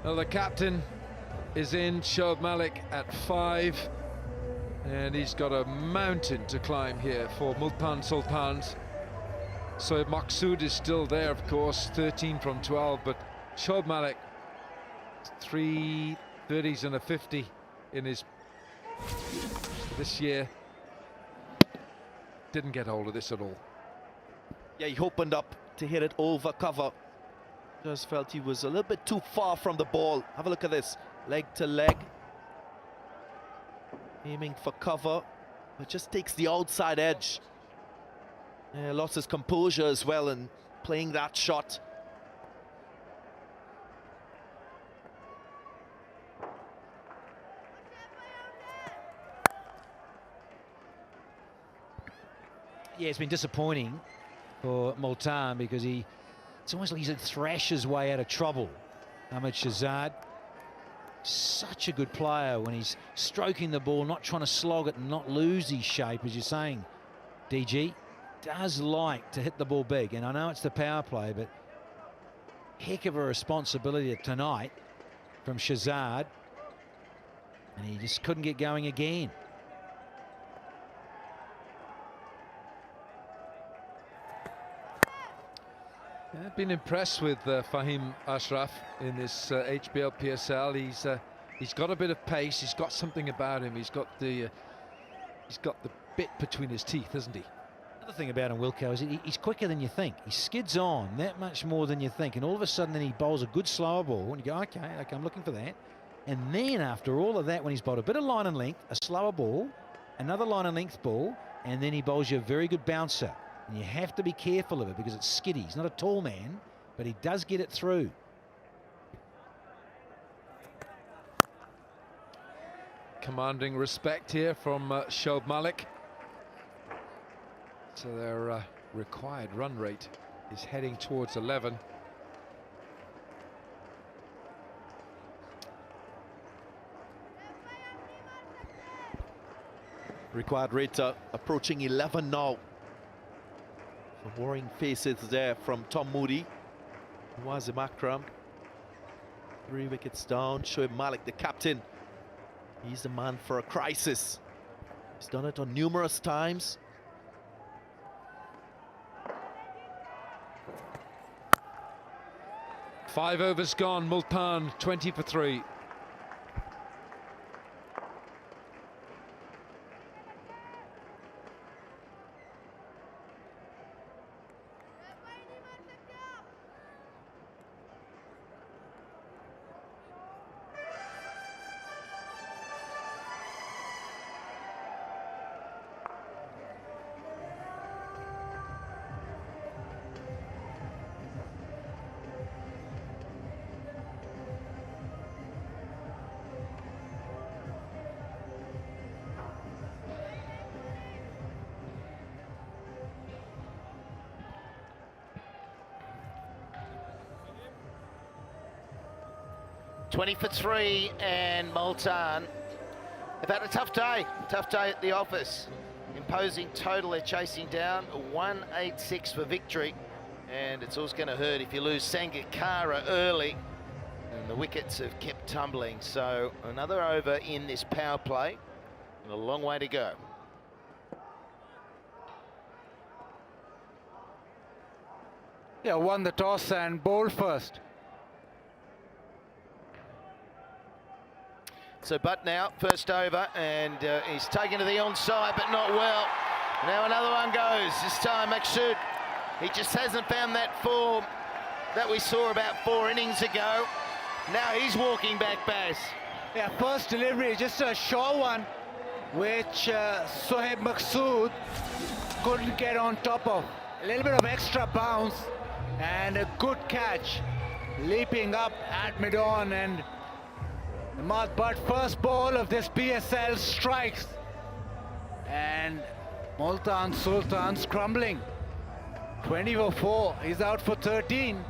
Well, the captain is in, Shoaib Malik at 5. And he's got a mountain to climb here for Multan Sultans. So Maqsood is still there, of course, 13 from 12, but Shoaib Malik, 3 30s and a 50 in his this year. Didn't get hold of this at all. Yeah, he opened up to hit it over cover. Just felt he was a little bit too far from the ball. Have a look at this, leg to leg. Aiming for cover, but just takes the outside edge. Yeah, lost his composure as well in playing that shot. Yeah, it's been disappointing for Multan because it's almost like he's thrashed his way out of trouble. Ahmed Shahzad, such a good player when he's stroking the ball, not trying to slog it and not lose his shape, as you're saying, DG. Does like to hit the ball big, and I know it's the power play, but heck of a responsibility tonight from Shahzad, and he just couldn't get going again. I've been impressed with Fahim Ashraf in this HBL PSL. He's got a bit of pace. He's got something about him. He's got the bit between his teeth, hasn't he? Another thing about him, Wilco, is he's quicker than you think. He skids on that much more than you think, and all of a sudden then he bowls a good slower ball, and you go, okay, I'm looking for that. And then after all of that, when he's bowled a bit of line and length, a slower ball, another line and length ball, and then he bowls you a very good bouncer. And you have to be careful of it because it's skiddy. He's not a tall man, but he does get it through. Commanding respect here from Shoaib Malik. So their required run rate is heading towards 11. Required rate approaching 11 now. Some worrying faces there from Tom Moody. Wazim Akram. 3 wickets down. Shoaib Malik, the captain. He's the man for a crisis. He's done it on numerous times. Five overs gone. Multan 20 for 3. $20 for 3, and Multan have had a tough day at the office. Imposing total, they're chasing down 186 for victory, and it's always going to hurt if you lose Sangakkara early, and the wickets have kept tumbling. So another over in this power play, and a long way to go. Yeah, won the toss and bowled first. So Butt now, first over, and he's taken to the onside, but not well. Now another one goes, this time Maqsood. He just hasn't found that form that we saw about 4 innings ago. Now he's walking back, Baz. Yeah, first delivery, just a short one, which Sohaib Maqsood couldn't get on top of. A little bit of extra bounce and a good catch, leaping up at mid-on, and Ahmad Butt, first ball of this PSL, strikes, and Multan Sultan's crumbling. 20 for 4, he's out for 13.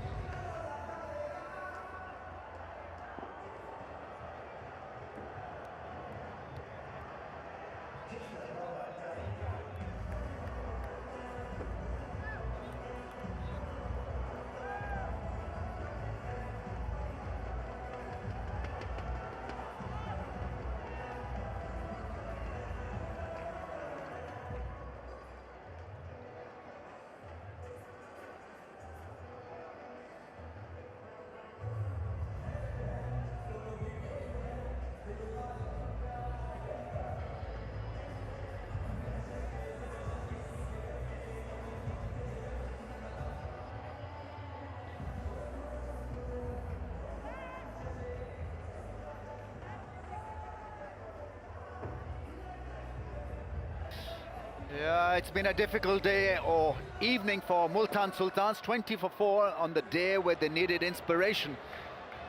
Yeah, it's been a difficult day or evening for Multan Sultans. 20 for 4 on the day where they needed inspiration.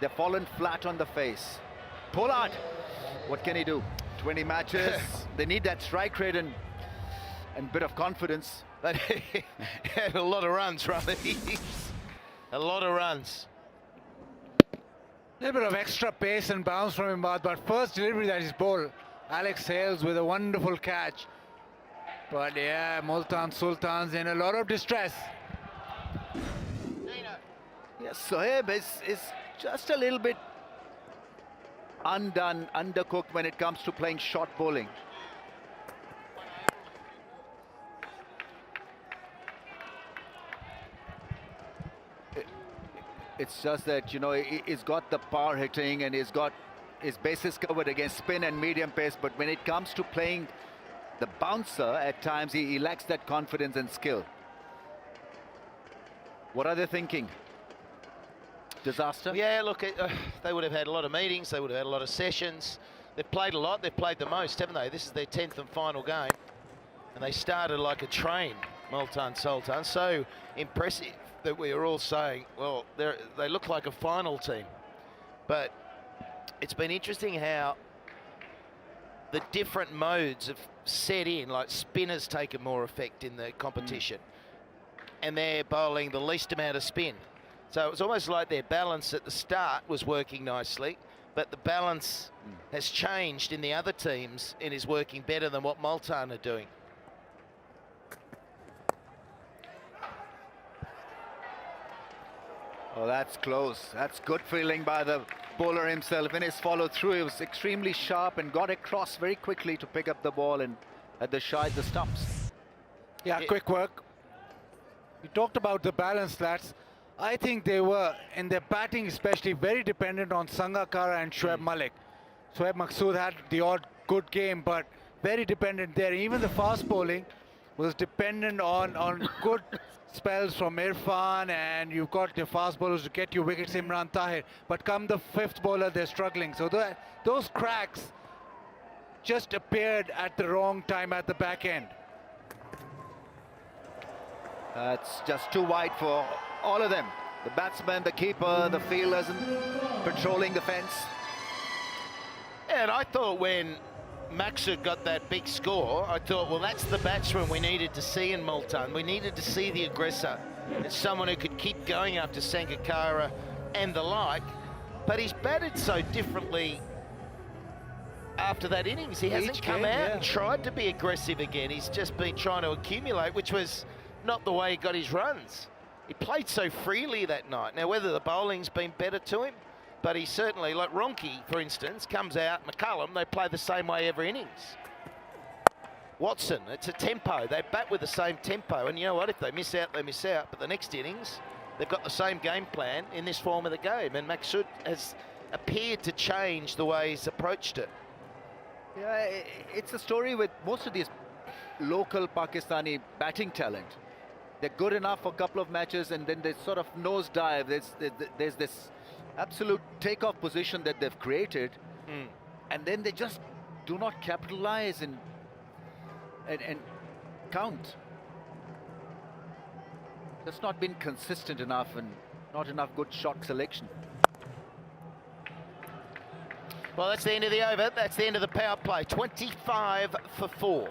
They've fallen flat on the face. Pollard, what can he do? 20 matches. They need that strike rate and bit of confidence. But he had a lot of runs, right? A lot of runs. A little bit of extra pace and bounce from him, but first delivery that is bowled. Alex Hales with a wonderful catch. But yeah, Multan Sultan's in a lot of distress. Yes, Sohaib is just a little bit undone, undercooked when it comes to playing short bowling. It's just that, you know, he's got the power hitting and he's got his bases covered against spin and medium pace, but when it comes to playing the bouncer, at times he lacks that confidence and skill. What are they thinking? Disaster? Yeah, look, they would have had a lot of meetings, they would have had a lot of sessions. They've played a lot, they've played the most, haven't they? This is their 10th and final game. And they started like a train, Multan Sultan. So impressive that we are all saying, well, they look like a final team. But it's been interesting how the different modes have set in, like spinners taken more effect in the competition. And they're bowling the least amount of spin. So it was almost like their balance at the start was working nicely, but the balance has changed in the other teams and is working better than what Multan are doing. Oh, that's close. That's good feeling by the bowler himself. In his follow through, he was extremely sharp and got across very quickly to pick up the ball and at the side the stumps. Yeah, quick work. You talked about the balance, lads. I think they were, in their batting especially, very dependent on Sangakkara and Shoaib Malik. Shoaib Maqsood had the odd good game, but very dependent there. Even the fast bowling was dependent on good spells from Irfan, and you've got your fast bowlers to get you wickets, Imran Tahir. But come the fifth bowler, they're struggling. So those cracks just appeared at the wrong time at the back end. That's just too wide for all of them. The batsman, the keeper, the fielders, and patrolling the fence. And I thought when Maqsood got that big score, I thought, well, that's the batsman we needed to see in Multan. We needed to see the aggressor. It's someone who could keep going after Sangakkara and the like. But he's batted so differently after that innings. He hasn't come out and tried to be aggressive again. He's just been trying to accumulate, which was not the way he got his runs. He played so freely that night. Now, whether the bowling's been better to him, but he certainly, like Ronke, for instance, comes out, McCullum, they play the same way every innings. Watson, it's a tempo. They bat with the same tempo, and you know what? If they miss out, they miss out. But the next innings, they've got the same game plan in this form of the game, and Maqsood has appeared to change the way he's approached it. Yeah, it's a story with most of these local Pakistani batting talent. They're good enough for a couple of matches, and then they sort of nosedive. There's this absolute takeoff position that they've created, and then they just do not capitalize and count. That's not been consistent enough and not enough good shot selection. Well, that's the end of the over. That's the end of the power play. 25 for 4.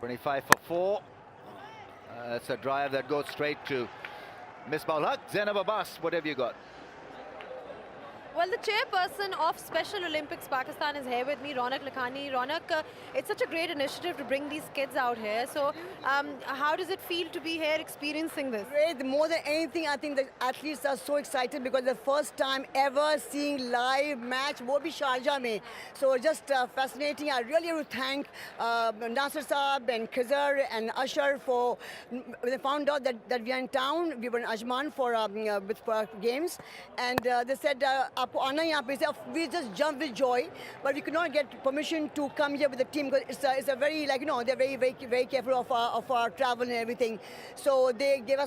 25 for 4. It's a drive that goes straight to Miss Haq. Zainab Abbas, what have you got? Well, the chairperson of Special Olympics Pakistan is here with me, Raunak Lakhani. Raunak, it's such a great initiative to bring these kids out here. So, how does it feel to be here experiencing this? Great. More than anything, I think the athletes are so excited because the first time ever seeing live match, wo bhi Sharjah mein. So, just fascinating. I really want to thank Nasser Saab and Khizar and Ashar for, when they found out that we are in town, we were in Ajman for games, and they said, we just jumped with joy, but we could not get permission to come here with the team because it's a very, like, you know, they're very careful of our travel and everything. So they gave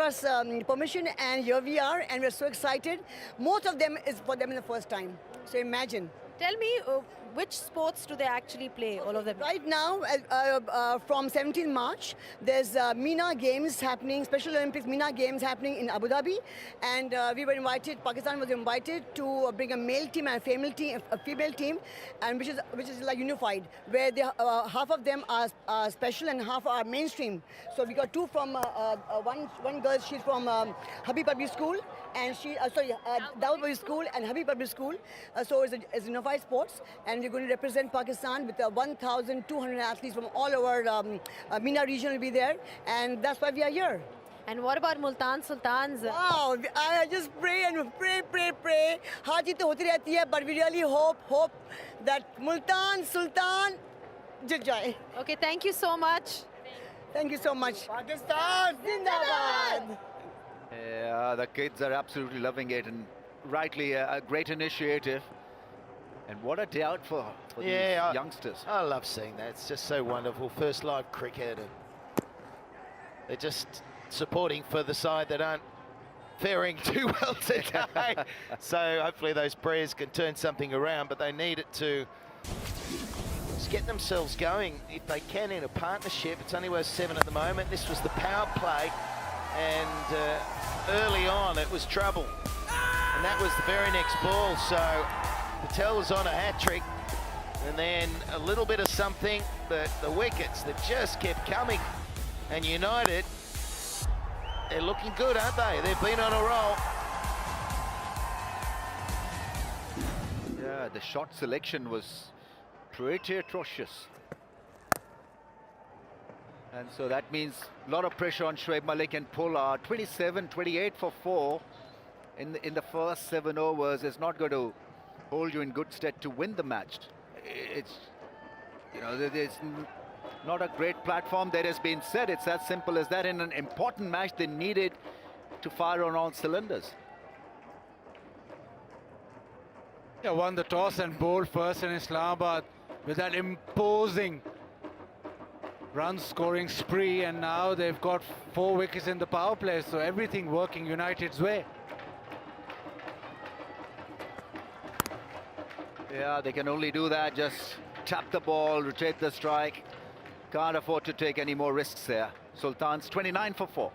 us permission, and here we are, and we're so excited. Most of them is for them in the first time. So imagine. Tell me, which sports do they actually play, all of them? Right now, from 17 March, there's MENA Games happening, Special Olympics MENA Games happening in Abu Dhabi. And we were invited, Pakistan was invited to bring a male team and a female team, and which is like unified, where half of them are special and half are mainstream. So we got two from, one girl, she's from Habib Public School, and Dawud Public School and Habib Public School. So it's unified sports, and we're going to represent Pakistan with 1,200 athletes from all over MENA region will be there, and that's why we are here. And what about Multan Sultans? Wow, I just pray and pray. Haji to hoti rehti hai, but we really hope that Multan Sultan jit jaye. Okay, thank you so much. Thank you so much. Pakistan Zindabad. Yeah, the kids are absolutely loving it, and rightly a great initiative. And what a day out for these youngsters. I love seeing that. It's just so wonderful. First live cricket, and they're just supporting for the side that aren't faring too well today. So hopefully those prayers can turn something around, but they need it to just get themselves going if they can in a partnership. It's only worth 7 at the moment. This was the power play, and early on it was trouble, and that was the very next ball. So Patel was on a hat-trick, and then a little bit of something, but the wickets that just kept coming. And United, they're looking good, aren't they? They've been on a roll. Yeah, the shot selection was pretty atrocious. And so that means a lot of pressure on Shoaib Malik and Pollard. 27-28 for 4 in the first 7 overs is not going to hold you in good stead to win the match. It's, you know, there's not a great platform that has been said. It's as simple as that. In an important match, they needed to fire on all cylinders. Yeah, won the toss and bowled first in Islamabad with that imposing run scoring spree, and now they've got 4 wickets in the power play, so everything working United's way. Yeah, they can only do that, just tap the ball, rotate the strike. Can't afford to take any more risks there. Sultans 29 for 4.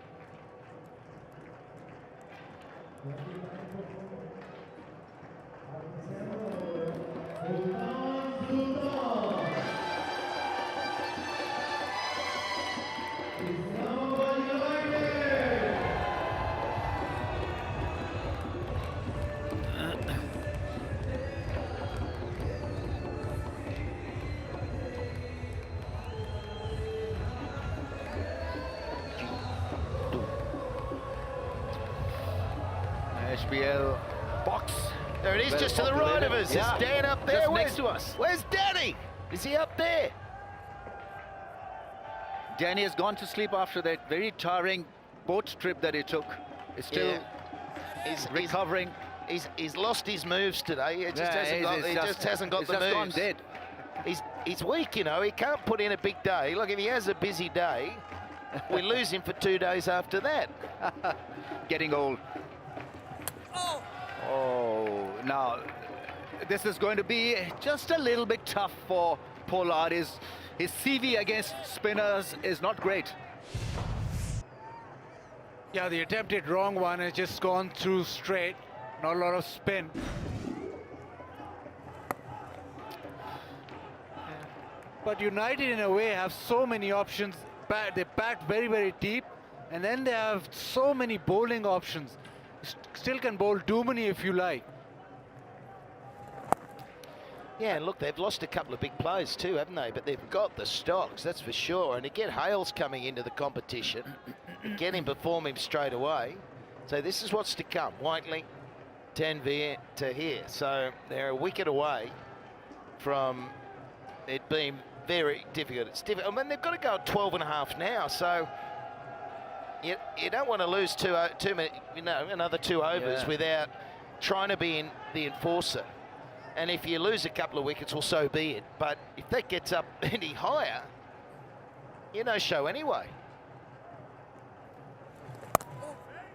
HBL box. There it is, just to the right of us. Yeah. Is Dan up there? Just next to us. Where's Danny? Is he up there? Danny has gone to sleep after that very tiring boat trip that he took. He's still recovering. He's lost his moves today. He just hasn't got the moves. Gone dead. He's weak, you know. He can't put in a big day. Look, if he has a busy day, we lose him for 2 days after that. Getting old. Oh, now this is going to be just a little bit tough for Pollard. His CV against spinners is not great. Yeah, the attempted wrong one has just gone through straight. Not a lot of spin. But United, in a way, have so many options. They bat very, very deep, and then they have so many bowling options. Still can bowl Dumini if you like. Yeah, and look, they've lost a couple of big players too, haven't they? But they've got the stocks, that's for sure. And again, Hale's coming into the competition. Get him before him straight away. So this is what's to come. Whiteley, Tanvir to here. So they're a wicket away from it being very difficult. It's difficult. I mean, they've got to go at 12.5 now. So you don't want to lose too many, another 2 overs without trying to be in the enforcer. And if you lose a couple of wickets, well, so be it. But if that gets up any higher, you're no show anyway.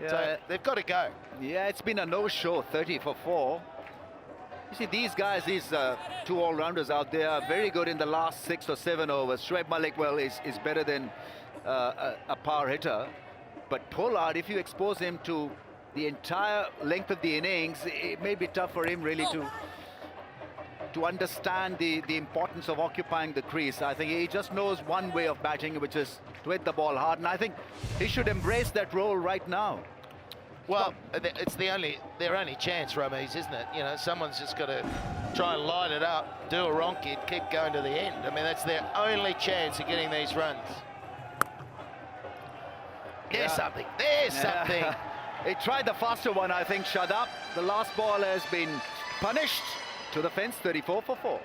Yeah. So they've got to go. Yeah, it's been a no-show, 30 for 4. You see, these guys, these 2 all-rounders out there are very good in the last 6 or 7 overs. Shoaib Malik, well, is better than a power hitter. But Pollard, if you expose him to the entire length of the innings, it may be tough for him really to understand the importance of occupying the crease. I think he just knows one way of batting, which is to hit the ball hard, and I think he should embrace that role right now. Well, it's their only chance, Rameez, isn't it? You know, someone's just got to try and light it up, do a wrong kid, keep going to the end. I mean, that's their only chance of getting these runs. There's something. There's something. He tried the faster one, I think, Shadab. The last ball has been punished. To the fence, 34 for 4.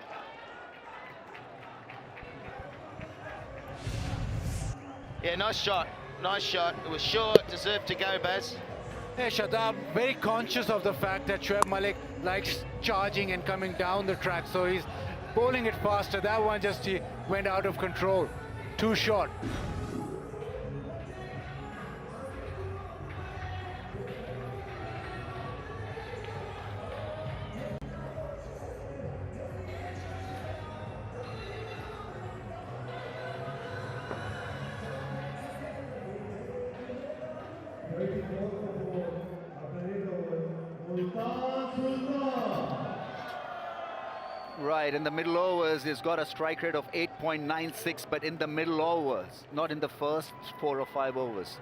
Yeah, nice shot. Nice shot. It was short, deserved to go, Baz. Yeah, Shadab very conscious of the fact that Shoaib Malik likes charging and coming down the track, so he's bowling it faster. That one just went out of control. Too short. Right, in the middle overs, he's got a strike rate of 8.96, but in the middle overs, not in the first 4 or 5 overs.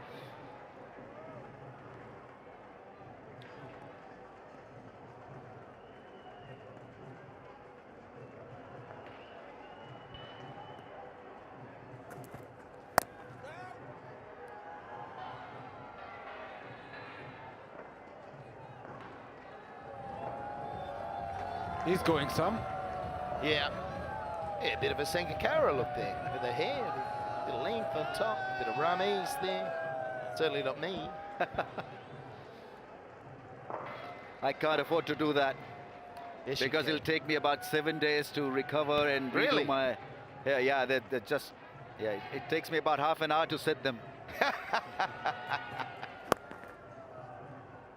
He's going some. Yeah. Yeah, a bit of a Sangakkara look there. With the hair, a bit of length on top, a bit of Rameez there. Certainly not me. I can't afford to do that. Yes, because it'll take me about 7 days to recover and Really? redo my... Yeah, they're just... Yeah, it takes me about half an hour to set them.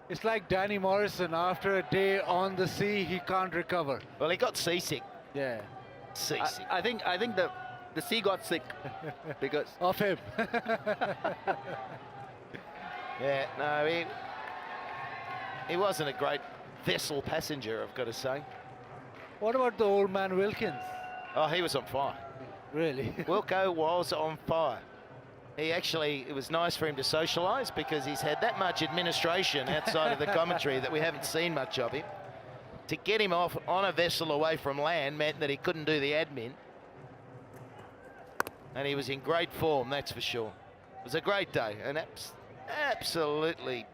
It's like Danny Morrison, after a day on the sea, he can't recover. Well, he got seasick. Yeah. Seasick. I think the sea got sick because... Of him. Yeah, no, he wasn't a great vessel passenger, I've got to say. What about the old man Wilkins? Oh, he was on fire. Really? Wilco was on fire. It was nice for him to socialise because he's had that much administration outside of the commentary that we haven't seen much of him. To get him off on a vessel away from land meant that he couldn't do the admin. And he was in great form, that's for sure. It was a great day, an absolutely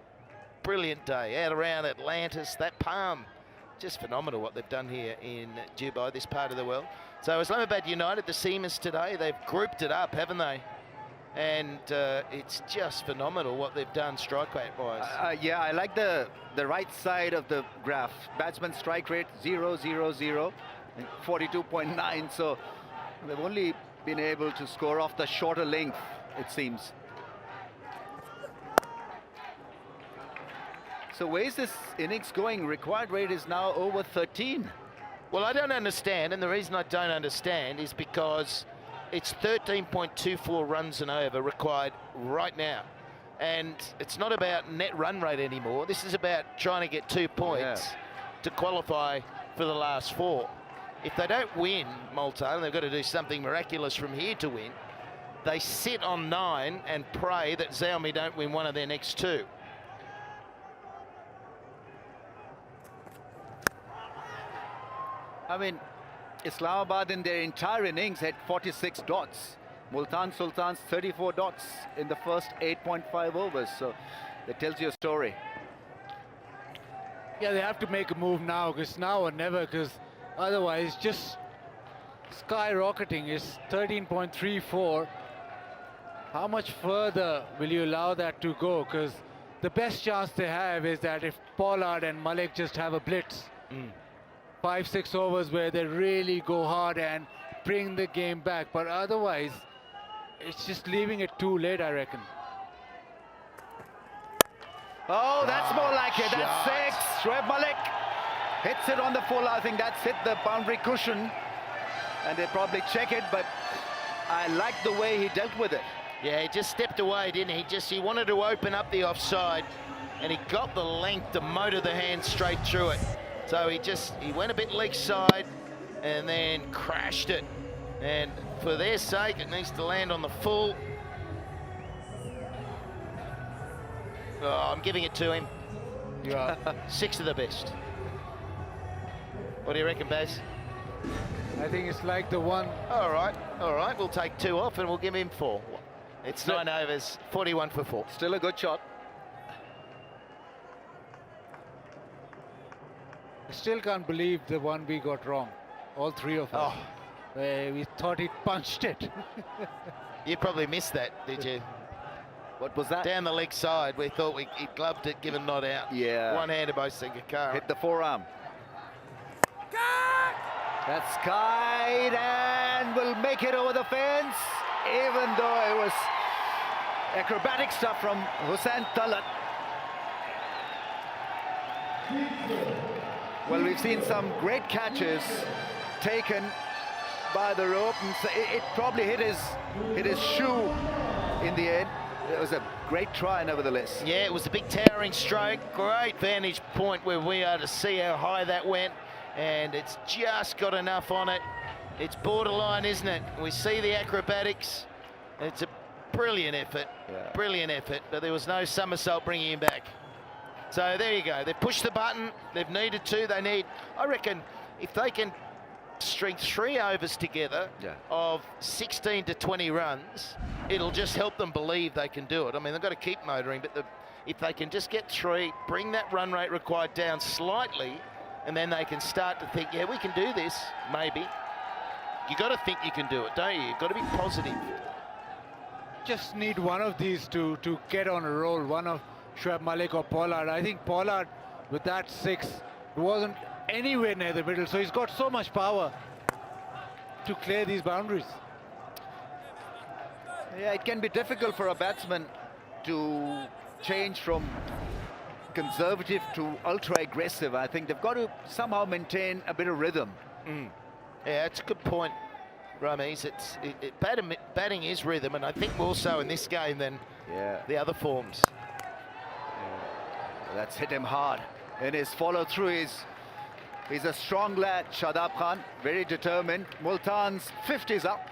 brilliant day out around Atlantis, that palm. Just phenomenal what they've done here in Dubai, this part of the world. So Islamabad United, the Seamers today, they've grouped it up, haven't they? And it's just phenomenal what they've done strike rate wise. Yeah, I like the right side of the graph. Batsman strike rate 0.00 and 42.9. So they've only been able to score off the shorter length, it seems. So where's this innings going? Required rate is now over 13. Well, I don't understand, and the reason I don't understand is because it's 13.24 runs an over required right now. And it's not about net run rate anymore. This is about trying to get 2 points to qualify for the last 4. if they don't win Multan, they've got to do something miraculous from here to win. They sit on 9 and pray that Xiaomi don't win one of their next 2. I mean, Islamabad in their entire innings had 46 dots. Multan Sultan's 34 dots in the first 8.5 overs. So that tells you a story. Yeah, they have to make a move now, because now or never, because otherwise just skyrocketing. Is 13.34. How much further will you allow that to go? Because the best chance they have is that if Pollard and Malik just have a blitz. 5-6 overs where they really go hard and bring the game back, but otherwise it's just leaving it too late, I reckon. Oh, that's more like it. That's 6. Shoaib Malik hits it on the full. I think that's hit the boundary cushion, and they probably check it, but I like the way he dealt with it. Yeah, he just stepped away, didn't he? He wanted to open up the offside, and he got the length to motor the hand straight through it. So he went a bit leg side and then crashed it. And for their sake, it needs to land on the full. Oh, I'm giving it to him. Yeah. 6 of the best. What do you reckon, Baz? I think it's like the one. All right, we'll take 2 off and we'll give him 4. It's 9 overs, 41 for 4. Still a good shot. I still can't believe the one we got wrong. All 3 of us. We thought he punched it. You probably missed that, did you? What was that? Down the leg side. We thought he gloved it, given not out. Yeah. One-handed by Sangakkara. Hit the forearm. That's kite and will make it over the fence, even though it was acrobatic stuff from Hussain Talat. Well, we've seen some great catches taken by the rope, and so it probably hit his shoe in the end. It was a great try, nevertheless. Yeah, it was a big towering stroke. Great vantage point where we are to see how high that went, and it's just got enough on it. It's borderline, isn't it? We see the acrobatics. It's a brilliant effort, brilliant effort, but there was no somersault bringing him back. So there you go. They've pushed the button. They've needed to. I reckon, if they can string 3 overs together of 16 to 20 runs, it'll just help them believe they can do it. I mean, they've got to keep motoring, but if they can just get 3, bring that run rate required down slightly, and then they can start to think, yeah, we can do this, maybe. You got to think you can do it, don't you? You've got to be positive. Just need one of these to get on a roll, one of Shoaib Malik or Pollard. I think Pollard, with that 6, wasn't anywhere near the middle, so he's got so much power to clear these boundaries. Yeah, it can be difficult for a batsman to change from conservative to ultra-aggressive. I think they've got to somehow maintain a bit of rhythm. Yeah, it's a good point, Ramesh. Batting is rhythm, and I think more so in this game than the other forms. That's hit him hard in his follow-through. He's a strong lad, Shadab Khan, very determined. Multan's 50's up.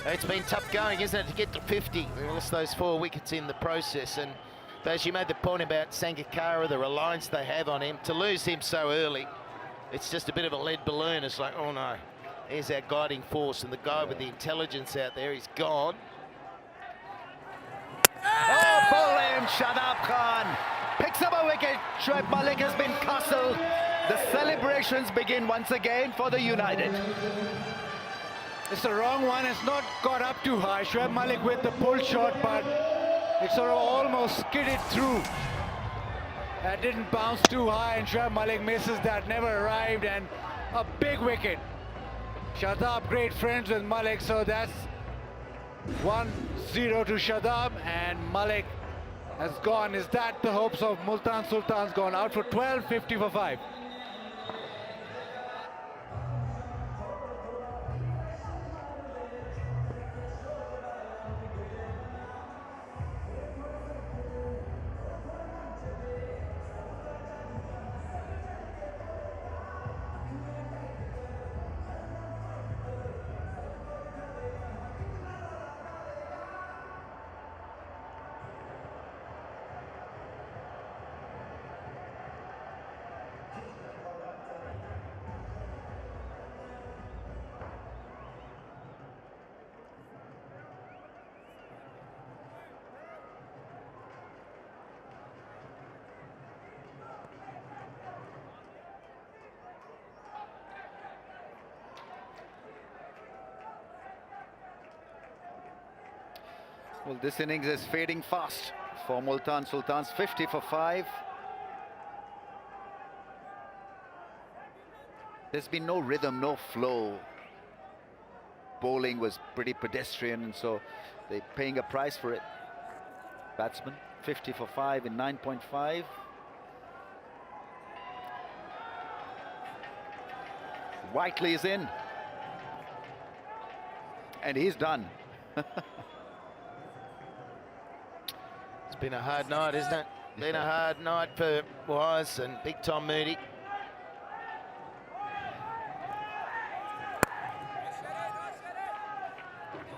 It's been tough going, isn't it, to get to 50. We lost those 4 wickets in the process, and as you made the point about Sangakkara, the reliance they have on him, to lose him so early, it's just a bit of a lead balloon. It's like, oh no, here's our guiding force, and the guy with the intelligence out there, he's gone. Oh, pull him, Shadab Khan. Picks up a wicket. Shoaib Malik has been castled. The celebrations begin once again for the United. It's the wrong one. It's not got up too high. Shoaib Malik with the pull shot, but it sort of almost skidded through. That didn't bounce too high, and Shoaib Malik misses that, never arrived, and a big wicket. Shadab, great friends with Malik, so that's 1-0 to Shadab, and Malik has gone. Is that the hopes of Multan Sultan's gone out for 12, 50 for 5. Well, this innings is fading fast for Multan Sultans. 50 for 5. There's been no rhythm, no flow. Bowling was pretty pedestrian, and so they're paying a price for it. Batsman, 50 for 5 in 9.5. Whiteley is in. And he's done. It's been a hard night, isn't it? Been a hard night for Wise and Big Tom Moody.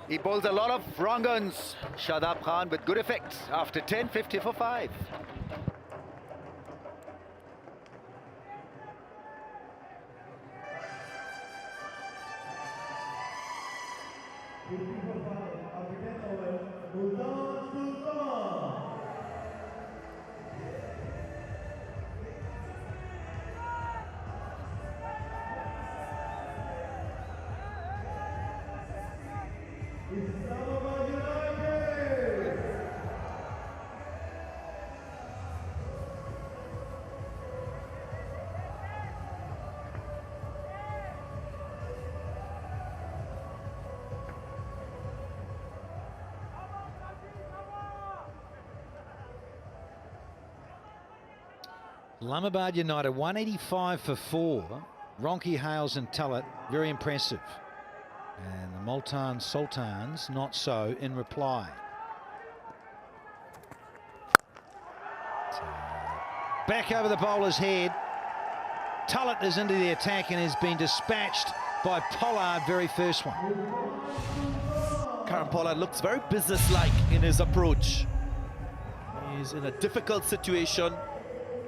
He bowls a lot of wrong uns, Shadab Khan, with good effect after 10, 50 for 5. Multan Sultan. Islamabad United. Islamabad United 185 for 4. Ronke, Hales and Tullett, very impressive. And the Multan Sultans not so in reply. So, back over the bowler's head. Tullett is into the attack and has been dispatched by Pollard, very first one. Karan Pollard looks very businesslike in his approach. He's in a difficult situation.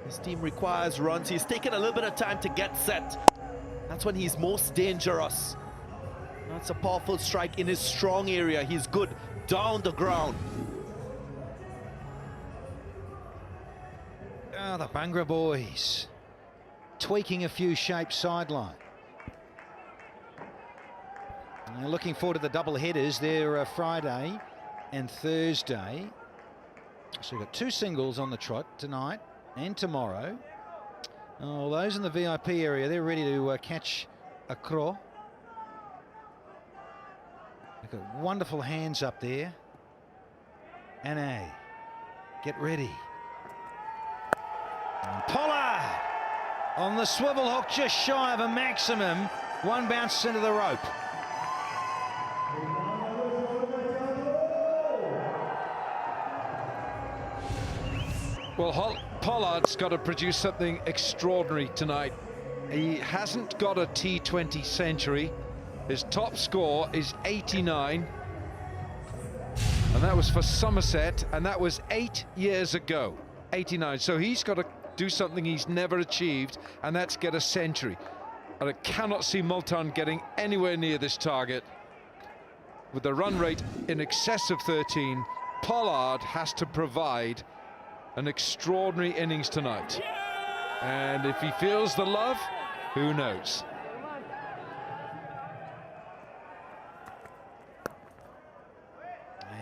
His team requires runs. He's taken a little bit of time to get set. That's when he's most dangerous. That's a powerful strike in his strong area. He's good down the ground. Oh, the Bhangra boys tweaking a few shapes sideline. And they're looking forward to the double headers. They're Friday and Thursday. So we've got 2 singles on the trot tonight and tomorrow. Oh, those in the VIP area, they're ready to catch a crow. They've got wonderful hands up there. Anne, get ready. And Pollard on the swivel hook, just shy of a maximum. One bounce into the rope. Well, Pollard's got to produce something extraordinary tonight. He hasn't got a T20 century. His top score is 89. And that was for Somerset, and that was 8 years ago. 89. So he's got to do something he's never achieved, and that's get a century. And I cannot see Multan getting anywhere near this target. With the run rate in excess of 13, Pollard has to provide an extraordinary innings tonight. And if he feels the love, who knows?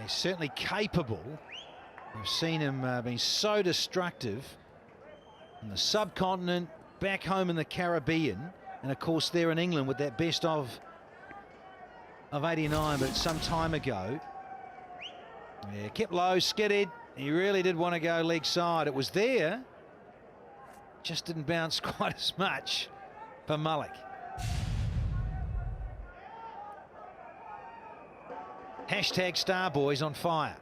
He's certainly capable. We've seen him being so destructive in the subcontinent, back home in the Caribbean, and of course there in England with that best of 89, but some time ago. Yeah, kept low, skidded. He really did want to go leg side. It was there, just didn't bounce quite as much for Malik. Hashtag Starboys on fire.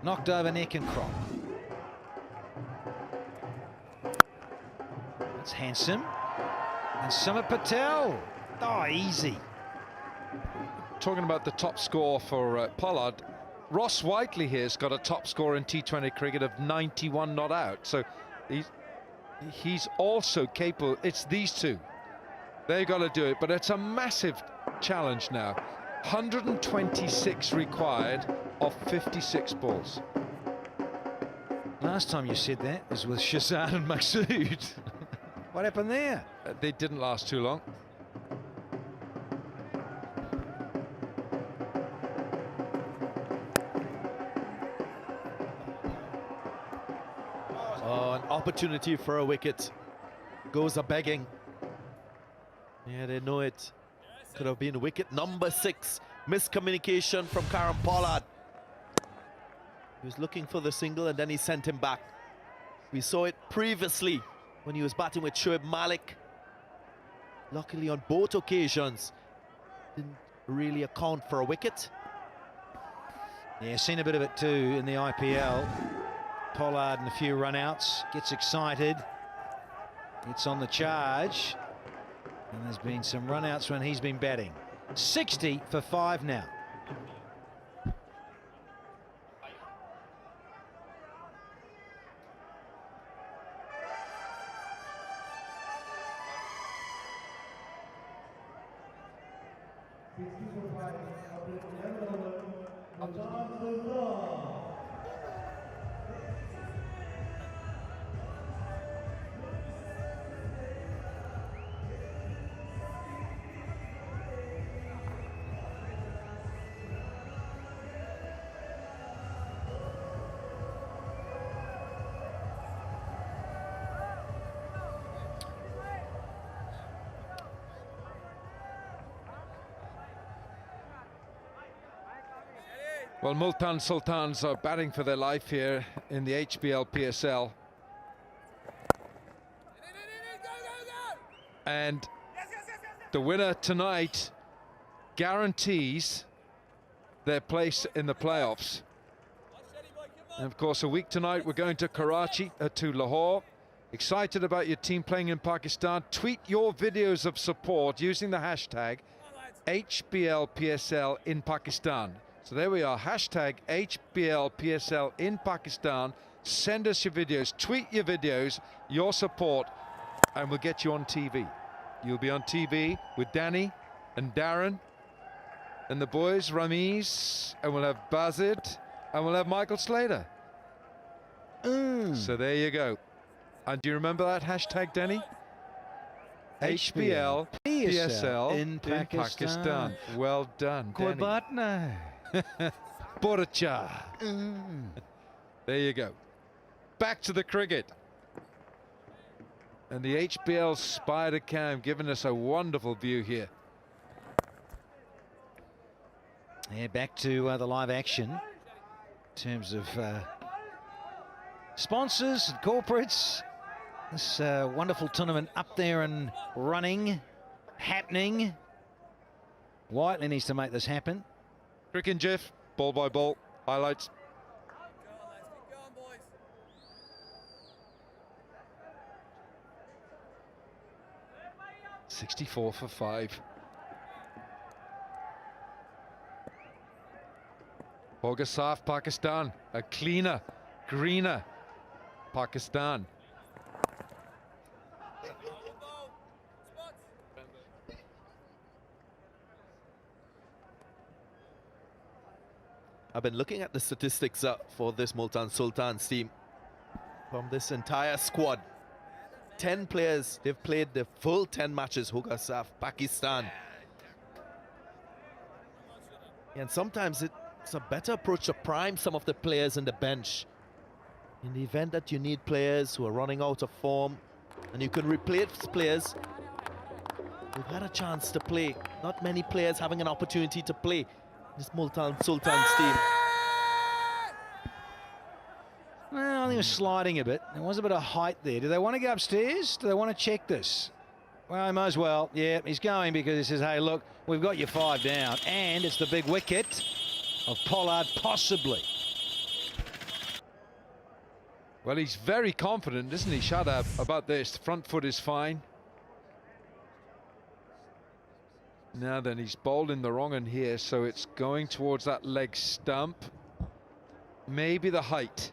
Knocked over neck and crop. That's handsome. And Sumit Patel. Oh, easy. Talking about the top score for Pollard, Ross Whiteley here's got a top score in T20 cricket of 91 not out. So he's also capable. It's these two. They've got to do it, but it's a massive challenge now. 126 required of 56 balls. Last time you said that was with Shazad and Maqsood. What happened there? They didn't last too long. opportunity for a wicket. Goes a begging. Yeah, they know it. Could have been wicket number 6. Miscommunication from Karan Pollard. He was looking for the single and then he sent him back. We saw it previously when he was batting with Shoaib Malik. Luckily on both occasions, didn't really account for a wicket. Yeah, seen a bit of it too in the IPL. Pollard and a few run-outs, gets excited. It's on the charge. And there's been some run-outs when he's been batting. 60 for 5 now. Multan sultan. Well, Multan Sultans are batting for their life here in the HBL PSL. And the winner tonight guarantees their place in the playoffs. And of course, a week tonight, we're going to Karachi, to Lahore. Excited about your team playing in Pakistan? Tweet your videos of support using the hashtag HBLPSL in Pakistan. So there we are, hashtag HBLPSL in Pakistan. Send us your videos, tweet your videos, your support, and we'll get you on TV. You'll be on TV with Danny and Darren and the boys, Ramiz, and we'll have Bazid, and we'll have Michael Slater. So there you go. And do you remember that hashtag, Danny? HBL PSL in Pakistan. Well done, Danny. Borcha. There you go. Back to the cricket. And the HBL Spider Cam giving us a wonderful view here. Yeah, back to the live action in terms of sponsors and corporates. This wonderful tournament up there and running, happening. Whiteley needs to make this happen. Cricket Jeff, ball by ball, highlights. .64 for 5. Bogasaf, Pakistan, a cleaner, greener Pakistan. I've been looking at the statistics for this Multan Sultans team. From this entire squad, 10 players, they've played the full 10 matches, Bogasaf, Pakistan. And sometimes it's a better approach to prime some of the players in the bench. In the event that you need players who are running out of form, and you can replace players who've had a chance to play. Not many players having an opportunity to play this Multan Sultans team. Well, I think it was sliding a bit. There was a bit of height there. Do they want to go upstairs? Do they want to check this? Well, he might as well. Yeah, he's going because he says, hey, look, we've got you 5 down. And it's the big wicket of Pollard, possibly. Well, he's very confident, isn't he, Shadab, about this? The front foot is fine. Now then, he's bowled in the wrong end here, so it's going towards that leg stump. Maybe the height.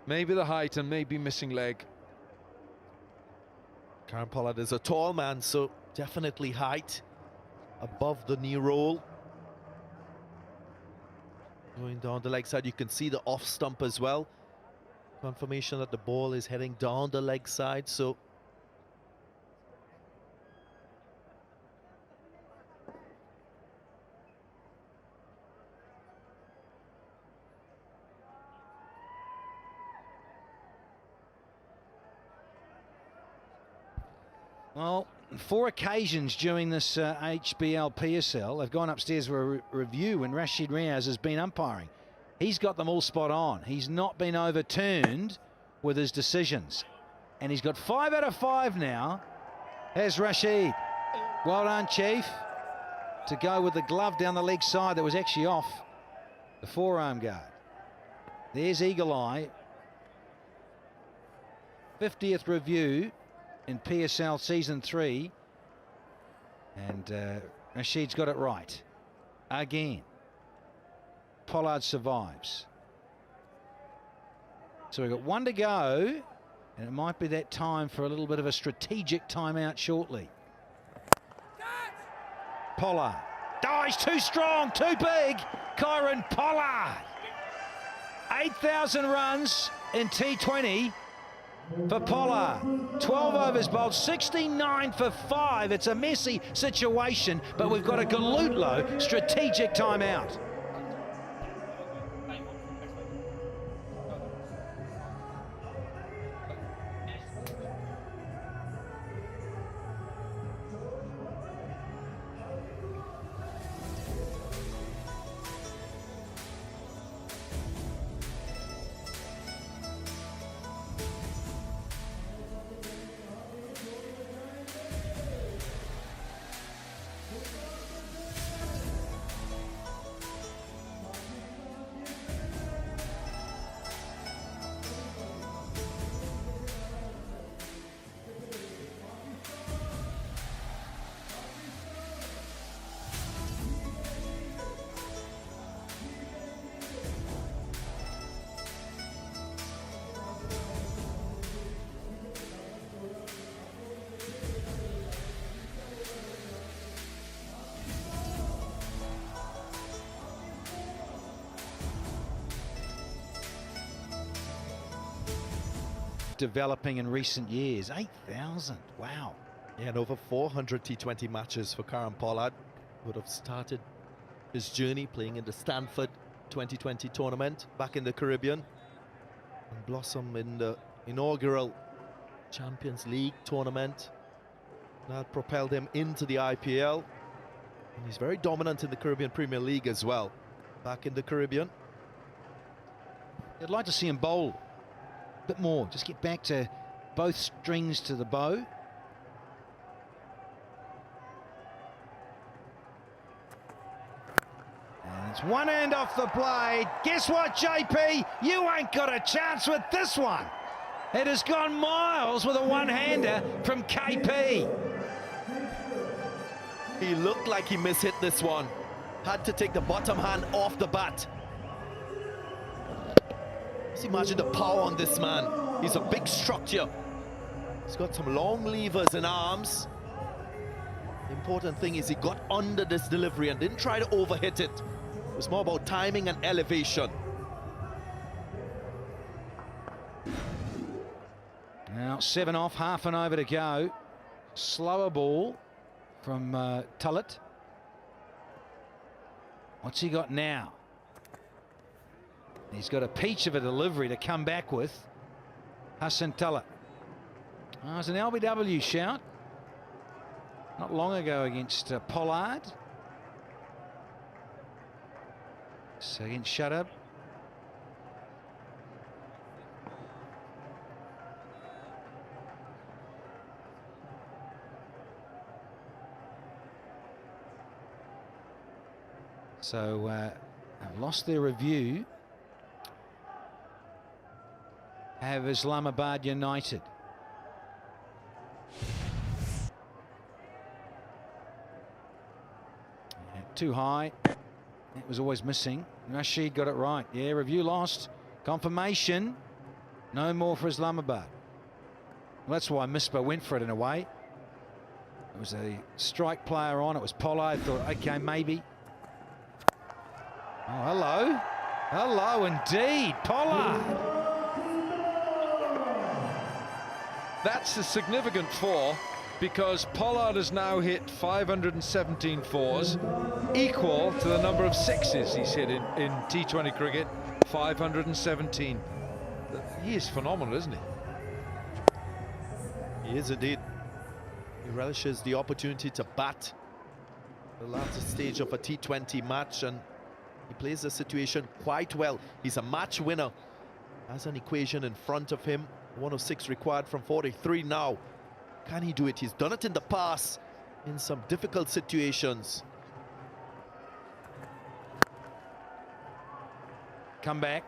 Maybe the height and maybe missing leg. Karan Pollard is a tall man, so definitely height above the knee roll. Going down the leg side, you can see the off stump as well. Confirmation that the ball is heading down the leg side, so Well, 4 occasions during this HBL PSL, they've gone upstairs for a review when Rashid Riaz has been umpiring. He's got them all spot on. He's not been overturned with his decisions. And he's got 5 out of 5 now. There's Rashid. Well done, Chief. To go with the glove down the leg side that was actually off the forearm guard. There's Eagle Eye. 50th review in PSL Season 3. And Rashid's got it right. Again. Pollard survives. So we've got 1 to go. And it might be that time for a little bit of a strategic timeout shortly. Pollard. Oh, he's too strong, too big. Kyron Pollard. 8,000 runs in T20 for Pollard. 12 overs bowled, 69 for 5. It's a messy situation, but we've got a Galutlo strategic timeout. Developing in recent years. 8,000, wow. Yeah, and over 400 T20 matches for Kyron Pollard. Would have started his journey playing in the Stanford 2020 tournament back in the Caribbean and blossom in the inaugural Champions League tournament. That propelled him into the IPL. And he's very dominant in the Caribbean Premier League as well, back in the Caribbean. I'd like to see him bowl a bit more, just get back to both strings to the bow. And it's one hand off the blade. Guess what, JP? You ain't got a chance with this one. It has gone miles with a one-hander from KP. He looked like he mishit this one. Had to take the bottom hand off the bat. Just imagine the power on this man. He's a big structure. He's got some long levers and arms. The important thing is he got under this delivery and didn't try to overhit it. It was more about timing and elevation. Now 7 off, half an over to go. Slower ball from Tullett. What's he got now? He's got a peach of a delivery to come back with. Hassan Tullett. Oh, it's an LBW shout. Not long ago against Pollard. So against Shudder. So I've lost their review. Have Islamabad United. Yeah, too high. It was always missing. Rashid got it right. Yeah, review lost. Confirmation. No more for Islamabad. Well, that's why Misbah went for it in a way. It was a strike player on. It was Pollard. Thought, okay, maybe. Oh, hello. Hello indeed. Pollard. That's a significant 4 because Pollard has now hit 517 fours, equal to the number of 6s he's hit in T20 cricket, 517. He is phenomenal, isn't he? He is indeed. He relishes the opportunity to bat the latter stage of a T20 match, and he plays the situation quite well. He's a match winner. Has an equation in front of him. 106 required from 43 now. Can he do it? He's done it in the past in some difficult situations. Come back.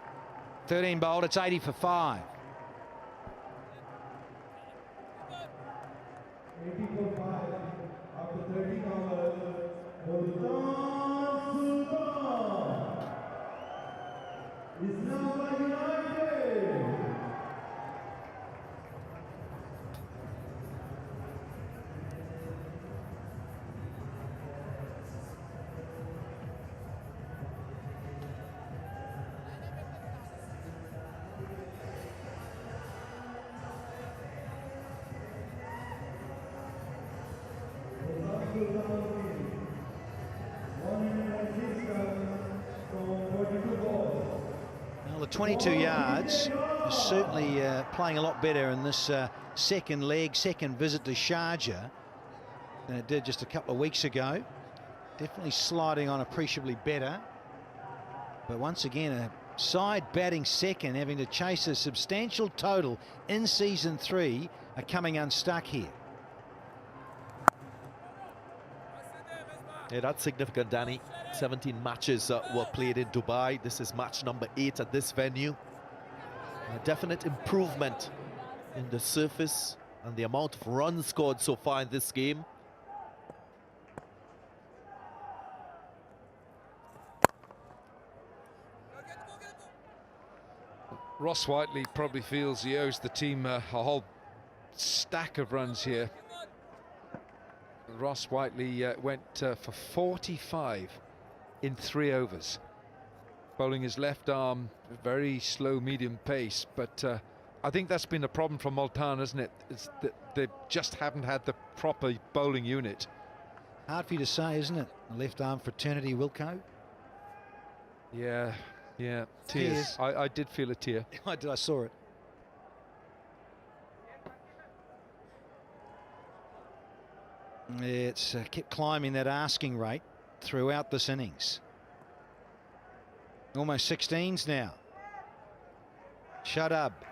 13 bowled, it's 80 for 5. 80 for 5. After 13 overs, Multan sultan. Islamabad United. Well, the 22 yards is certainly playing a lot better in this second visit to Sharjah than it did just a couple of weeks ago. Definitely sliding on appreciably better. But once again, a side batting second, having to chase a substantial total in season 3, are coming unstuck here. Yeah, that's significant, Danny. 17 matches were played in Dubai. This is match number 8 at this venue. A definite improvement in the surface and the amount of runs scored so far in this game. Ross Whiteley probably feels he owes the team a whole stack of runs here. Ross Whiteley went for 45 in 3 overs, bowling his left arm, very slow medium pace, but I think that's been a problem for Multan, isn't it? It's that they just haven't had the proper bowling unit. Hard for you to say, isn't it? Left arm fraternity, Wilco. Yeah, tears. I did feel a tear. I saw it. It's kept climbing that asking rate throughout this innings. Almost 16s now. Shut up.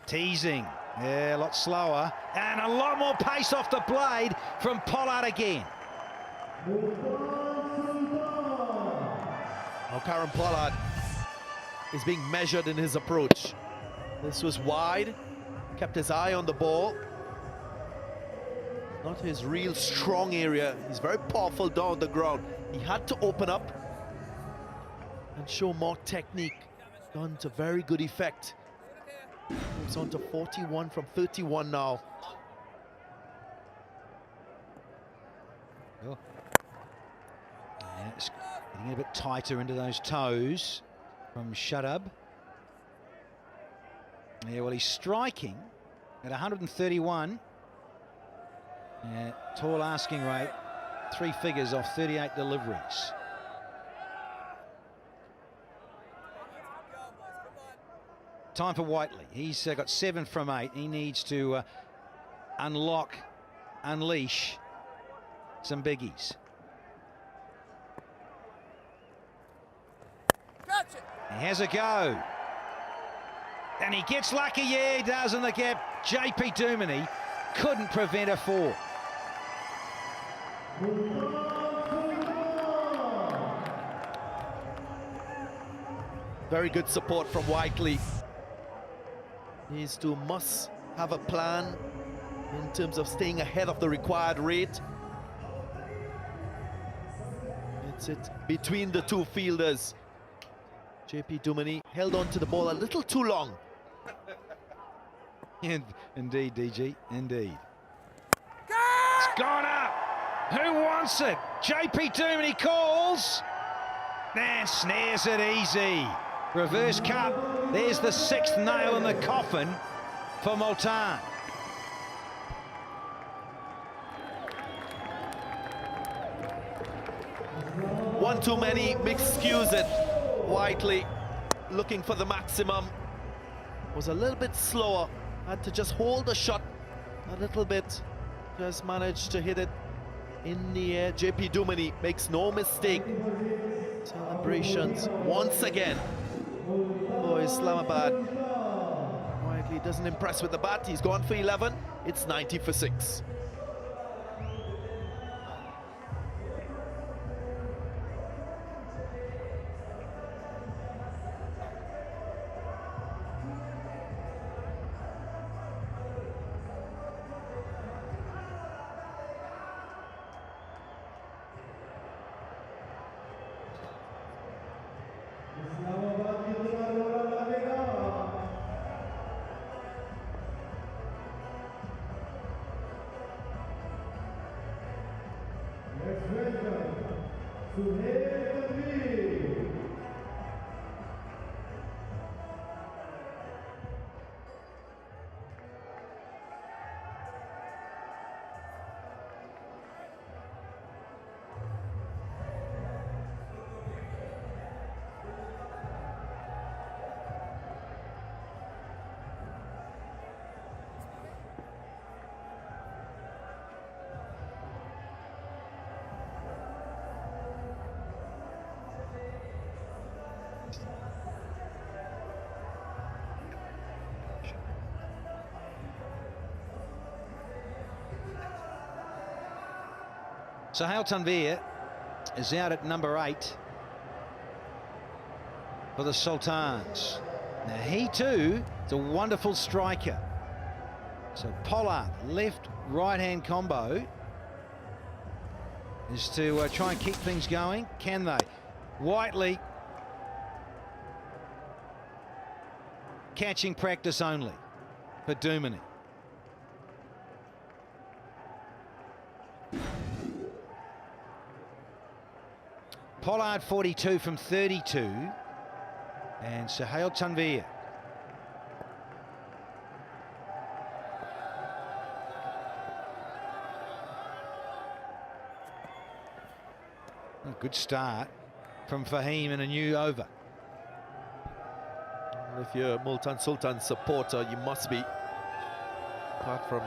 Teasing. Yeah, a lot slower. And a lot more pace off the blade from Pollard again. Now Karen Pollard is being measured in his approach. This was wide. Kept his eye on the ball. Not his real strong area. He's very powerful down the ground. He had to open up and show more technique. Gone to very good effect. Moves on to 41 from 31 now. Oh. Yeah, it's getting a bit tighter into those toes from Shadab. Yeah, well, he's striking at 131. Yeah, tall asking rate, 3 figures off 38 deliveries. Time for Whiteley. He's got 7 from 8. He needs to unleash some biggies. He has a go. And he gets lucky. Yeah, he does in the gap. JP Duminy couldn't prevent a 4. Very good support from Whiteley. Must have a plan in terms of staying ahead of the required rate. It's it between the 2 fielders. JP Duminy held on to the ball a little too long. Indeed, DG, indeed. It's gone up. Who wants it? JP Duminy calls. And snares it easy. Reverse cut. There's the 6th nail in the coffin for Multan. One too many, excuse it. Whiteley looking for the maximum. Was a little bit slower. Had to just hold the shot a little bit Just managed to hit it in the air. JP Dumani makes no mistake. Celebrations once again for Islamabad. Quietly doesn't impress with the bat. He's gone for 11. It's 90 for 6. Sahel Tanvir is out at number 8 for the Sultans. Now he too is a wonderful striker. So Pollard, left right hand combo is to try and keep things going. Can they? Whiteley catching practice only for Dumani. Pollard 42 from 32, and Sahel Tanvir. A good start from Fahim in a new over. If you're a Multan Sultan supporter, you must be, apart from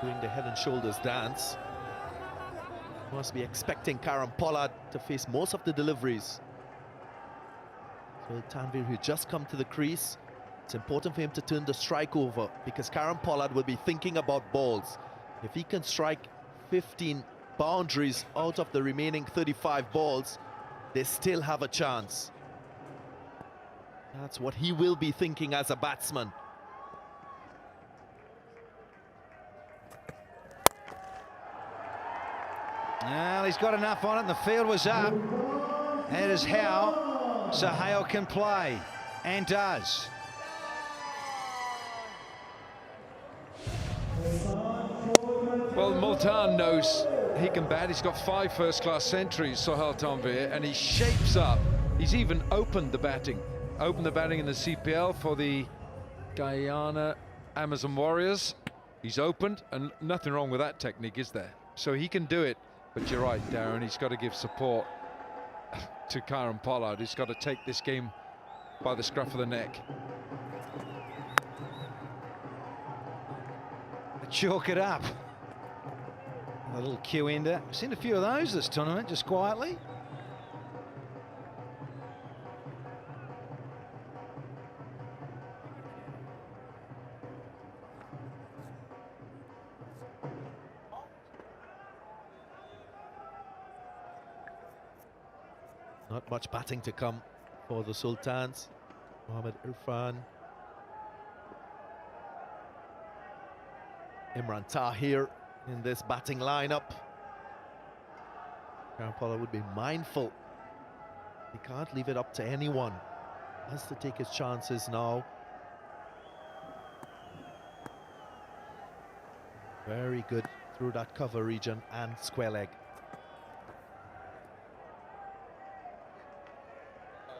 doing the head and shoulders dance, must be expecting Karan Pollard to face most of the deliveries. So Tanvir, who just come to the crease, it's important for him to turn the strike over, because Karan Pollard will be thinking about balls. If he can strike 15 boundaries out of the remaining 35 balls, they still have a chance. That's what he will be thinking as a batsman. Well, he's got enough on it, and the field was up. That is how Sahel can play, and does. Well, Multan knows he can bat. He's got 5 first-class centuries, Sahel Tanvir, and he shapes up. He's even opened the batting in the CPL for the Guyana Amazon Warriors. He's opened, and nothing wrong with that technique, is there? So he can do it. But you're right, Darren, he's got to give support to Karan Pollard. He's got to take this game by the scruff of the neck. Chalk it up. A little Q-ender. I've seen a few of those this tournament, just quietly. Not much batting to come for the Sultans. Mohammad Irfan, Imran Tahir in this batting lineup. Karan Pollard would be mindful. He can't leave it up to anyone. Has to take his chances now. Very good through that cover region and square leg.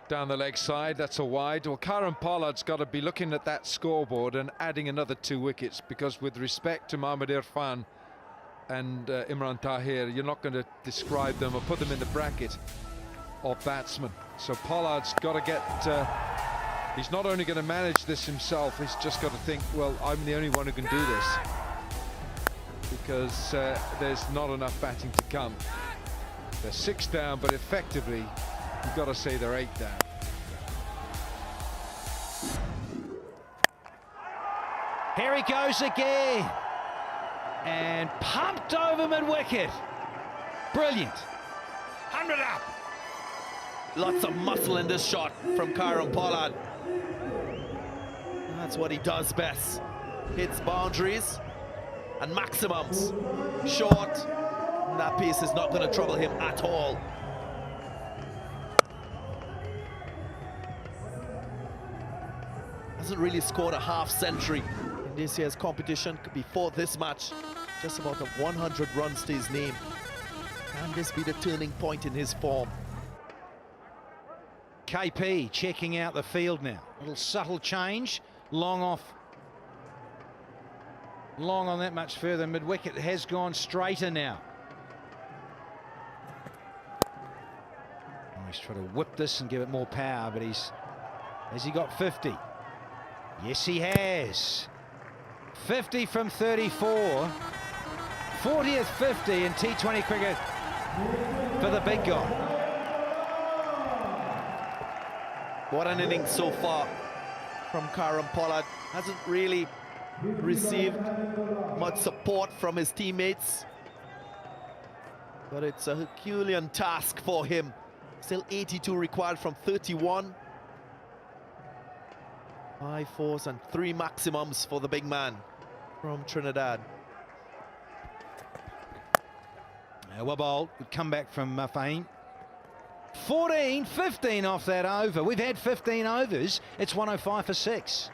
Down the leg side, that's a wide. Well, Karan Pollard's got to be looking at that scoreboard and adding another 2 wickets, because with respect to Mohammad Irfan and Imran Tahir, you're not going to describe them or put them in the bracket of batsmen. So Pollard's got to get, he's not only going to manage this himself, he's just got to think, well, I'm the only one who can do this. because there's not enough batting to come. They're 6 down, but effectively, you've got to say they're 8 down. Here he goes again. And pumped over mid-wicket. Brilliant. 100 up. Lots of muscle in this shot from Kieron Pollard. That's what he does best. Hits boundaries and maximums. Short. That piece is not going to trouble him at all. Hasn't really scored a half century in this year's competition. Before this match, just about 100 runs to his name. Can this be the turning point in his form? KP checking out the field now. Little subtle change. Long off. Long on that much further mid-wicket. Has gone straighter now. Oh, he's trying to whip this and give it more power, but has he got 50? Yes, he has. 50 from 34. 40th 50 in T20 cricket for the big guy. What an innings so far from Kieron Pollard. Hasn't really received much support from his teammates, but it's a Herculean task for him. Still 82 required from 31. 5 fours and 3 maximums for the big man from Trinidad. Well bowled. Good comeback from Fahim. 14, 15 off that over. We've had 15 overs. It's 105 for 6.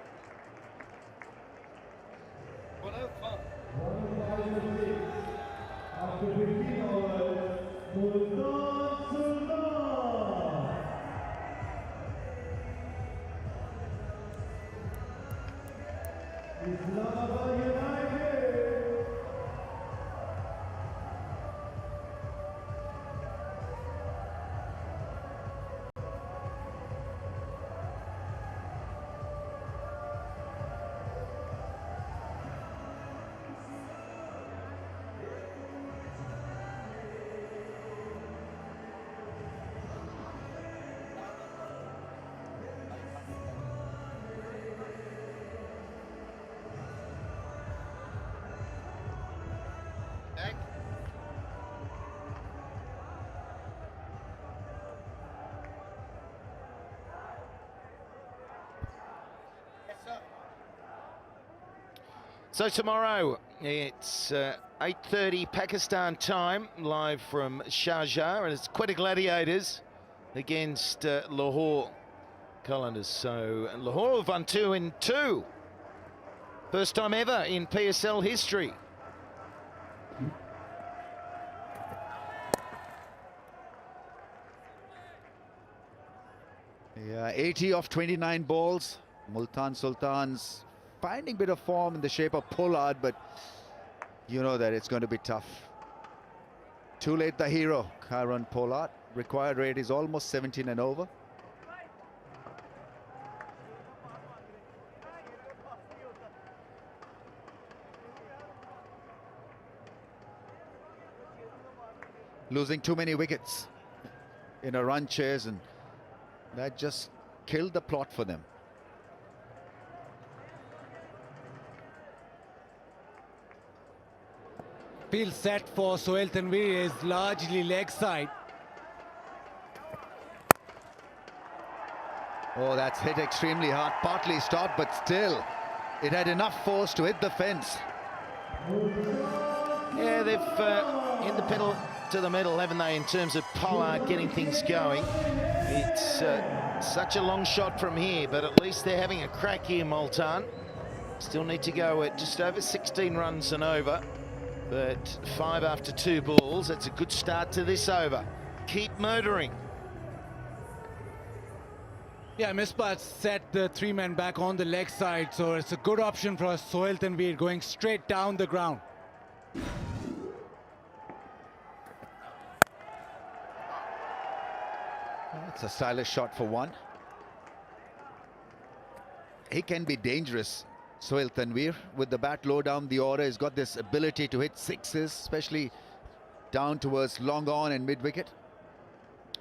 Islamabad United. So tomorrow it's 8:30 Pakistan time, live from Sharjah, and it's Quetta Gladiators against Lahore Qalandars. So Lahore have won 2 in 2. First time ever in PSL history. Yeah, 80 off 29 balls. Multan Sultan's finding a bit of form in the shape of Pollard, but you know that it's going to be tough. Too late the hero, Kieron Pollard. Required rate is almost 17 and over. Losing too many wickets in a run chase, and that just killed the plot for them. Field set for Sohail Tanvir is largely leg side. Oh, that's hit extremely hard, partly stopped, but still, it had enough force to hit the fence. Yeah, they've in the pedal to the metal, haven't they, in terms of Pollard getting things going. It's such a long shot from here, but at least they're having a crack here, Multan. Still need to go at just over 16 runs and over, but 5 after 2 balls. That's a good start to this over. Keep murdering. Yeah, Misbah set the 3 men back on the leg side, so it's a good option for Sohail Tanvir going straight down the ground. That's a stylish shot for one. He can be dangerous, Sohail Tanveer with the bat low down the order. He's got this ability to hit sixes, especially down towards long on and mid-wicket.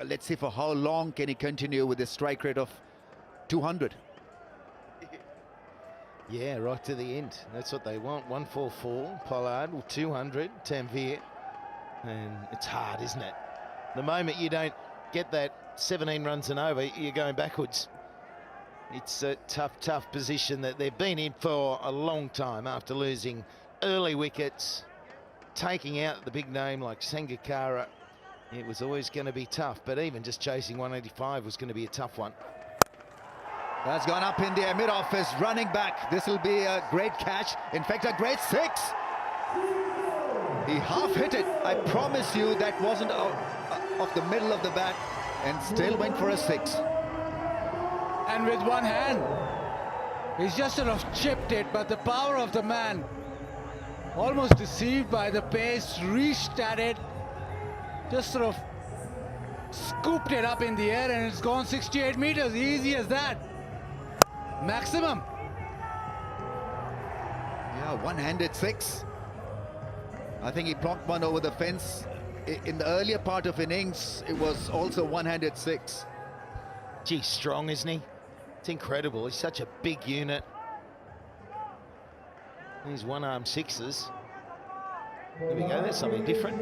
Let's see for how long can he continue with this strike rate of 200. Yeah, right to the end. That's what they want. 144, Pollard, 200, Tanveer. And it's hard, isn't it? The moment you don't get that 17 runs and over, you're going backwards. It's a tough position that they've been in for a long time after losing early wickets, taking out the big name like Sangakkara. It was always going to be tough, but even just chasing 185 was going to be a tough one. That's gone up in the air, mid-office, running back. This will be a great catch. In fact, a great six. He half hit it. I promise you that wasn't off the middle of the bat and still went for a six. And with one hand, he's just sort of chipped it, but the power of the man, almost deceived by the pace, reached at it, just sort of scooped it up in the air, and it's gone 68 meters, easy as that. Maximum. Yeah, one-handed six. I think he plonked one over the fence. In the earlier part of innings, it was also one-handed six. Gee, strong, isn't he? It's incredible. He's such a big unit. These one-arm sixes. There we go, there's something different.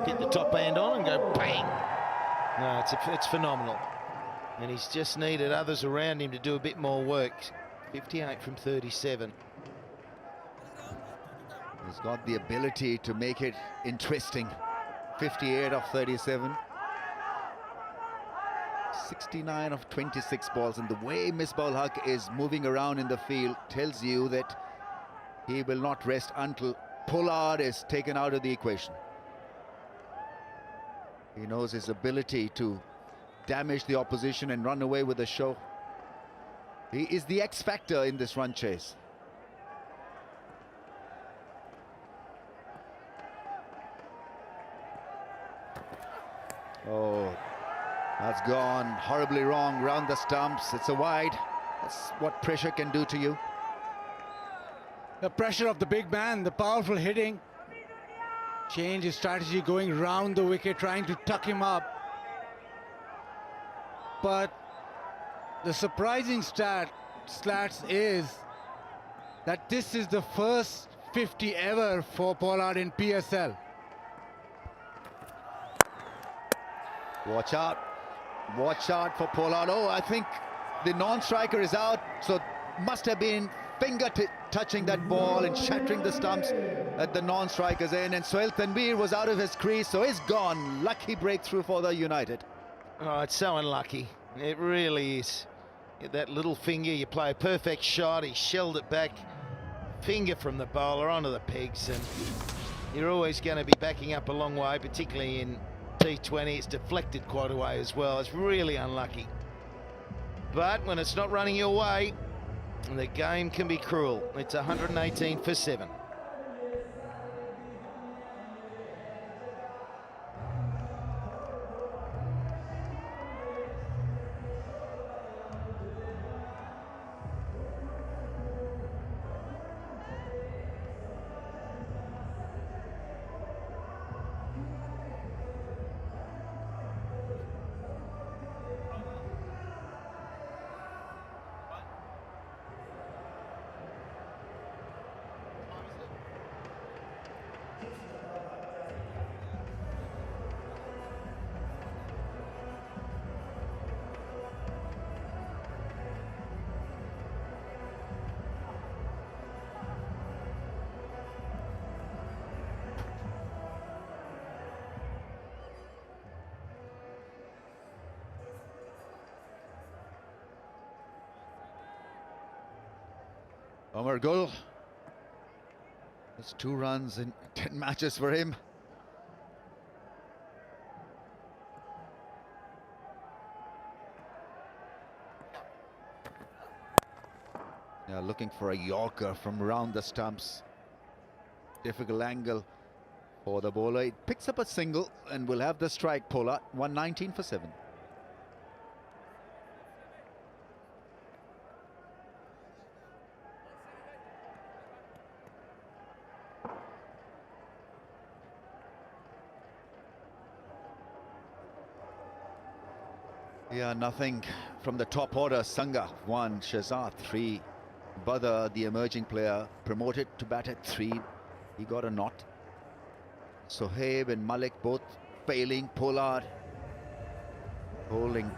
Get the top hand on and go bang. No, it's phenomenal. And he's just needed others around him to do a bit more work. 58 from 37. He's got the ability to make it interesting. 58 of 37. 69 of 26 balls, and the way Misbah-ul Haq is moving around in the field tells you that he will not rest until Pollard is taken out of the equation. He knows his ability to damage the opposition and run away with the show. He is the X factor in this run chase. Oh, that's gone horribly wrong, round the stumps. It's a wide. That's what pressure can do to you. The pressure of the big man, the powerful hitting. Change his strategy, going round the wicket, trying to tuck him up. But the surprising stats is that this is the first 50 ever for Pollard in PSL. Watch out. Watch out for Pollard. Oh, I think the non-striker is out, so must have been finger touching that ball and shattering the stumps at the non-striker's end. And Sohail Tanveer was out of his crease, so he's gone. Lucky breakthrough for the United. Oh, it's so unlucky. It really is. Get that little finger, you play a perfect shot, he shelled it back. Finger from the bowler onto the pegs, and you're always going to be backing up a long way, particularly in T20. It's deflected quite a way as well. It's really unlucky. But when it's not running your way, the game can be cruel. It's 118 for 7. Omar Gul. That's 2 runs in 10 matches for him. Yeah, looking for a Yorker from around the stumps. Difficult angle for the bowler. It picks up a single and will have the strike. Pollard, 119 for 7. Yeah, nothing from the top order. Sangha 1, Shahzad 3. Badr, the emerging player, promoted to bat at 3. He got a knot. Sohaib and Malik both failing. Pollard holding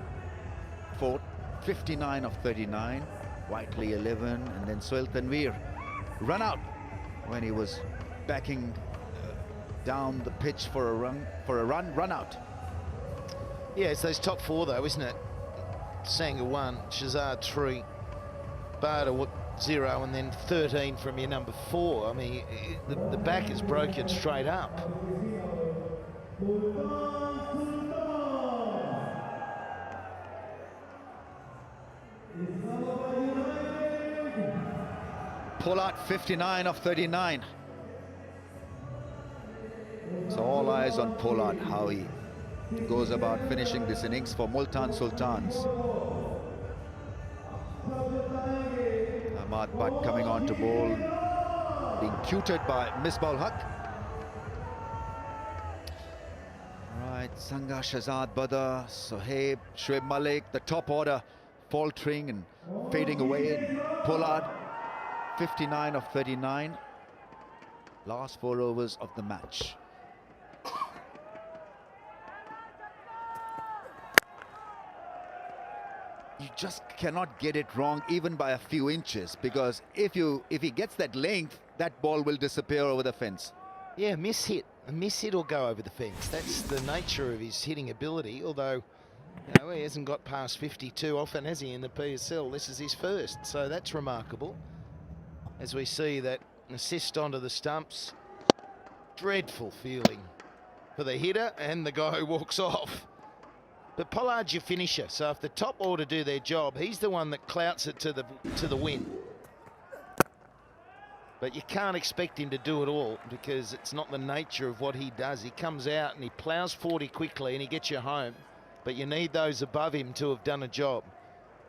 4th, 59 of 39. Whiteley 11, and then Sohail Tanveer run out when he was backing down the pitch for a run out. Yeah, it's those top 4 though, isn't it? Sangha 1, Shahzad 3, Badr 0, and then 13 from your number 4. I mean, the back is broken straight up. Pollard 59 of 39. So all eyes on Pollard, how he goes about finishing this innings for Multan Sultans. Ahmad Butt coming on to bowl, being tutored by Misbah Haq. Right, Sangha, Shahzad, Badr, Sohaib, Shoaib Malik, the top order faltering and fading away. Pollard 59 of 39. Last 4 overs of the match. You just cannot get it wrong even by a few inches, because if he gets that length, that ball will disappear over the fence. Yeah, miss hit. A miss hit or go over the fence. That's the nature of his hitting ability, although he hasn't got past 52 often, has he, in the PSL? This is his first, so that's remarkable. As we see that assist onto the stumps. Dreadful feeling for the hitter and the guy who walks off. But Pollard's your finisher, so if the top order do their job, he's the one that clouts it to the win. But you can't expect him to do it all, because it's not the nature of what he does. He comes out and he plows 40 quickly and he gets you home, but you need those above him to have done a job.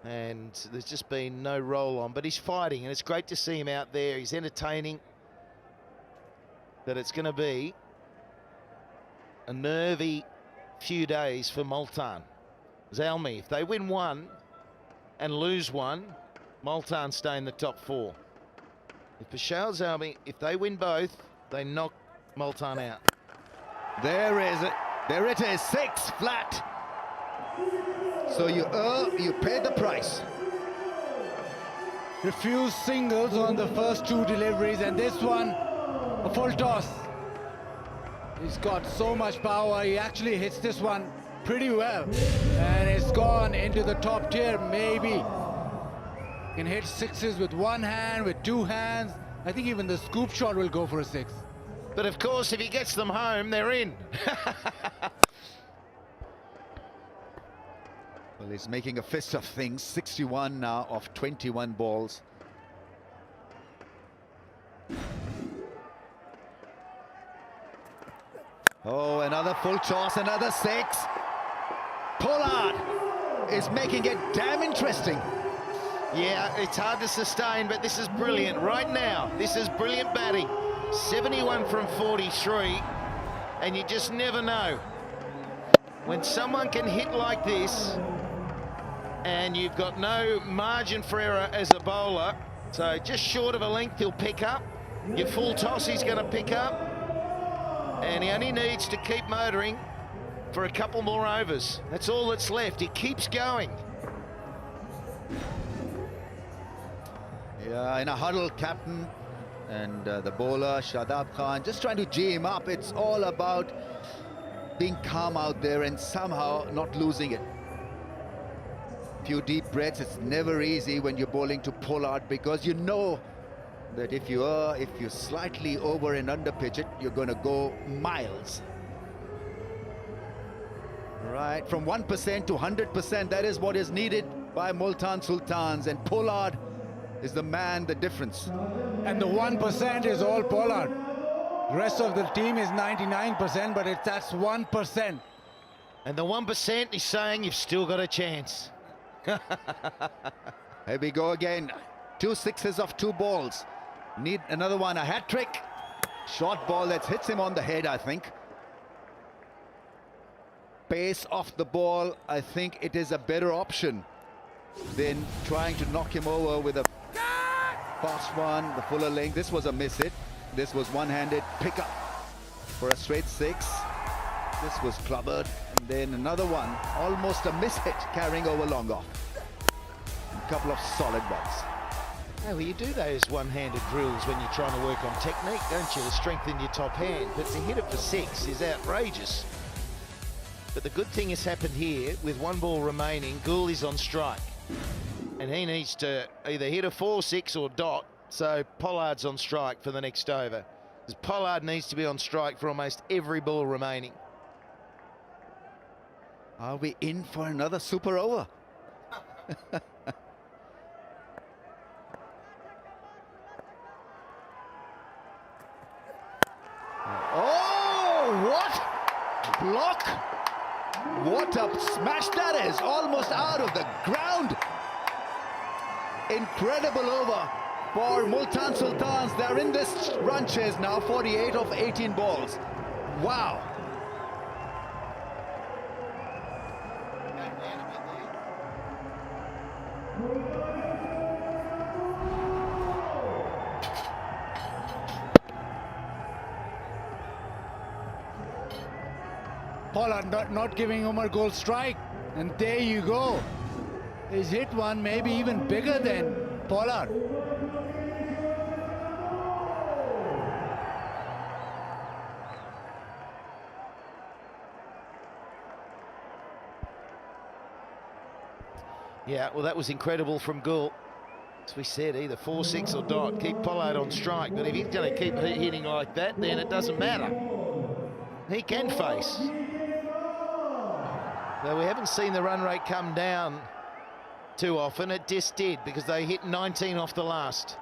And there's just been no roll on, but he's fighting, and it's great to see him out there. He's entertaining. But it's going to be a nervy few days for Multan. Zalmi, if they win 1 and lose 1, Multan stay in the top 4. If Peshawar Zalmi, if they win both, they knock Multan out. There it is, 6 flat. So you pay the price. Refused singles on the first 2 deliveries, and this one, a full toss. He's got so much power, he actually hits this one pretty well. And it's gone into the top tier, maybe. Can hit 6s with 1 hand, with 2 hands. I think even the scoop shot will go for a 6. But of course, if he gets them home, they're in. Well, he's making a fist of things. 61 now of 21 balls. Oh, another full toss, another 6. Pollard is making it damn interesting. Yeah, it's hard to sustain, but this is brilliant right now. This is brilliant batting. 71 from 43, and you just never know. When someone can hit like this, and you've got no margin for error as a bowler, so just short of a length he'll pick up. Your full toss he's going to pick up. And he only needs to keep motoring for a couple more overs. That's all that's left. He keeps going. Yeah, in a huddle, captain and the bowler, Shadab Khan, just trying to G him up. It's all about being calm out there and somehow not losing it. Few deep breaths. It's never easy when you're bowling to Pollard, because you know that if you slightly over and under pitch it, you're going to go miles. Right, from 1% to 100%, that is what is needed by Multan Sultans, and Pollard is the man, the difference. And the 1% is all Pollard. The rest of the team is 99%, but that's 1%. And the 1% is saying you've still got a chance. Here we go again. 2 6s of 2 balls. Need another one, a hat trick. Short ball that hits him on the head, I think. pace of the ball, I think it is a better option than trying to knock him over with a fast one, the fuller length. This was a miss hit. This was one-handed pickup for a straight 6. This was clubbered, and then another one, almost a miss hit, carrying over long off. A couple of solid ones. Oh, well, you do those one-handed drills when you're trying to work on technique, don't you, to strengthen your top hand. But to hit it for 6 is outrageous. But the good thing has happened here, with 1 ball remaining, Gould is on strike. And he needs to either hit a 4-6 or dot, so Pollard's on strike for the next over. Because Pollard needs to be on strike for almost every ball remaining. Are we in for another super over? Oh, what block! What a smash that is! Almost out of the ground. Incredible over for Multan Sultans. They're in this run chase now, 48 of 18 balls. Wow. Pollard not giving Umar Gould strike, and there you go. He's hit one maybe even bigger than Pollard. Yeah, well, that was incredible from Gould. As we said, either 4-6 or dot. Keep Pollard on strike, but if he's going to keep hitting like that, then it doesn't matter. He can face. Though we haven't seen the run rate come down too often, it just did, because they hit 19 off the last.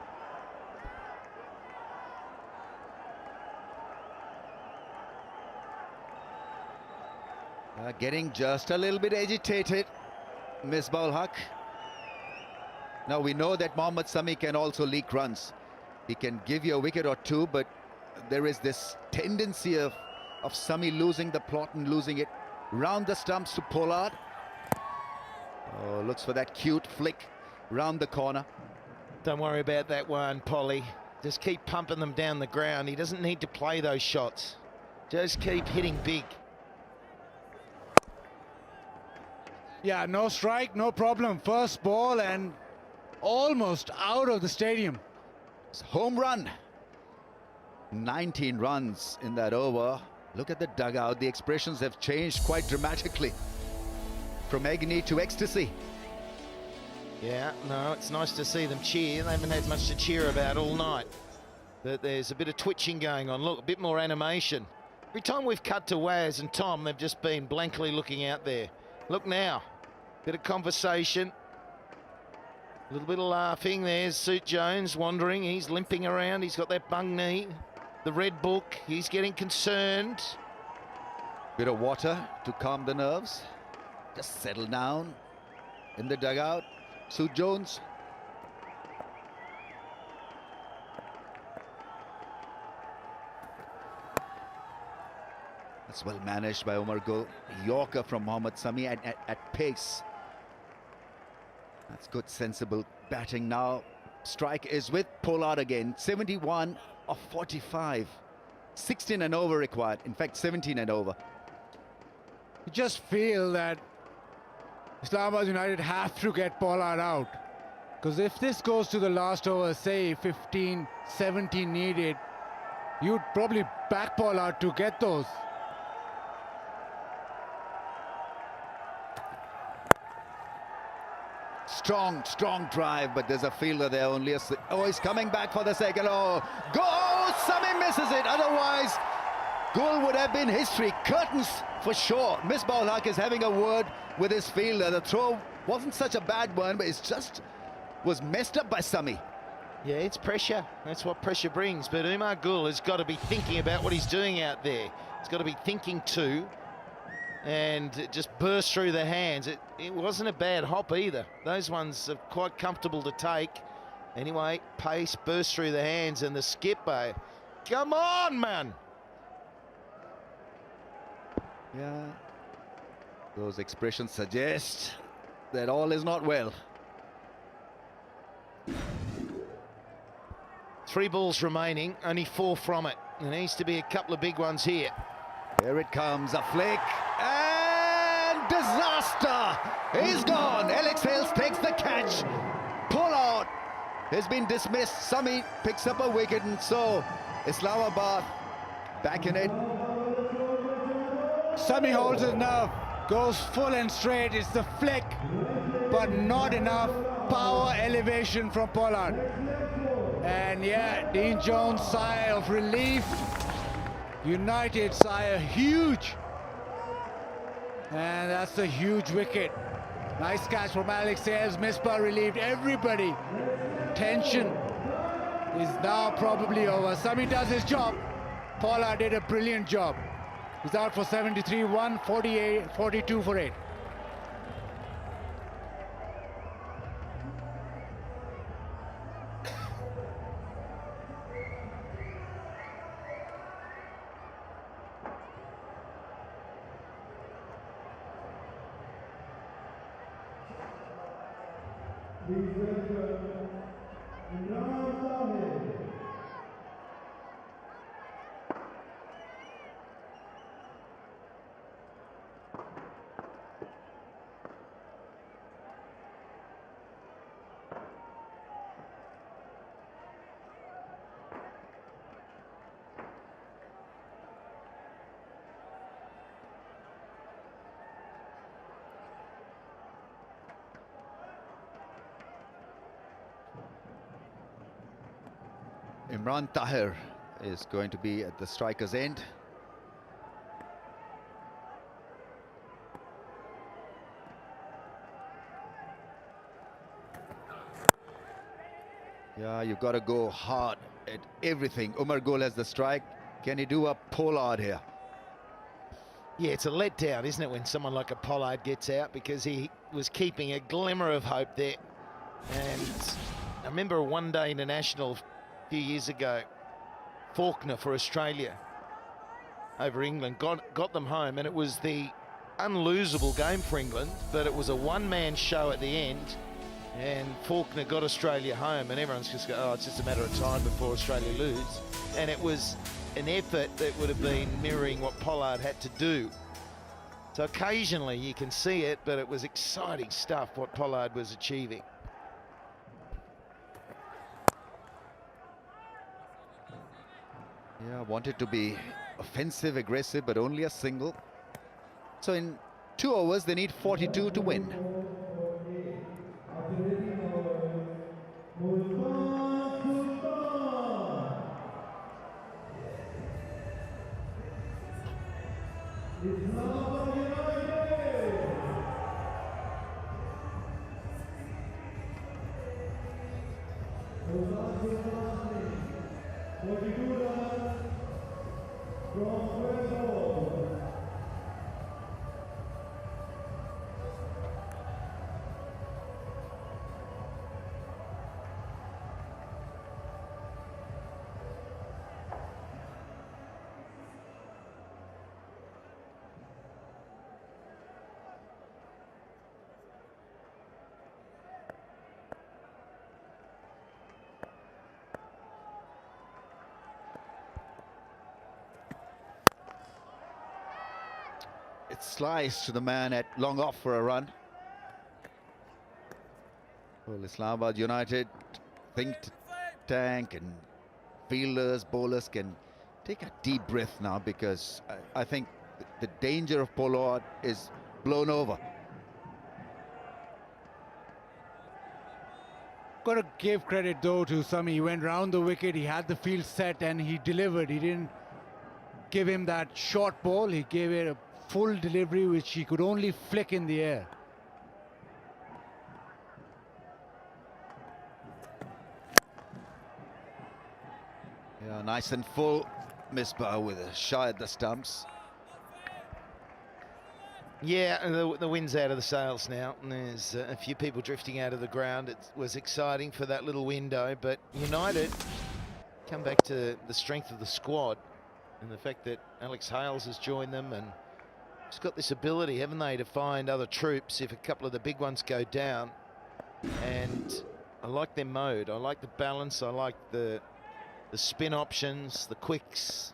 Getting just a little bit agitated, Misbah-ul-Haq. Now we know that Mohammad Sami can also leak runs. He can give you a wicket or two, but there is this tendency of Sami losing the plot and losing it. Round the stumps to Pollard. Oh, looks for that cute flick round the corner. Don't worry about that one, Polly. Just keep pumping them down the ground. He doesn't need to play those shots. Just keep hitting big. Yeah, no strike, no problem. First ball and almost out of the stadium. It's home run. 19 runs in that over. Look at the dugout. The expressions have changed quite dramatically. From agony to ecstasy. Yeah, no, it's nice to see them cheer. They haven't had much to cheer about all night. But there's a bit of twitching going on. Look, a bit more animation. Every time we've cut to Waz and Tom, they've just been blankly looking out there. Look now. Bit of conversation. A little bit of laughing. There's Suit Jones wandering. He's limping around. He's got that bung knee. The red book. He's getting concerned. Bit of water to calm the nerves. Just settle down in the dugout. Suit Jones. That's well managed by Umar Gould. Yorker from Mohammad Sami at pace. That's good, sensible batting now. Strike is with Pollard again. 71 of 45. 16 and over required. In fact, 17 and over. You just feel that Islamabad United have to get Pollard out. Because if this goes to the last over, say 15, 17 needed, you'd probably back Pollard to get those. Strong drive, but there's a fielder there only. Oh, he's coming back for the second. Oh, go! Sami misses it. Otherwise, goal would have been history. Curtains for sure. Misbah-ul-Haq is having a word with his fielder. The throw wasn't such a bad one, but it's just was messed up by Sami. Yeah, it's pressure. That's what pressure brings. But Umar Gould has got to be thinking about what he's doing out there. He's got to be thinking too. And it just burst through the hands. It wasn't a bad hop either. Those ones are quite comfortable to take. Anyway, pace burst through the hands, and the skipper, come on, man. Yeah, Those expressions suggest that all is not well. 3 balls remaining, only 4 from it. There needs to be a couple of big ones here. Here it comes, a flick, and disaster! He's gone. Alex Hales takes the catch. Pollard has been dismissed. Sami picks up a wicket, and so Islamabad back in it. Sami holds his nerve, goes full and straight. It's the flick, but not enough power elevation from Pollard. And yeah, Dean Jones' sigh of relief. United sigh huge. And that's a huge wicket. Nice catch from Alex Hales. Misbah relieved everybody. Tension is now probably over. Sami does his job. Pollard did a brilliant job. He's out for 73, 148, 42 for 8. Imran Tahir is going to be at the striker's end. Yeah, you've got to go hard at everything. Umar Gul has the strike. Can he do a Pollard here? Yeah, it's a letdown, isn't it, when someone like a Pollard gets out, because he was keeping a glimmer of hope there. And I remember a one-day international a few years ago, Faulkner for Australia over England, got them home, and it was the unlosable game for England, but it was a one-man show at the end, and Faulkner got Australia home, and everyone's just go, oh, it's just a matter of time before Australia lose. And it was an effort that would have been mirroring what Pollard had to do. So occasionally you can see it, but it was exciting stuff what Pollard was achieving. Yeah, wanted to be offensive, aggressive, but only a single. So in 2 overs, they need 42 to win. It's sliced to the man at long off for a run. Well, Islamabad United think tank and fielders, bowlers can take a deep breath now, because I think the danger of Pollard is blown over. Got to give credit though to Sami. He went round the wicket, he had the field set, and he delivered. He didn't give him that short ball, he gave it a full delivery which he could only flick in the air. Yeah, nice and full. Misbah with a shot at the stumps. Yeah, and the wind's out of the sails now, and there's a few people drifting out of the ground. It was exciting for that little window, but United come back to the strength of the squad and the fact that Alex Hales has joined them, and Just got this ability, haven't they, to find other troops if a couple of the big ones go down. And I like their mode. I like the balance. I like the spin options, the quicks.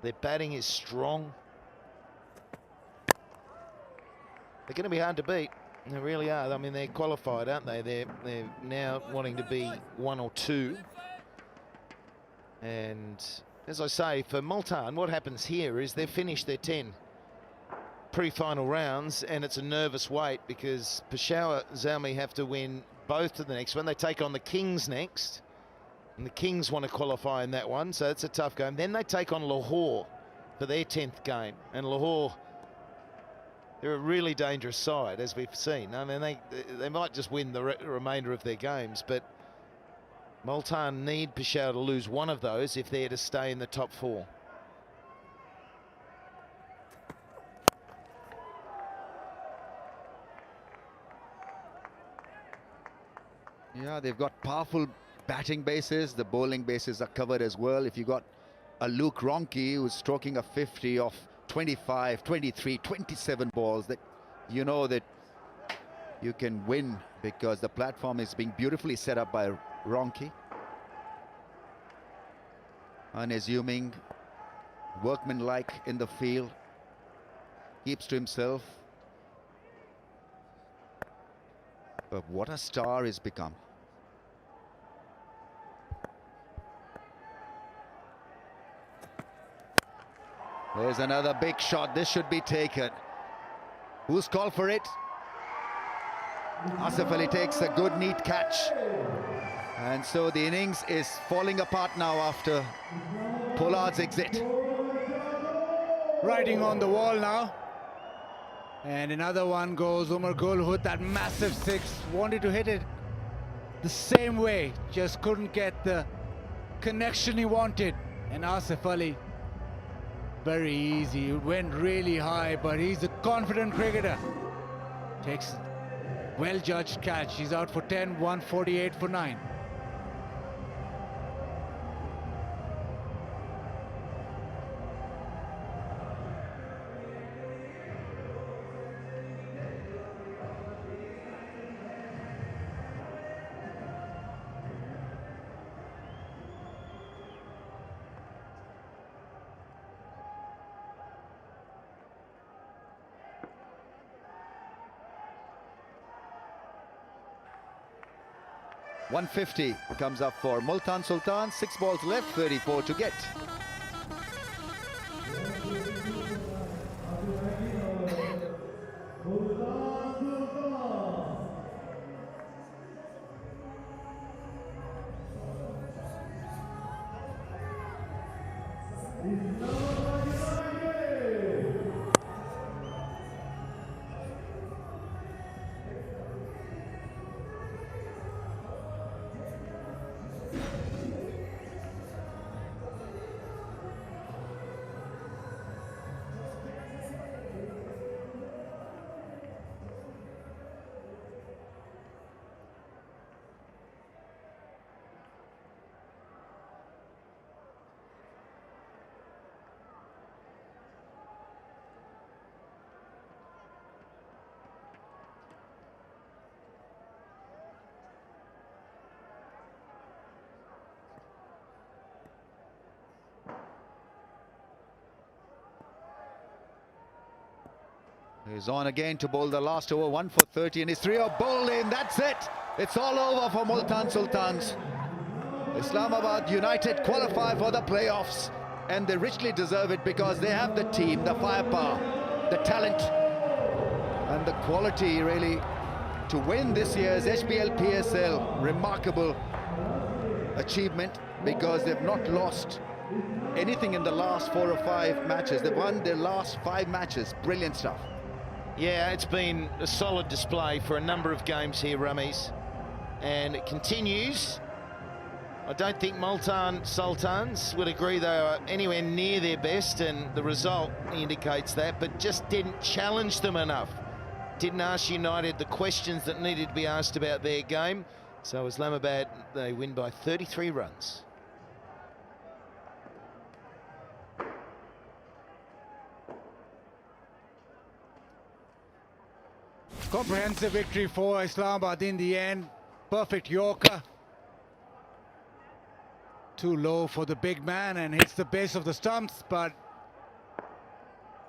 Their batting is strong. They're going to be hard to beat. They really are. I mean, they're qualified, aren't they? They're now wanting to be 1 or 2. And as I say, for Multan, what happens here is they've finished their 10 pre-final rounds, and it's a nervous wait because Peshawar Zalmi have to win both of the next one. They take on the Kings next, and the Kings want to qualify in that one, so it's a tough game. Then they take on Lahore for their 10th game, and Lahore, they're a really dangerous side, as we've seen. I mean, they might just win the remainder of their games, but Multan need Peshawar to lose one of those if they're to stay in the top 4. Yeah, they've got powerful batting bases. The bowling bases are covered as well. If you got a Luke Ronchi who's stroking a 50 off 25, 23, 27 balls, that you know that you can win because the platform is being beautifully set up by Ronchi. Unassuming, workmanlike in the field, keeps to himself. But what a star he's become. There's another big shot. This should be taken. Who's called for it? Asif Ali takes a good, neat catch. And so the innings is falling apart now after Pollard's exit. Riding on the wall now. And another one goes. Umar Gul with that massive 6. Wanted to hit it the same way. Just couldn't get the connection he wanted. And Asif Ali, very easy. It went really high, but he's a confident cricketer. Takes well-judged catch. He's out for 10, 148 for 9. .150 comes up for Multan Sultan. 6 balls left, 34 to get. He's on again to bowl the last over, 1 for 30, and his 3 are bowled in. That's it. It's all over for Multan Sultans. Islamabad United qualify for the playoffs, and they richly deserve it because they have the team, the firepower, the talent, and the quality really to win this year's HBL PSL. Remarkable achievement because they've not lost anything in the last 4 or 5 matches. They've won their last 5 matches. Brilliant stuff. Yeah, it's been a solid display for a number of games here, Rummies, and it continues. I don't think Multan Sultans would agree they are anywhere near their best, and the result indicates that, but just didn't challenge them enough. Didn't ask United the questions that needed to be asked about their game. So Islamabad, they win by 33 runs. Comprehensive victory for Islamabad in the end. Perfect Yorker. Too low for the big man and hits the base of the stumps, but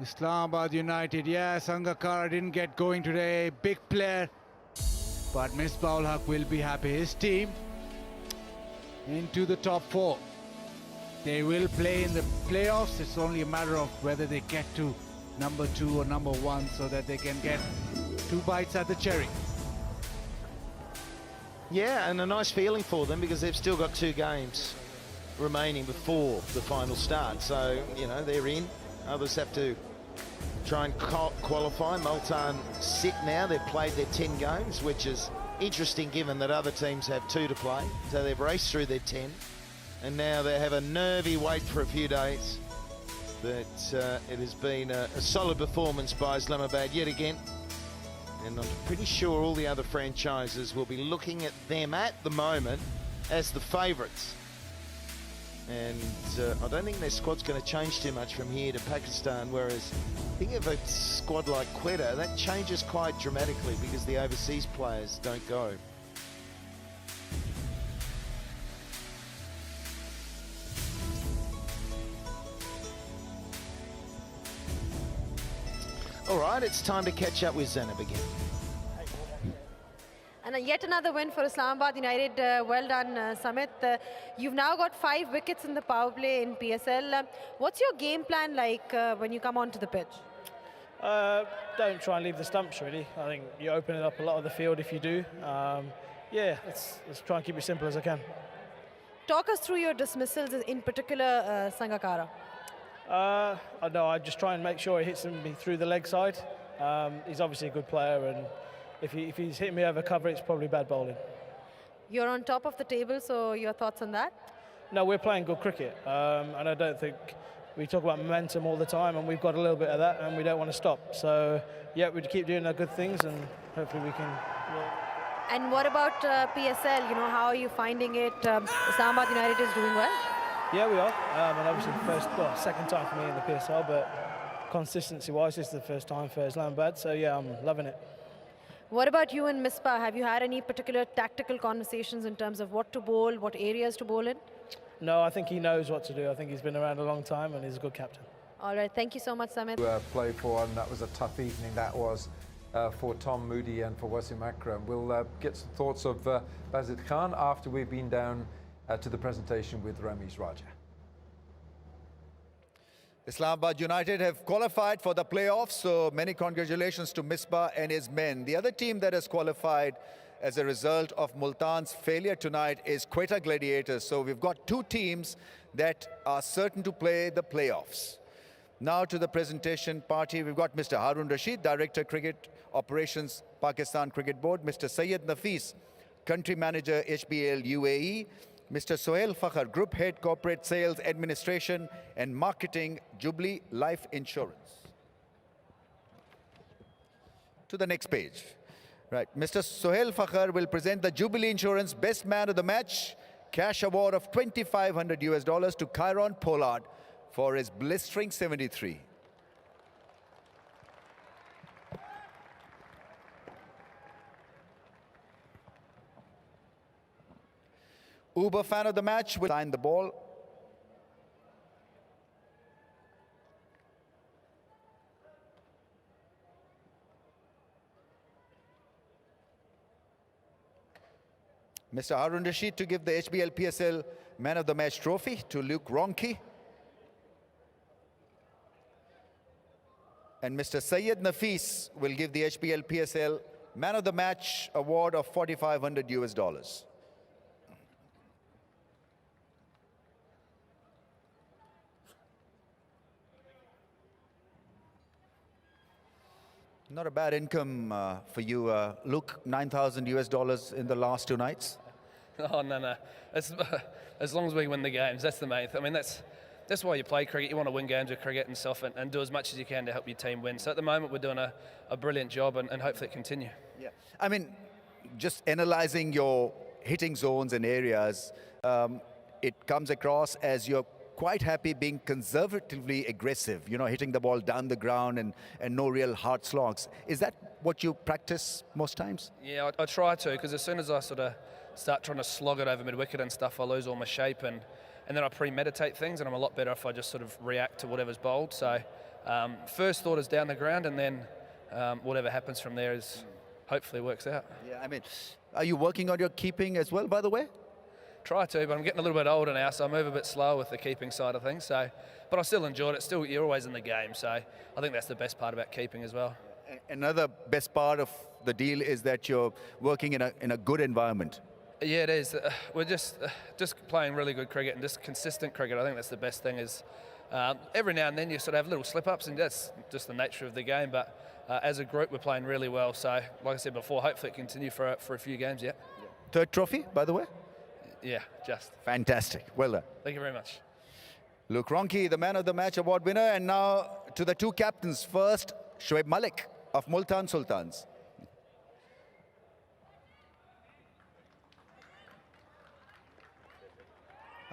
Islamabad United, yeah, Sangakkara didn't get going today. Big player, but Misbah-ul Haq will be happy. His team into the top 4. They will play in the playoffs. It's only a matter of whether they get to number 2 or number 1 so that they can get 2 bites at the cherry. Yeah, and a nice feeling for them because they've still got 2 games remaining before the final start. So, you know, they're in. Others have to try and qualify. Multan sit now. They've played their 10 games, which is interesting given that other teams have 2 to play. So they've raced through their 10. And now they have a nervy wait for a few days. But it has been a solid performance by Islamabad yet again. And I'm pretty sure all the other franchises will be looking at them at the moment as the favourites. And I don't think their squad's going to change too much from here to Pakistan, whereas think of a squad like Quetta, that changes quite dramatically because the overseas players don't go. All right, it's time to catch up with Zainab again. And yet another win for Islamabad United. Well done, Samit. You've now got 5 wickets in the power play in PSL. What's your game plan like when you come onto the pitch? Don't try and leave the stumps, really. I think you open it up a lot of the field if you do. Yeah, let's try and keep it simple as I can. Talk us through your dismissals, in particular Sangakkara. No, I just try and make sure he hits me through the leg side. He's obviously a good player, and if he's hitting me over cover, it's probably bad bowling. You're on top of the table, so your thoughts on that? No, we're playing good cricket, and I don't think we talk about momentum all the time, and we've got a little bit of that, and we don't want to stop. So, yeah, we keep doing our good things, and hopefully we can. And what about PSL? You know, how are you finding it? Islamabad United is doing well? Yeah, we are. And obviously, second time for me in the PSL, but consistency-wise, this is the first time for Islamabad. So, yeah, I'm loving it. What about you and Misbah? Have you had any particular tactical conversations in terms of what to bowl, what areas to bowl in? No, I think he knows what to do. I think he's been around a long time and he's a good captain. All right, thank you so much, Samit. Play for, and that was a tough evening. That was for Tom Moody and for Wasim Akram. We'll get some thoughts of Bazid Khan after we've been down to the presentation with Ramesh Raja. Islamabad United have qualified for the playoffs, so many congratulations to Misbah and his men. The other team that has qualified as a result of Multan's failure tonight is Quetta Gladiators. So we've got 2 teams that are certain to play the playoffs. Now to the presentation party, we've got Mr. Harun Rashid, Director Cricket Operations, Pakistan Cricket Board, Mr. Syed Nafis, Country Manager, HBL UAE, Mr. Sohail Fakhr, Group Head Corporate Sales Administration and Marketing, Jubilee Life Insurance. To the next page. Right, Mr. Sohail Fakhr will present the Jubilee Insurance Best Man of the Match, cash award of $2,500 to Kyron Pollard for his blistering 73. Uber fan of the match will sign the ball. Mr. Harun Rashid to give the HBL PSL Man of the Match trophy to Luke Ronke. And Mr. Syed Nafis will give the HBL PSL Man of the Match award of $4,500. Not a bad income for you, Luke. $9,000 in the last 2 nights. Oh no! As long as we win the games, that's the main thing. I mean, that's why you play cricket. You want to win games of cricket and stuff, and do as much as you can to help your team win. So at the moment, we're doing a brilliant job, and hopefully it continue. Yeah, I mean, just analysing your hitting zones and areas, it comes across as you're quite happy being conservatively aggressive, you know, hitting the ball down the ground and no real hard slogs. Is that what you practice most times? Yeah, I try to, because as soon as I sort of start trying to slog it over mid-wicket and stuff, I lose all my shape, and then I premeditate things, and I'm a lot better if I just sort of react to whatever's bowled. So first thought is down the ground, and then whatever happens from there is hopefully works out. Yeah, I mean, are you working on your keeping as well, by the way? Try to, but I'm getting a little bit older now, so I move a bit slower with the keeping side of things. So, but I still enjoy it. Still, you're always in the game, so I think that's the best part about keeping as well. Another best part of the deal is that you're working in a good environment. Yeah, it is. We're just playing really good cricket and just consistent cricket. I think that's the best thing. Is every now and then you sort of have little slip-ups, and that's just the nature of the game. But as a group, we're playing really well. So, like I said before, hopefully it continue for a few games yet. Third trophy, by the way? Yeah, just. Fantastic. Well done. Thank you very much. Luke Ronchi, the Man of the Match award winner. And now to the two captains. First, Shoaib Malik of Multan Sultans.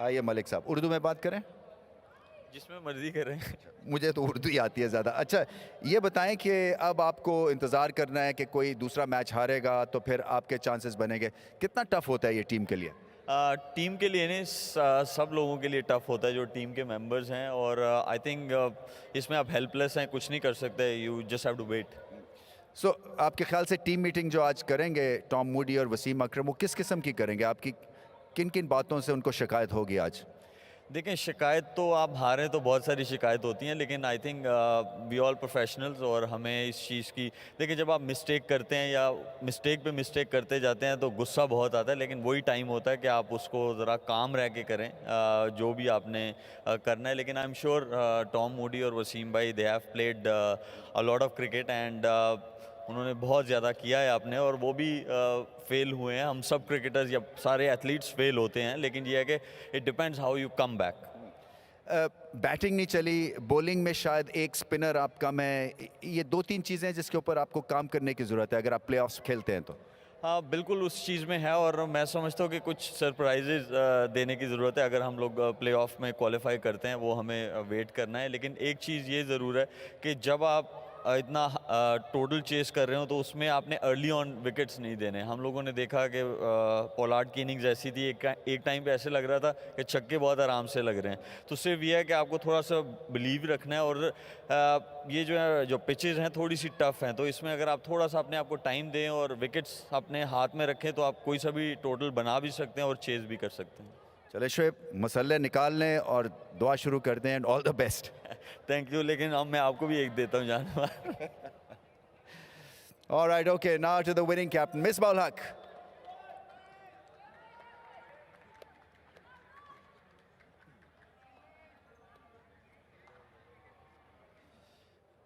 आइए मलिक साहब, उर्दू में बात करें? जिसमें मर्जी करें। मुझे तो उर्दू ही आती है ज़्यादा। अच्छा, ये बताएं कि अब आपको इंतज़ार करना है कि कोई दूसरा मैच हारेगा तो फिर आपके चांसेस बनेंगे। कितना टफ होता है ये टीम के लिए? टीम के लिए नहीं, सब लोगों के लिए टफ होता है जो टीम के मेंबर्स हैं, और आई थिंक इसमें आप हेल्पलेस हैं, कुछ नहीं कर सकते, you just have to wait. So आपके ख्याल से टीम मीटिंग जो आज करेंगे टॉम मूडी और वसीम अकरम, वो किस किस्म की करेंगे? आपकी किन किन बातों से उनको शिकायत होगी आज? देखें, शिकायत तो आप हारें तो बहुत सारी शिकायत होती हैं, लेकिन I think we all professionals, और हमें इस चीज़ की, देखिए जब आप मिस्टेक करते हैं या मिस्टेक पे मिस्टेक करते जाते हैं तो गुस्सा बहुत आता है, लेकिन वही टाइम होता है कि आप उसको ज़रा काम रह के करें, जो भी आपने करना है। लेकिन I am sure Tom Moody और वसीम भाई, they have played a lot of cricket, and उन्होंने बहुत ज़्यादा किया है आपने, और वो भी फेल हुए हैं। हम सब क्रिकेटर्स या सारे एथलीट्स फेल होते हैं, लेकिन ये है कि it depends how you come back. Batting नहीं चली, बॉलिंग में शायद एक स्पिनर आप कम है, ये दो तीन चीज़ें हैं जिसके ऊपर आपको काम करने की ज़रूरत है अगर आप प्लेऑफ्स खेलते हैं तो। हाँ बिल्कुल, उस चीज़ में है, और मैं समझता हूँ कि कुछ सरप्राइजेज देने की ज़रूरत है। अगर हम लोग प्लेऑफ में क्वालिफाई करते हैं, वो हमें वेट करना है। लेकिन एक चीज़ ये ज़रूर है कि जब आप इतना टोटल चेस कर रहे हो तो उसमें आपने अर्ली ऑन विकेट्स नहीं देने। हम लोगों ने देखा कि पोलार्ड की इनिंग्स ऐसी थी, एक टाइम पे ऐसे लग रहा था कि छक्के बहुत आराम से लग रहे हैं। तो सिर्फ ये है कि आपको थोड़ा सा बिलीव रखना है, और ये जो है, जो पिचेस हैं थोड़ी सी टफ हैं, तो इसमें अगर आप थोड़ा सा अपने आप को टाइम दें और विकेट्स अपने हाथ में रखें तो आप कोई सा भी टोटल बना भी सकते हैं और चेस भी कर सकते हैं। चले शोएब, मसले निकाल लें और दुआ शुरू कर दें, and all the best. Thank you, लेकिन अब मैं आपको भी एक देता हूँ जानवर। All right, okay, now to the winning captain, Misbah ul Haq.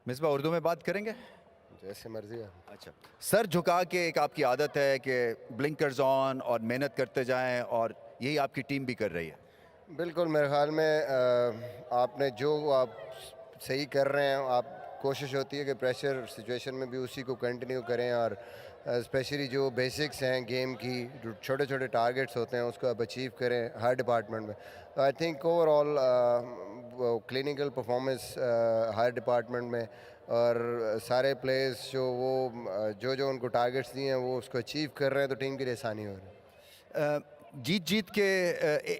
Misbah, Urdu में बात करेंगे? जैसे मर्जी है। अच्छा, सर झुका के एक आपकी आदत है कि ब्लिंकर्स ऑन और मेहनत करते जाएं, और यही आपकी टीम भी कर रही है। बिल्कुल, मेरे ख्याल में आपने जो आप सही कर रहे हैं, आप कोशिश होती है कि प्रेशर सिचुएशन में भी उसी को कंटिन्यू करें, और स्पेशली जो बेसिक्स हैं गेम की, जो छोटे छोटे टारगेट्स होते हैं उसको आप अचीव करें हर डिपार्टमेंट में। तो I think overall clinical performance her department में, और सारे प्लेयर्स जो उनको टारगेट्स दिए हैं वो उसको अचीव कर रहे हैं, तो टीम के लिए आसानी हो रही है। जीत के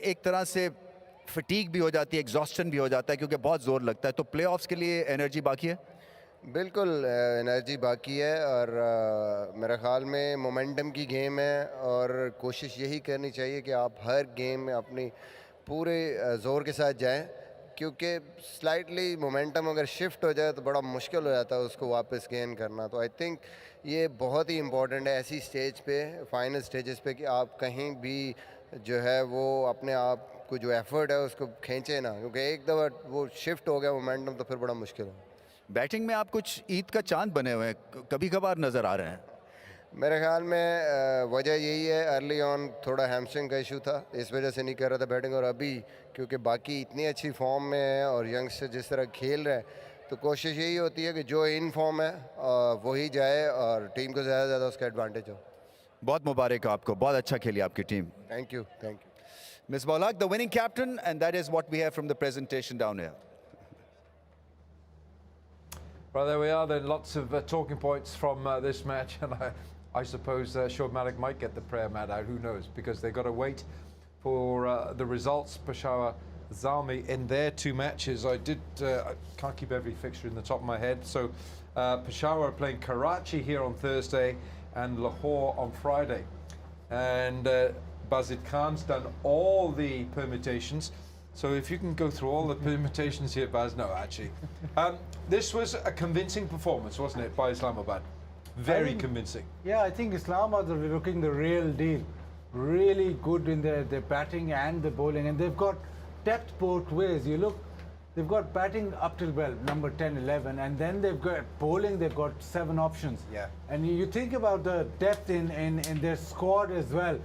एक तरह से फटीग भी हो जाती है, एग्जॉस्टन भी हो जाता है क्योंकि बहुत ज़ोर लगता है, तो प्लेऑफ्स के लिए एनर्जी बाकी है? बिल्कुल एनर्जी बाकी है, और मेरे ख्याल में मोमेंटम की गेम है, और कोशिश यही करनी चाहिए कि आप हर गेम में अपनी पूरे ज़ोर के साथ जाएं, क्योंकि स्लाइटली मोमेंटम अगर शिफ्ट हो जाए तो बड़ा मुश्किल हो जाता है उसको वापस गेन करना। तो आई थिंक ये बहुत ही इम्पॉर्टेंट है ऐसी स्टेज पे, फाइनल स्टेजेस पे, कि आप कहीं भी जो है वो अपने आप को जो एफर्ट है उसको खींचे ना, क्योंकि एक दफ़ा वो शिफ्ट हो गया मोमेंटम तो फिर बड़ा मुश्किल हो। बैटिंग में आप कुछ ईद का चांद बने हुए हैं, कभी कभार नज़र आ रहे हैं। मेरे ख्याल में वजह यही है, अर्ली ऑन थोड़ा हैमस्ट्रिंग का इशू था, इस वजह से नहीं कर रहा था बैटिंग, और अभी क्योंकि बाकी इतनी अच्छी फॉर्म में है और यंगस्टर जिस तरह खेल रहे हैं, तो कोशिश यही होती है कि जो इन फॉर्म है वही जाए और टीम को ज़्यादा से ज़्यादा उसका एडवांटेज हो। बहुत मुबारक हो आपको, बहुत अच्छा खेली आपकी team. Thank you, thank you. Misbah-ul-Haq, the winning captain, and that is what we have from the presentation down here. Well, there we are then. Lots of talking points from this match, and I suppose Shoaib Malik might get the prayer mat out. Who knows? Because they've got to wait for the results. Peshawar Zalmi in their 2 matches. I can't keep every fixture in the top of my head. So Peshawar are playing Karachi here on Thursday and Lahore on Friday. And Bazid Khan's done all the permutations. So if you can go through all the permutations here, Baz. No, actually. This was a convincing performance, wasn't it, by Islamabad? Very convincing. Yeah, I think Islamabad are looking the real deal. Really good in their batting and the bowling, and they've got depth both ways. You look, they've got batting up till, well, number 10, 11, and then they've got bowling, they've got 7 options. Yeah. And you think about the depth in their squad as well.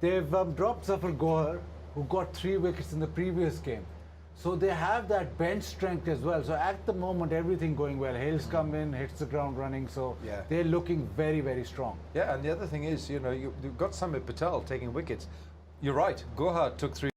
They've dropped Zafar Gohar, who got 3 wickets in the previous game. So they have that bench strength as well. So at the moment, everything going well. Hales come in, hits the ground running. So yeah, they're looking very, very strong. Yeah, and the other thing is, you know, you've got Samit Patel taking wickets. You're right, Gohar took 3